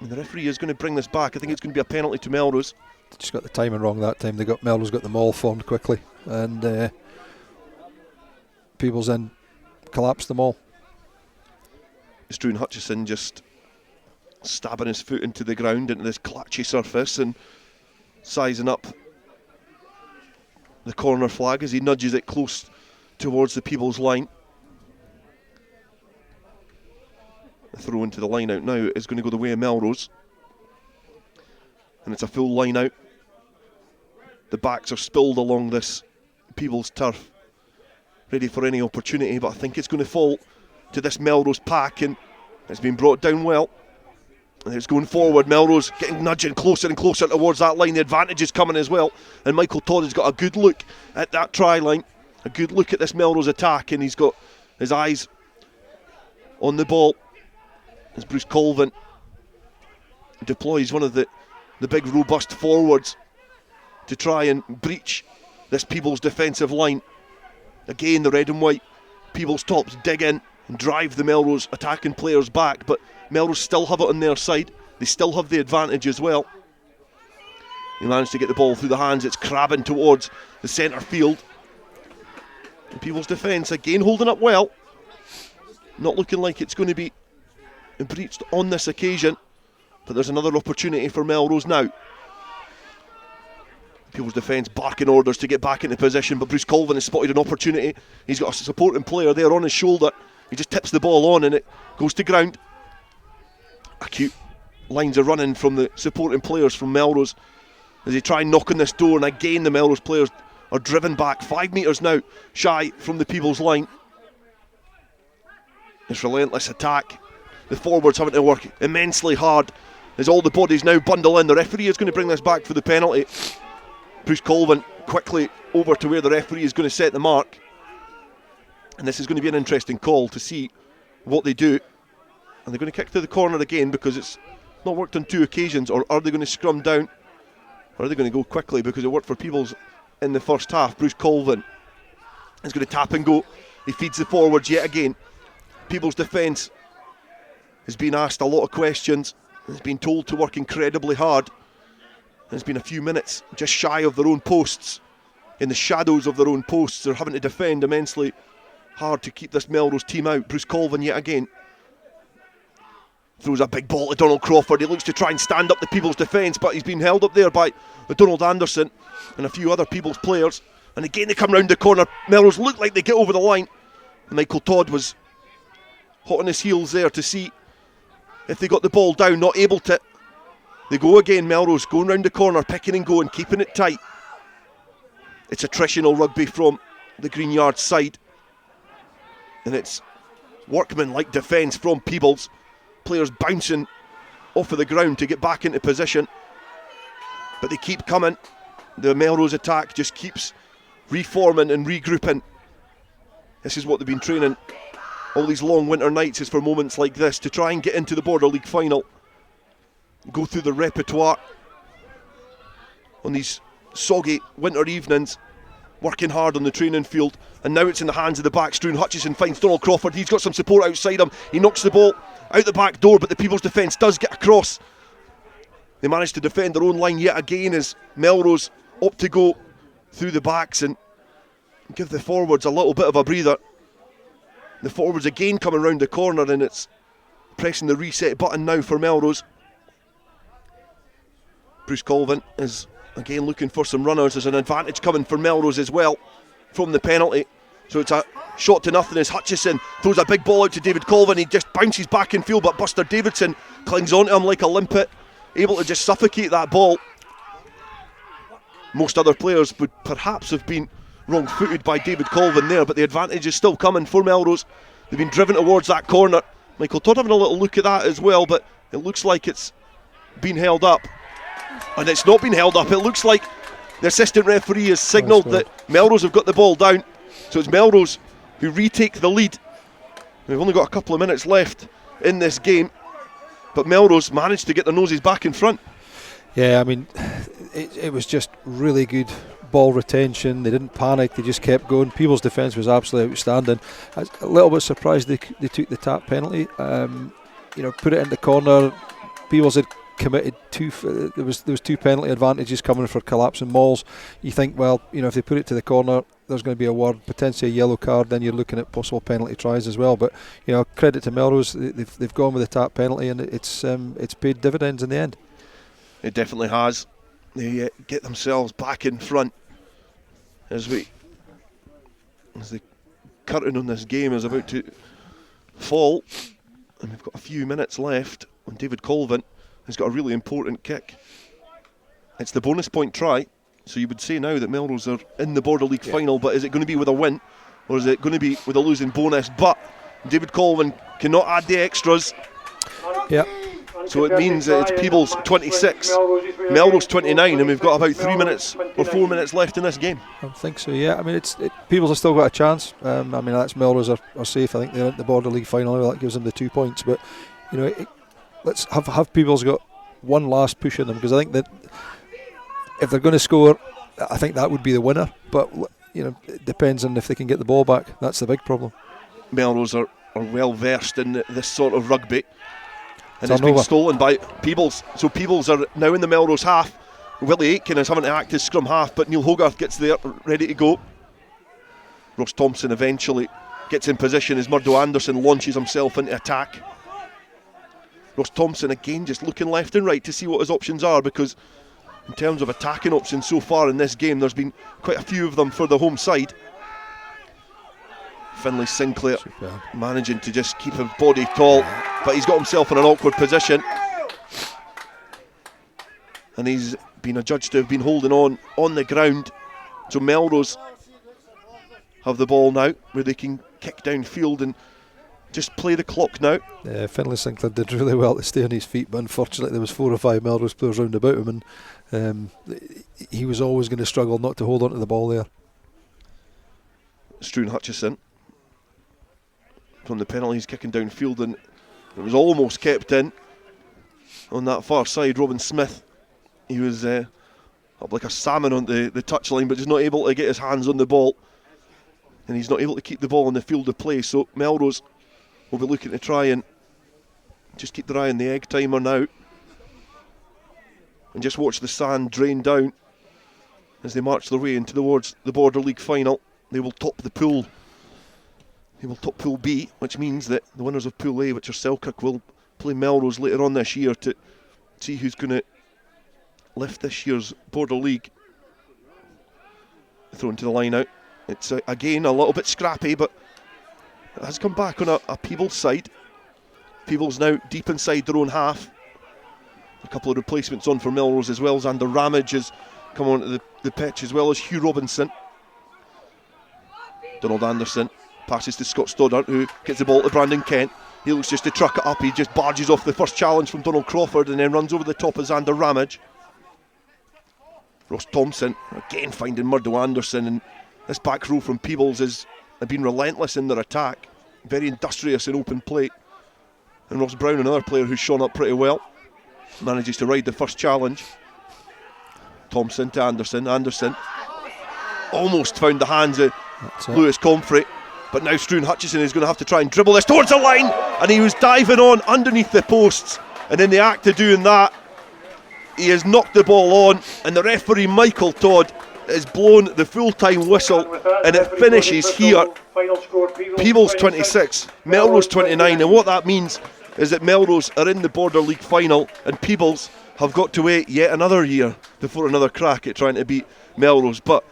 And the referee is going to bring this back. I think it's going to be a penalty to Melrose. Just got the timing wrong that time. Melrose got the maul formed quickly, and Peebles then collapsed the maul. Struan Hutchison just stabbing his foot into the ground, into this clatchy surface, and sizing up the corner flag as he nudges it close towards the Peebles line. The throw into the line out now is going to go the way of Melrose, and it's a full line out. The backs are spilled along this Peebles turf, ready for any opportunity, but I think it's going to fall to this Melrose pack, and it's been brought down well. And it's going forward. Melrose getting nudging closer and closer towards that line. The advantage is coming as well, and Michael Todd has got a good look at that try line, a good look at this Melrose attack, and he's got his eyes on the ball as Bruce Colvin deploys one of the big robust forwards to try and breach this Peebles defensive line. Again, the red and white Peebles tops dig in and drive the Melrose attacking players back, but Melrose still have it on their side. They still have the advantage as well. He managed to get the ball through the hands. It's crabbing towards the centre field. And Peebles defence again holding up well. Not looking like it's going to be breached on this occasion, but there's another opportunity for Melrose now. Peebles defence barking orders to get back into position, but Bruce Colvin has spotted an opportunity. He's got a supporting player there on his shoulder. He just tips the ball on and it goes to ground. Acute lines are running from the supporting players from Melrose as they try and knock on this door, and again the Melrose players are driven back 5 metres now shy from the Peebles line. This relentless attack, the forwards having to work immensely hard as all the bodies now bundle in. The referee is going to bring this back for the penalty. Bruce Colvin quickly over to where the referee is going to set the mark, and this is going to be an interesting call to see what they do. And they're going to kick to the corner again because it's not worked on 2 occasions. Or are they going to scrum down, or are they going to go quickly because it worked for Peebles in the first half? Bruce Colvin is going to tap and go. He feeds the forwards yet again. Peebles defence has been asked a lot of questions, has been told to work incredibly hard. There's been a few minutes just shy of their own posts, in the shadows of their own posts. They're having to defend immensely hard to keep this Melrose team out. Bruce Colvin yet again throws a big ball to Donald Crawford. He looks to try and stand up the Peebles defence, but he's been held up there by Donald Anderson and a few other Peebles players. And again they come round the corner. Melrose look like they get over the line. Michael Todd was hot on his heels there to see if they got the ball down, not able to. They go again, Melrose going round the corner, picking and going, keeping it tight. It's attritional rugby from the Green Yard side, and it's workman-like defence from Peebles. Players bouncing off of the ground to get back into position, but they keep coming. The Melrose attack just keeps reforming and regrouping. This is what they've been training all these long winter nights, is for moments like this, to try and get into the Border League final. Go through the repertoire on these soggy winter evenings, working hard on the training field. And now it's in the hands of the back. Struan Hutchison finds Donald Crawford. He's got some support outside him. He knocks the ball out the back door, but the Peebles defence does get across. They manage to defend their own line yet again as Melrose opt to go through the backs and give the forwards a little bit of a breather. The forwards again coming round the corner, and it's pressing the reset button now for Melrose. Bruce Colvin is again looking for some runners. There's an advantage coming for Melrose as well from the penalty. So it's a shot to nothing as Hutchison throws a big ball out to David Colvin. He just bounces back in field, but Buster Davidson clings onto him like a limpet, able to just suffocate that ball. Most other players would perhaps have been wrong-footed by David Colvin there, but the advantage is still coming for Melrose. They've been driven towards that corner. Michael Todd having a little look at that as well, but it looks like it's been held up. And it's not been held up. It looks like the assistant referee has signalled that Melrose have got the ball down. So it's Melrose who retake the lead. We've only got a couple of minutes left in this game, but Melrose managed to get their noses back in front. Yeah, I mean, it was just really good ball retention. They didn't panic, they just kept going. Peebles' defence was absolutely outstanding. I was a little bit surprised they took the tap penalty. Put it in the corner. Peebles had committed there was 2 penalty advantages coming for collapsing mauls. You think, well, if they put it to the corner, there's going to be a word, potentially a yellow card, then you're looking at possible penalty tries as well. But credit to Melrose, they've gone with the tap penalty, and it's paid dividends in the end. It definitely has. They get themselves back in front as the curtain on this game is about to fall, and we've got a few minutes left. And David Colvin has got a really important kick. It's the bonus point try, so you would say now that Melrose are in the Border League final, but is it going to be with a win, or is it going to be with a losing bonus? But David Colvin cannot add the extras. Yeah. So it means that it's Peebles 26, Melrose 29, and we've got about 3 minutes or 4 minutes left in this game. I think so, yeah. I mean, Peebles have still got a chance. That's Melrose are safe. I think they're at the Border League final. That gives them the 2 points. But let's have Peebles got one last push in them, because I think that if they're going to score, I think that would be the winner. But it depends on if they can get the ball back. That's the big problem. Melrose are well versed in this sort of rugby. And it's been stolen by Peebles. So Peebles are now in the Melrose half. Willie Aitken is having to act as scrum half, but Neil Hogarth gets there, ready to go. Ross Thompson eventually gets in position as Murdo Anderson launches himself into attack. Ross Thompson again just looking left and right to see what his options are, because in terms of attacking options so far in this game, there's been quite a few of them for the home side. Finlay Sinclair managing to just keep his body tall, but he's got himself in an awkward position, and he's been adjudged to have been holding on the ground. So Melrose have the ball now, where they can kick downfield and just play the clock now. Yeah, Finlay Sinclair did really well to stay on his feet, but unfortunately there was 4 or 5 Melrose players round about him, and he was always going to struggle not to hold on to the ball there. Struan Hutchison from the penalty, he's kicking downfield, and it was almost kept in. On that far side, Robin Smith, he was up like a salmon on the touchline, but just not able to get his hands on the ball, and he's not able to keep the ball in the field of play. So Melrose will be looking to try and just keep their eye on the egg timer now, and just watch the sand drain down as they march their way into towards the Border League final. They will top the pool. They will top Pool B, which means that the winners of Pool A, which are Selkirk, will play Melrose later on this year to see who's going to lift this year's Border League. Thrown to the line out. It's again a little bit scrappy, but it has come back on a Peebles side. Peebles now deep inside their own half. A couple of replacements on for Melrose as well. Xander Ramage has come onto the pitch, as well as Hugh Robinson. Donald Anderson passes to Scott Stoddart, who gets the ball to Brandon Kent. He looks just to truck it up. He just barges off the first challenge from Donald Crawford and then runs over the top of Xander Ramage. Ross Thompson again finding Murdo Anderson, and this back row from Peebles is have been relentless in their attack, very industrious in open play. And Ross Brown, another player who's shown up pretty well, manages to ride the first challenge. Thompson to Anderson. Anderson almost found the hands of Lewis Comfrey, but now Struan Hutchison is going to have to try and dribble this towards the line, and he was diving on underneath the posts, and in the act of doing that, he has knocked the ball on, and the referee Michael Todd has blown the full-time whistle, and it finishes here. Peebles 26, Melrose 29, and what that means is that Melrose are in the Border League final, and Peebles have got to wait yet another year before another crack at trying to beat Melrose. But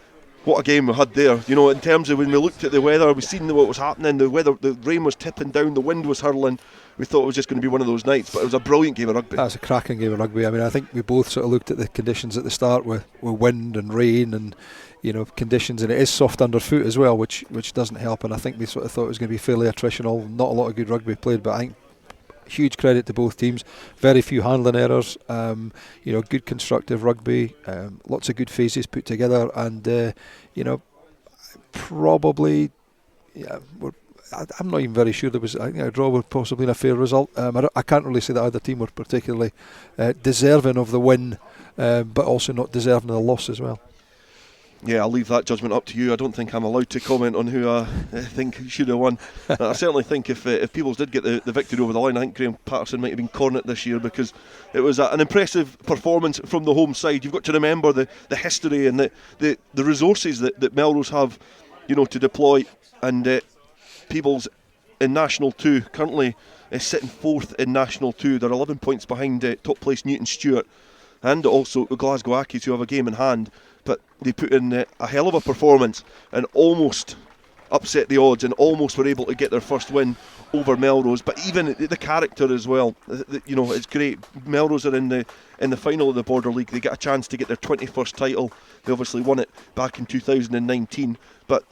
what a game we had there. You know, in terms of when we looked at the weather, we seen what was happening, the weather, the rain was tipping down, the wind was hurling. We thought it was just going to be one of those nights, but it was a brilliant game of rugby. That's a cracking game of rugby. I mean, I think we both sort of looked at the conditions at the start with wind and rain and, you know, conditions, and it is soft underfoot as well, which doesn't help. And I think we sort of thought it was going to be fairly attritional, not a lot of good rugby played, but I think huge credit to both teams. Very few handling errors, you know, good constructive rugby, lots of good phases put together, and you know, probably, yeah, I'm not even very sure there was. I think a draw would possibly been a fair result. I can't really say that either team were particularly deserving of the win, but also not deserving of the loss as well. Yeah, I'll leave that judgment up to you. I don't think I'm allowed to comment on who I think should have won. I certainly think if Peebles did get the victory over the line, I think Graeme Paterson might have been cornered this year, because it was an impressive performance from the home side. You've got to remember the history and the resources that Melrose have, you know, to deploy. And Peebles in National 2 currently is sitting 4th in National 2. They're 11 points behind top place Newton Stuart, and also Glasgow Accies, who have a game in hand. But they put in a hell of a performance and almost upset the odds, and almost were able to get their first win over Melrose. But even the character as well, you know, it's great. Melrose are in the final of the Border League. They get a chance to get their 21st title. They obviously won it back in 2019. But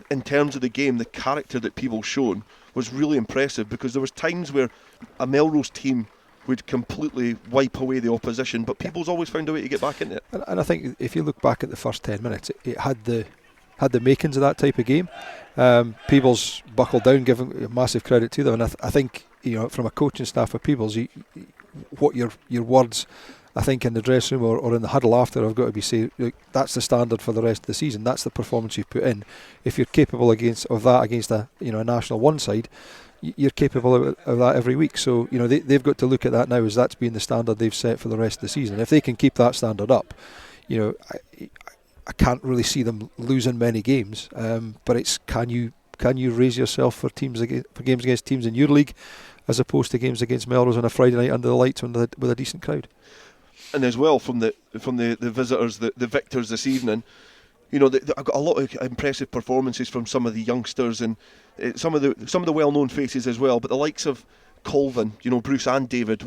in terms of the game, the character that Peebles shown was really impressive, because there was times where a Melrose team would completely wipe away the opposition, but Peebles always found a way to get back in it. And I think if you look back at the first 10 minutes, it had the makings of that type of game. Peebles buckled down, giving massive credit to them, and I think, you know, from a coaching staff of Peebles, what your words, I think, in the dressing room or in the huddle after have got to be say, look, that's the standard for the rest of the season. That's the performance you've put in. If you're capable of that against a National 1 side, you're capable of that every week. So, you know, they've got to look at that now as that's being the standard they've set for the rest of the season. If they can keep that standard up, you know, I can't really see them losing many games. But it's can you raise yourself for games against teams in your league, as opposed to games against Melrose on a Friday night under the lights with a decent crowd. And as well from the visitors, the victors this evening, you know, I've got a lot of impressive performances from some of the youngsters and some of the well-known faces as well. But the likes of Colvin, you know, Bruce and David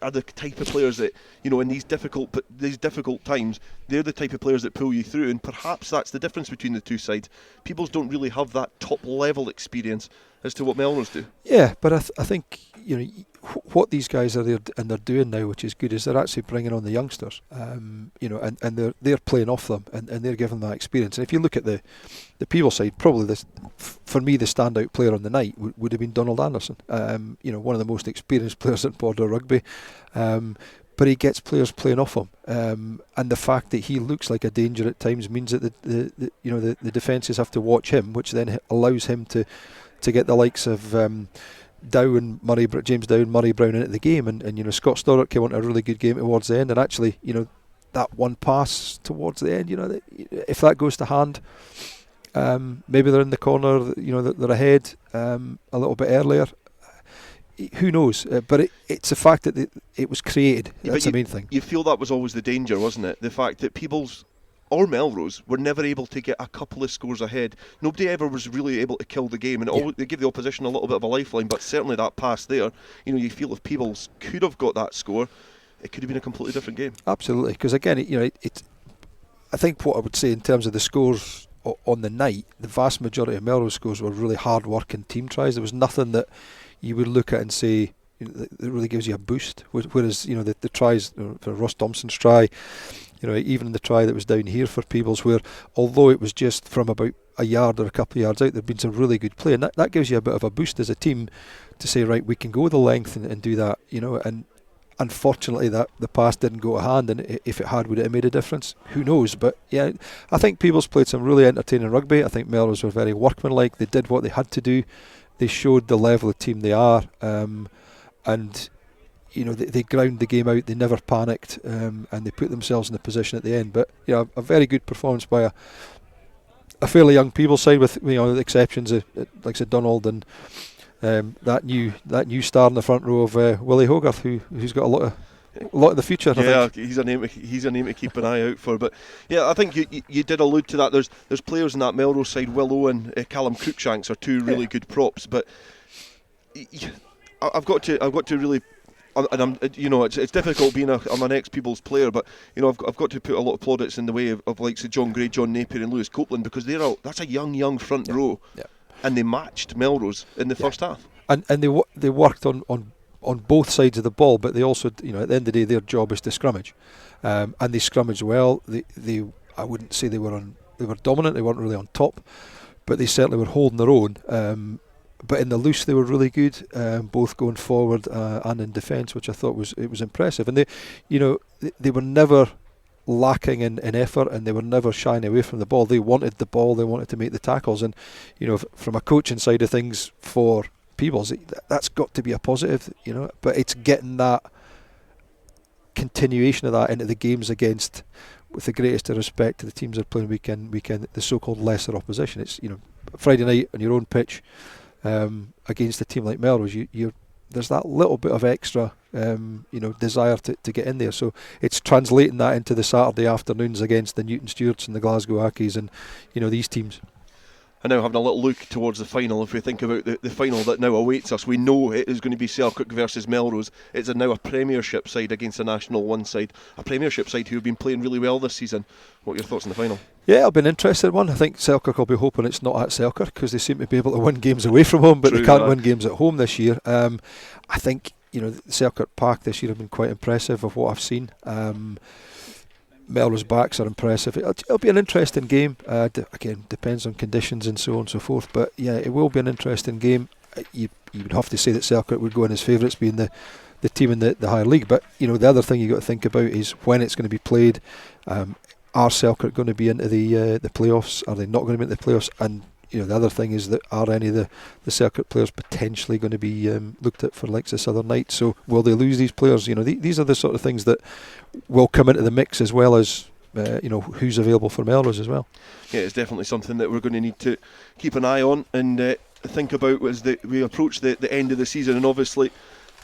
are the type of players that, you know, in these difficult times, they're the type of players that pull you through. And perhaps that's the difference between the two sides. Peebles don't really have that top-level experience as to what Melrose do. Yeah, but I think, you know, what these guys are there and they're doing now, which is good, is they're actually bringing on the youngsters, you know, and they're playing off them and they're giving them that experience. And if you look at the Peebles side, probably for me the standout player on the night would have been Donald Anderson, you know, one of the most experienced players in Border Rugby, but he gets players playing off him, and the fact that he looks like a danger at times means that the defences have to watch him, which then allows him to get the likes of James Dow, Murray Brown into the game, and you know, Scott Storrott came on a really good game towards the end, and actually, you know, that one pass towards the end, you know, if that goes to hand, maybe they're in the corner, you know, they're ahead a little bit earlier. Who knows? But it's a fact that it was created. That's the main thing. You feel that was always the danger, wasn't it? The fact that Peebles or Melrose were never able to get a couple of scores ahead. Nobody ever was really able to kill the game, and they give the opposition a little bit of a lifeline. But certainly that pass there, you know, you feel if Peebles could have got that score, it could have been a completely different game. Absolutely, because again, you know, I think what I would say in terms of the scores on the night, the vast majority of Melrose scores were really hard work and team tries. There was nothing that you would look at and say, you know, that really gives you a boost. Whereas, you know, the tries, for Ross Thompson's try, even in the try that was down here for Peebles, where although it was just from about a yard or a couple of yards out, there'd been some really good play, and that gives you a bit of a boost as a team to say, right, we can go the length and do that, and unfortunately that the pass didn't go to hand, and if it had, would it have made a difference? Who knows? But yeah, I think Peebles played some really entertaining rugby. I think Melrose were very workmanlike. They did what they had to do. They showed the level of team they are, and they ground the game out. They never panicked, and they put themselves in the position at the end. But a very good performance by a fairly young Peebles side, with the exceptions of like I said, Donald and that new star in the front row of Willie Hogarth, who's got a lot of the future. Yeah, he's a name to keep an eye out for. But yeah, I think you did allude to that. There's players in that Melrose side. Willow and Callum Cruikshanks are two really good props. But I've got to really. And I'm, it's difficult being I'm an ex-Peebles player, but I've got to put a lot of plaudits in the way of like say John Gray, John Napier, and Lewis Copeland, because that's a young front row, and they matched Melrose in the first half. And they worked on both sides of the ball, but they also, at the end of the day, their job is to scrummage, and they scrummaged well. They I wouldn't say they were dominant. They weren't really on top, but they certainly were holding their own. But in the loose, they were really good, both going forward and in defence, which I thought was impressive. And they were never lacking in effort, and they were never shying away from the ball. They wanted the ball. They wanted to make the tackles. And from a coaching side of things for Peebles, that's got to be a positive. But it's getting that continuation of that into the games against, with the greatest of respect to the teams that are playing weekend, the so-called lesser opposition. It's Friday night on your own pitch. Against a team like Melrose, there's that little bit of extra, desire to get in there. So it's translating that into the Saturday afternoons against the Newton Stewarts and the Glasgow Ackies and these teams. And now having a little look towards the final, if we think about the final that now awaits us, we know it is going to be Selkirk versus Melrose. It's now a Premiership side against a National One side. A Premiership side who have been playing really well this season. What are your thoughts on the final? Yeah, it'll be an interesting one. I think Selkirk will be hoping it's not at Selkirk, because they seem to be able to win games away from home, but they can't win games at home this year. I think Selkirk Park this year have been quite impressive of what I've seen. Melrose backs are impressive. It'll be an interesting game. Again, depends on conditions and so on and so forth. But yeah, it will be an interesting game. You would have to say that Selkirk would go in as favourites, being the team in the higher league. But the other thing you got to think about is when it's going to be played. Are Selkirk going to be into the playoffs? Are they not going to be into the playoffs? And the other thing is that are any of the Selkirk players potentially going to be looked at for likes of Southern Knights? So will they lose these players? These are the sort of things that will come into the mix, as well as who's available for Melrose as well. Yeah, it's definitely something that we're going to need to keep an eye on and think about as we approach the end of the season. And obviously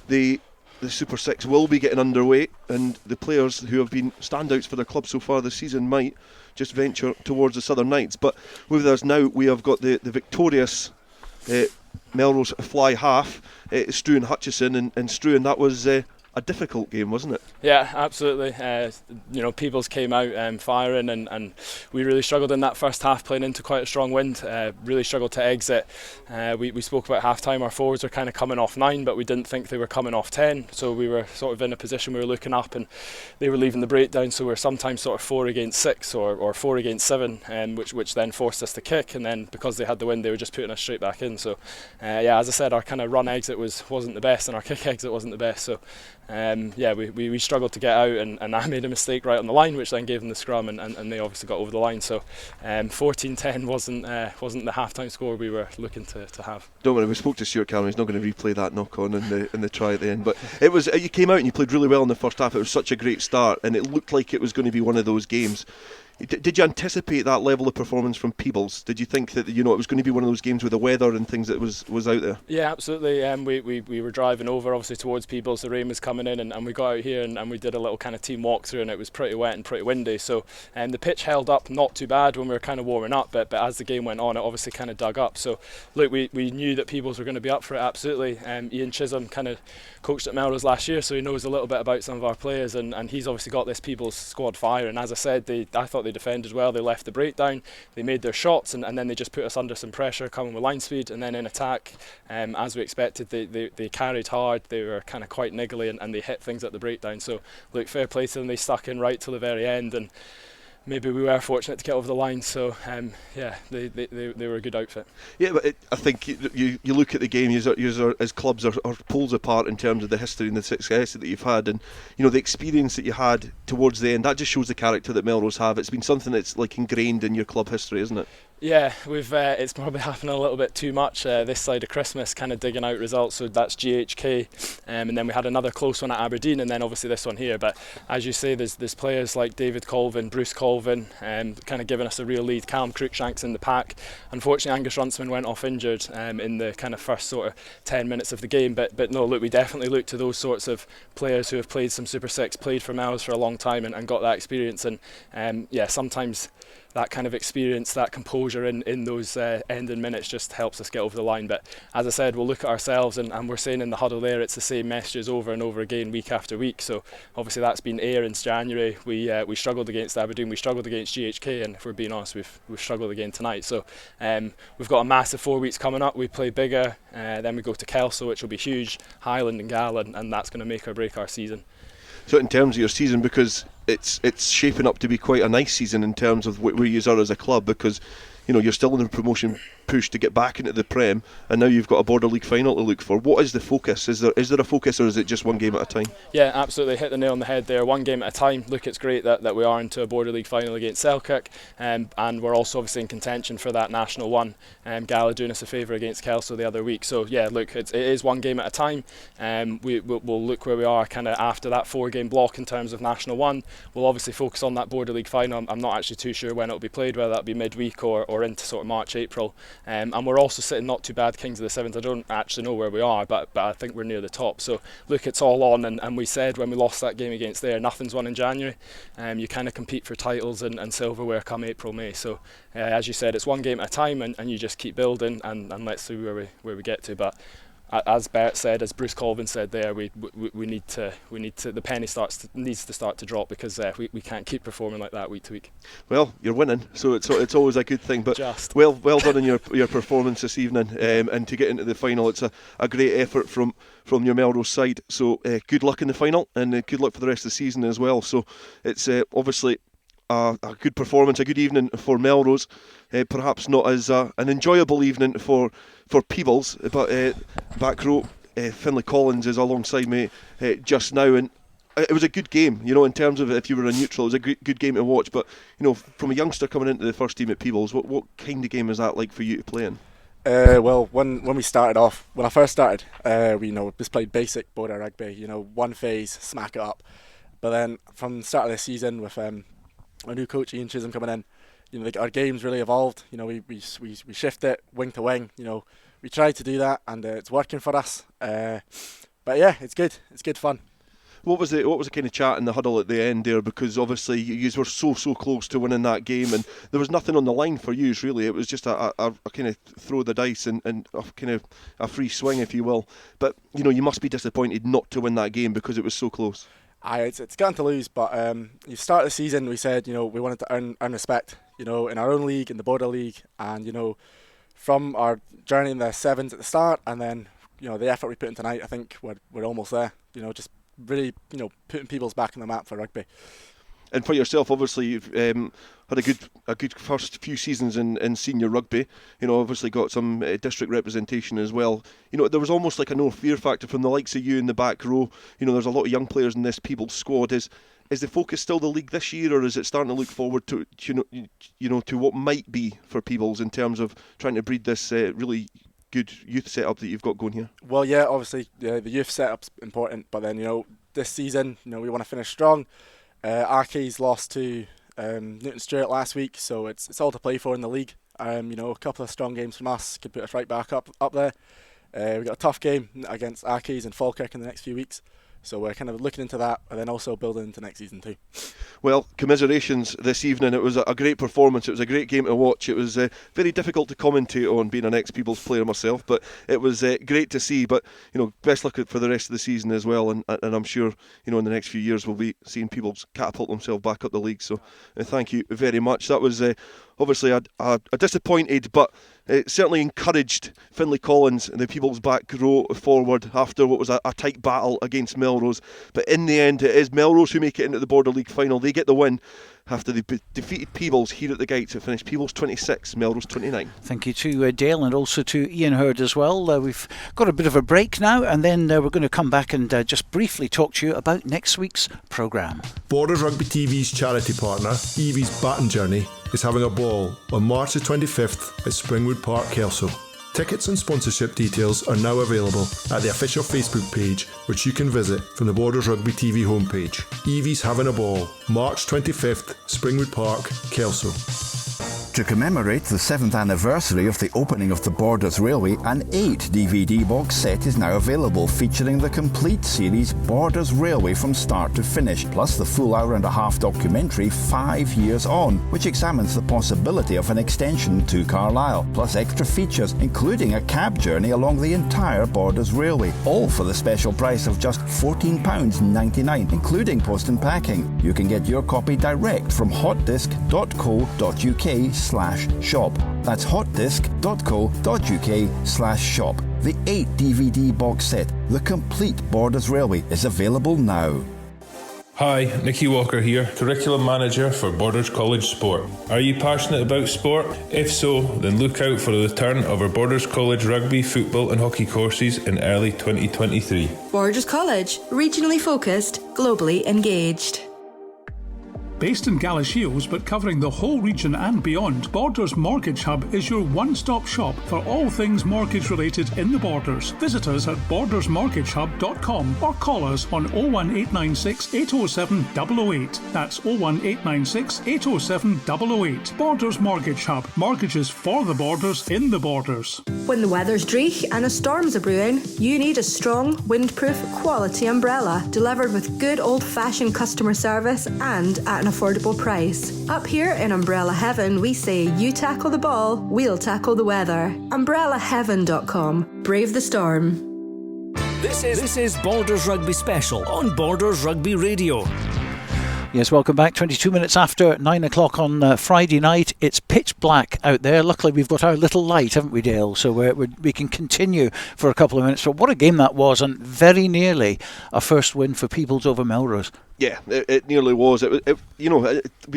the Super Six will be getting underway, and the players who have been standouts for their club so far this season might just venture towards the Southern Knights. But with us now, we have got the victorious Melrose fly half, Struan Hutchison, and Struan, that was a difficult game, wasn't it? Yeah, absolutely. Peebles came out firing, and we really struggled in that first half, playing into quite a strong wind. Really struggled to exit. We spoke about half time. Our forwards were kind of coming off 9, but we didn't think they were coming off 10. So we were sort of in a position we were looking up, and they were leaving the breakdown. So we were sometimes sort of 4 against 6 or 4 against 7, which then forced us to kick. And then because they had the wind, they were just putting us straight back in. So as I said, our kind of run exit wasn't the best, and our kick exit wasn't the best. So. We struggled to get out, and I made a mistake right on the line, which then gave them the scrum, and they obviously got over the line. So 14-10 wasn't the half-time score we were looking to have. Don't worry, we spoke to Stuart Cameron. He's not going to replay that knock-on in the try at the end. But it was you came out and you played really well in the first half. It was such a great start, and it looked like it was going to be one of those games. Did you anticipate that level of performance from Peebles? Did you think that it was going to be one of those games with the weather and things that was out there? Yeah, absolutely. We were driving over obviously towards Peebles. The rain was coming in, and we got out here and we did a little kind of team walkthrough, and it was pretty wet and pretty windy. So the pitch held up not too bad when we were kind of warming up, but as the game went on, it obviously kind of dug up. So look, we knew that Peebles were going to be up for it. Absolutely. Ian Chisholm kind of coached at Melrose last year, so he knows a little bit about some of our players, and he's obviously got this Peebles squad fire. And as I said, I thought they defended well, they left the breakdown, they made their shots, and then they just put us under some pressure coming with line speed, and then in attack, as we expected, they carried hard, they were kind of quite niggly, and they hit things at the breakdown. So look, fair play to them, they stuck in right till the very end, and maybe we were fortunate to get over the line. So they were a good outfit. Yeah, but I think you look at the game, as clubs are poles apart in terms of the history and the success that you've had, and the experience that you had towards the end. That just shows the character that Melrose have. It's been something that's like ingrained in your club history, isn't it? Yeah, we've it's probably happened a little bit too much this side of Christmas, kind of digging out results. So that's GHK, and then we had another close one at Aberdeen, and then obviously this one here. But as you say, there's players like David Colvin, Bruce Colvin, kind of giving us a real lead. Callum Cruikshank's in the pack. Unfortunately, Angus Runciman went off injured in the kind of first sort of 10 minutes of the game. But no, look, we definitely look to those sorts of players who have played some Super Six, played for Melrose for a long time, and got that experience. And sometimes that kind of experience, that composure in those ending minutes just helps us get over the line. But as I said, we'll look at ourselves, and we're saying in the huddle there, it's the same messages over and over again, week after week. So obviously that's been air in January. We struggled against Aberdeen, we struggled against GHK, and if we're being honest, we've struggled again tonight. So we've got a massive 4 weeks coming up. We play bigger, then we go to Kelso, which will be huge, Highland and Gala, and that's going to make or break our season. So in terms of your season, because it's shaping up to be quite a nice season in terms of where you are as a club, because you're still in the promotion push to get back into the Prem, and now you've got a Border League final to look for. What is the focus? Is there a focus, or is it just one game at a time? Yeah, absolutely, hit the nail on the head there. One game at a time. Look, it's great that we are into a Border League final against Selkirk, and we're also obviously in contention for that National 1. Gala doing us a favour against Kelso the other week. So yeah, look, it is one game at a time. We'll look where we are kind of after that 4-game block in terms of National 1. We'll obviously focus on that Border League final. I'm not actually too sure when it'll be played, whether that'll be midweek or into sort of March, April. And we're also sitting not too bad Kings of the Sevens. I don't actually know where we are, but I think we're near the top. So look, it's all on, and we said when we lost that game against there, nothing's won in January. You kind of compete for titles and silverware come April, May. So as you said, it's one game at a time, and you just keep building, and let's see where we get to. But as Bert said, as Bruce Colvin said there, we need to the penny needs to start to drop, because we can't keep performing like that week to week. Well, you're winning, so it's always a good thing. But well done in your performance this evening, and to get into the final, it's a great effort from your Melrose side. So good luck in the final, and good luck for the rest of the season as well. So it's obviously a good performance, a good evening for Melrose. Perhaps not as an enjoyable evening for Peebles, but back row, Finlay Collins is alongside me just now, and it was a good game, in terms of if you were a neutral, it was a good game to watch. But from a youngster coming into the first team at Peebles, what kind of game is that like for you to play in? Well, when we started off, when I first started, we just played basic border rugby, one phase, smack it up. But then from the start of the season, with our new coach Ian Chisholm coming in, our game's really evolved. We shift it wing to wing. We try to do that, and it's working for us. But yeah, it's good. It's good fun. What was the kind of chat in the huddle at the end there? Because obviously you were so close to winning that game, and there was nothing on the line for you really. It was just a kind of throw the dice and a kind of a free swing, if you will. But you must be disappointed not to win that game because it was so close. It's gotten to lose, but you start the season, we said we wanted to earn respect, in our own league, in the Border League, and from our journey in the sevens at the start, and then the effort we put in tonight, I think we're almost there. Just really putting Peebles back on the map for rugby. And for yourself, obviously you've had a good first few seasons in senior rugby. Obviously got some district representation as well. There was almost like a no fear factor from the likes of you in the back row. There's a lot of young players in this Peebles squad. Is the focus still the league this year, or is it starting to look forward to to what might be for Peebles in terms of trying to breed this really good youth setup that you've got going here? Well, yeah, obviously the youth setup's important, but then this season we want to finish strong. Arkeys lost to Newton Stuart last week, so it's all to play for in the league. A couple of strong games from us could put us right back up there. We've got a tough game against Arkeys and Falkirk in the next few weeks, So we're kind of looking into that and then also building into next season too. Well, commiserations this evening. It was a great performance. It was a great game to watch. It was very difficult to commentate on, being an ex-Peebles player myself, but it was great to see. But best luck for the rest of the season as well. And I'm sure in the next few years we'll be seeing Peebles catapult themselves back up the league. So thank you very much. That was obviously a disappointed, but it certainly encouraged Finlay Collins and the Peebles back row forward after what was a tight battle against Melrose. But in the end, it is Melrose who make it into the Border League final. They get the win after they defeated Peebles here at the Gytes. It finished Peebles 26, Melrose 29. Thank you to Dale and also to Ian Hurd as well. We've got a bit of a break now, and then we're going to come back and just briefly talk to you about next week's programme. Borders Rugby TV's charity partner, Evie's Baton Journey, is having a ball on March the 25th at Springwood Park, Kelso. Tickets and sponsorship details are now available at the official Facebook page, which you can visit from the Borders Rugby TV homepage. Evie's having a ball, March 25th, Springwood Park, Kelso. To commemorate the 7th anniversary of the opening of the Borders Railway, an 8 DVD box set is now available featuring the complete series Borders Railway from start to finish, plus the full hour-and-a-half documentary 5 years on, which examines the possibility of an extension to Carlisle, plus extra features including a cab journey along the entire Borders Railway, all for the special price of just £14.99, including post and packing. You can get your copy direct from hotdisc.co.uk/shop. That's hotdisc.co.uk/shop. The 8 DVD box set, The Complete Borders Railway, is available now. Hi, Nicky Walker here, Curriculum Manager for Borders College Sport. Are you passionate about sport? If so, then look out for the return of our Borders College rugby, football and hockey courses in early 2023. Borders College, regionally focused, globally engaged. Based in Galashiels but covering the whole region and beyond, Borders Mortgage Hub is your one-stop shop for all things mortgage related in the Borders. Visit us at bordersmortgagehub.com or call us on 01896 807 008. That's 01896 807 008. Borders Mortgage Hub. Mortgages for the Borders in the Borders. When the weather's dreich and a storm's a brewing, you need a strong, windproof, quality umbrella delivered with good old-fashioned customer service and at an affordable price. Up here in Umbrella Heaven, we say you tackle the ball, we'll tackle the weather. UmbrellaHeaven.com. Brave the storm. This is Borders Rugby Special on Borders Rugby Radio. Yes, welcome back. 22 minutes after 9 o'clock on Friday night. It's pitch black out there. Luckily, we've got our little light, haven't we, Dale? So we can continue for a couple of minutes. But what a game that was, and very nearly a first win for Peebles over Melrose. Yeah, it nearly was. I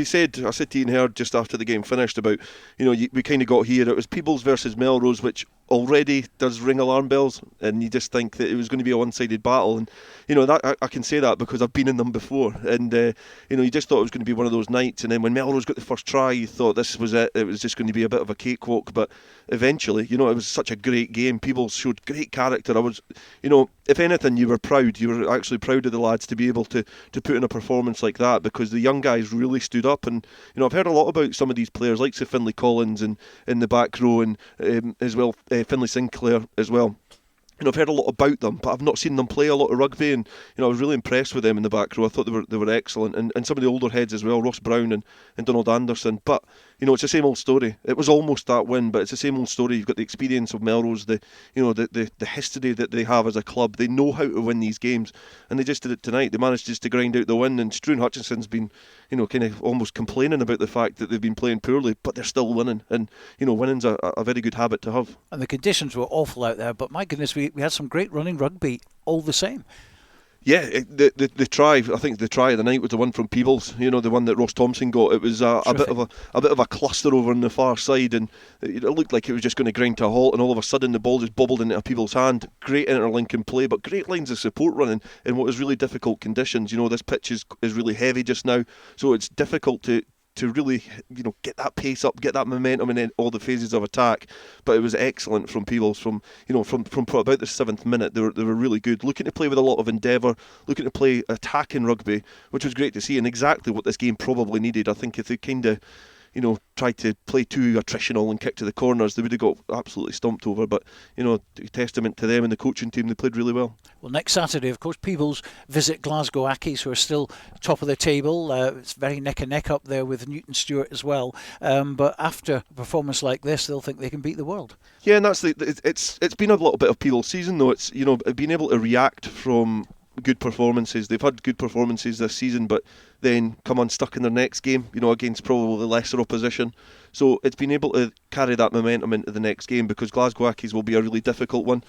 said to Ian Hurd just after the game finished about, we kind of got here. It was Peebles versus Melrose, which already does ring alarm bells, and you just think that it was going to be a one-sided battle. And that I can say that because I've been in them before. And you just thought it was going to be one of those nights. And then when Melrose got the first try, you thought this was it. It was just going to be a bit of a cakewalk. But eventually, it was such a great game. Peebles showed great character. I was, if anything, you were proud. You were actually proud of the lads to be able to put in a performance like that, because the young guys really stood up. And I've heard a lot about some of these players, like Finlay Collins and in the back row, and as well Finlay Sinclair as well. I've heard a lot about them, but I've not seen them play a lot of rugby, and I was really impressed with them in the back row. I thought they were excellent, and some of the older heads as well, Ross Brown and Donald Anderson. But it's the same old story. It was almost that win, but it's the same old story. You've got the experience of Melrose, the history that they have as a club. They know how to win these games, and they just did it tonight. They managed just to grind out the win, and Struan Hutchison's been kind of almost complaining about the fact that they've been playing poorly, but they're still winning, and winning's a very good habit to have. And the conditions were awful out there, but my goodness, we had some great running rugby all the same. Yeah, the try. I think the try of the night was the one from Peebles. The one that Ross Thompson got. It was a bit of a cluster over on the far side, and it looked like it was just going to grind to a halt. And all of a sudden, the ball just bobbled into a Peebles' hand. Great interlinking play, but great lines of support running in what is really difficult conditions. This pitch is really heavy just now, so it's difficult to really get that pace up, get that momentum in all the phases of attack. But it was excellent from Peebles from about the 7th minute. They were really good, looking to play with a lot of endeavour, looking to play attacking rugby, which was great to see, and exactly what this game probably needed. I think if they kind of tried to play too attritional and kick to the corners, they would have got absolutely stomped over. But, testament to them and the coaching team, they played really well. Well, next Saturday, of course, Peebles visit Glasgow Accies, who are still top of the table. It's very neck and neck up there with Newton Stuart as well. But after a performance like this, they'll think they can beat the world. Yeah, and that's it's been a little bit of Peebles' season, though. It's being able to react from good performances. They've had good performances this season, but then come unstuck in their next game, against probably lesser opposition. So it's been able to carry that momentum into the next game, because Glasgow Accies will be a really difficult one.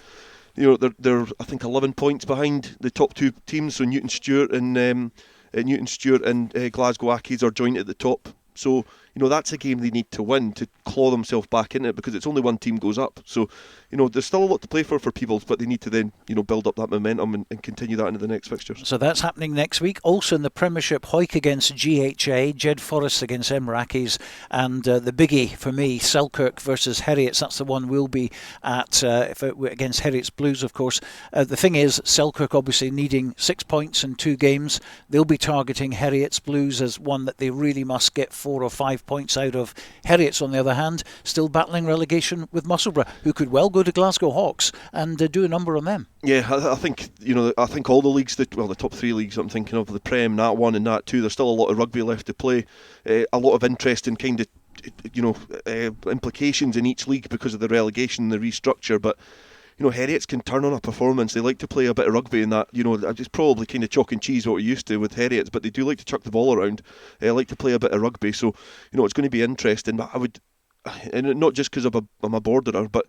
They're I think 11 points behind the top two teams, so Newton Stuart and Glasgow Accies are joint at the top. So that's a game they need to win to claw themselves back in it, because it's only one team goes up. So there's still a lot to play for Peebles, but they need to then build up that momentum and continue that into the next fixtures. So that's happening next week. Also in the Premiership, Hawick against GHA, Jed Forest against Emiraki's, and the biggie for me, Selkirk versus Heriots. That's the one we'll be at against Heriots Blues, of course. The thing is, Selkirk obviously needing 6 points in 2 games. They'll be targeting Heriots Blues as one that they really must get 4 or 5 points out of. Heriots, on the other hand, still battling relegation with Musselburgh, who could well go to Glasgow Hawks and do a number on them. Yeah, I think all the leagues, the top 3 leagues I'm thinking of, the Prem, Nat 1 and Nat 2, there's still a lot of rugby left to play. A lot of interesting kind of implications in each league because of the relegation and the restructure, but Heriots can turn on a performance. They like to play a bit of rugby, and that it's probably kind of chalk and cheese what we're used to with Heriots, but they do like to chuck the ball around. They like to play a bit of rugby, so it's going to be interesting. But I would, and not just because I'm a borderer, but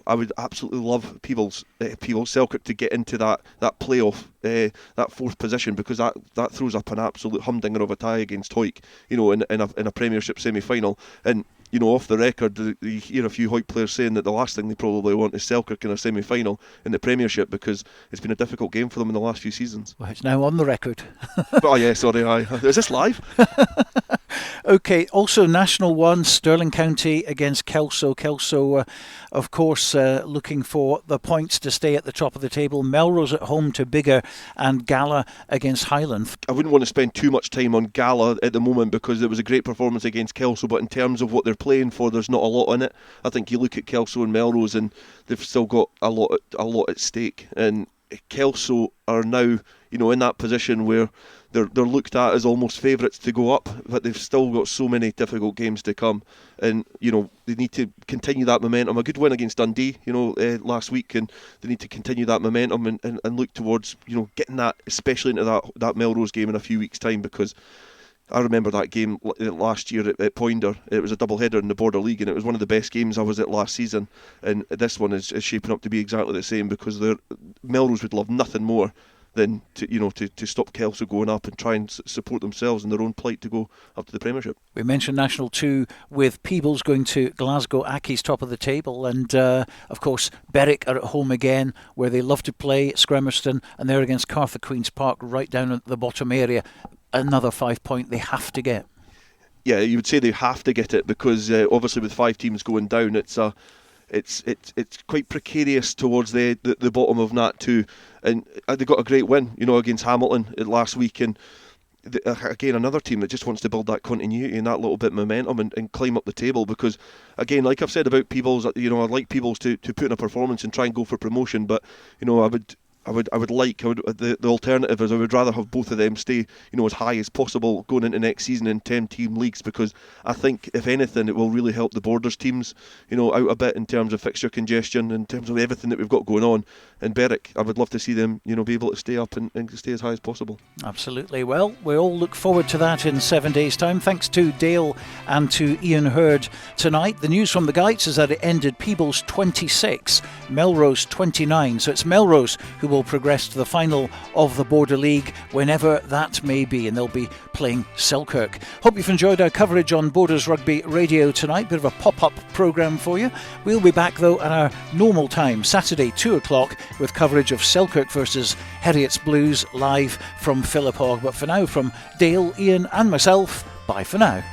I would absolutely love Peebles Selkirk to get into that playoff, that 4th position, because that throws up an absolute humdinger of a tie against Hawick, in a Premiership semi-final. And off the record, you hear a few Hawick players saying that the last thing they probably want is Selkirk in a semi-final in the Premiership, because it's been a difficult game for them in the last few seasons. Well, it's now on the record. Oh yeah, sorry, is this live? Okay, also National 1, Stirling County against Kelso. Kelso, of course, looking for the points to stay at the top of the table. Melrose at home to Biggar, and Gala against Highland. I wouldn't want to spend too much time on Gala at the moment, because it was a great performance against Kelso, but in terms of what they're playing for, there's not a lot in it. I think you look at Kelso and Melrose, and they've still got a lot at stake. And Kelso are now, in that position where they're looked at as almost favourites to go up, but they've still got so many difficult games to come, and they need to continue that momentum. A good win against Dundee, last week, and they need to continue that momentum and look towards getting that, especially into that Melrose game in a few weeks' time, because I remember that game last year at Poinder. It was a double-header in the Border League, and it was one of the best games I was at last season. And this one is shaping up to be exactly the same, because Melrose would love nothing more than to stop Kelso going up and try and support themselves in their own plight to go up to the Premiership. We mentioned National 2 with Peebles going to Glasgow Accies, top of the table, and of course Berwick are at home again, where they love to play, Scremerston, and they're against Cartha Queen's Park, right down at the bottom area. Another 5 point they have to get. Yeah, you would say they have to get it, because obviously with 5 teams going down, it's quite precarious towards the bottom of Nat 2, and they got a great win, against Hamilton last week, and again another team that just wants to build that continuity and that little bit of momentum and climb up the table, because again, like I've said about Peebles, I'd like Peebles to put in a performance and try and go for promotion, but the alternative is I would rather have both of them stay as high as possible going into next season in 10-team leagues, because I think if anything it will really help the Borders teams out a bit in terms of fixture congestion, in terms of everything that we've got going on. And Berwick, I would love to see them be able to stay up and stay as high as possible. Absolutely. Well, we all look forward to that in 7 days' time. Thanks to Dale and to Ian Hurd tonight. The news from the Gytes is that it ended Peebles 26, Melrose 29. So it's Melrose who will progress to the final of the Border League whenever that may be, and they'll be playing Selkirk. Hope you've enjoyed our coverage on Borders Rugby Radio tonight. Bit of a pop-up programme for you. We'll be back though at our normal time, Saturday 2 o'clock, with coverage of Selkirk versus Heriots Blues live from Philiphaugh. But for now, from Dale, Ian and myself, bye for now.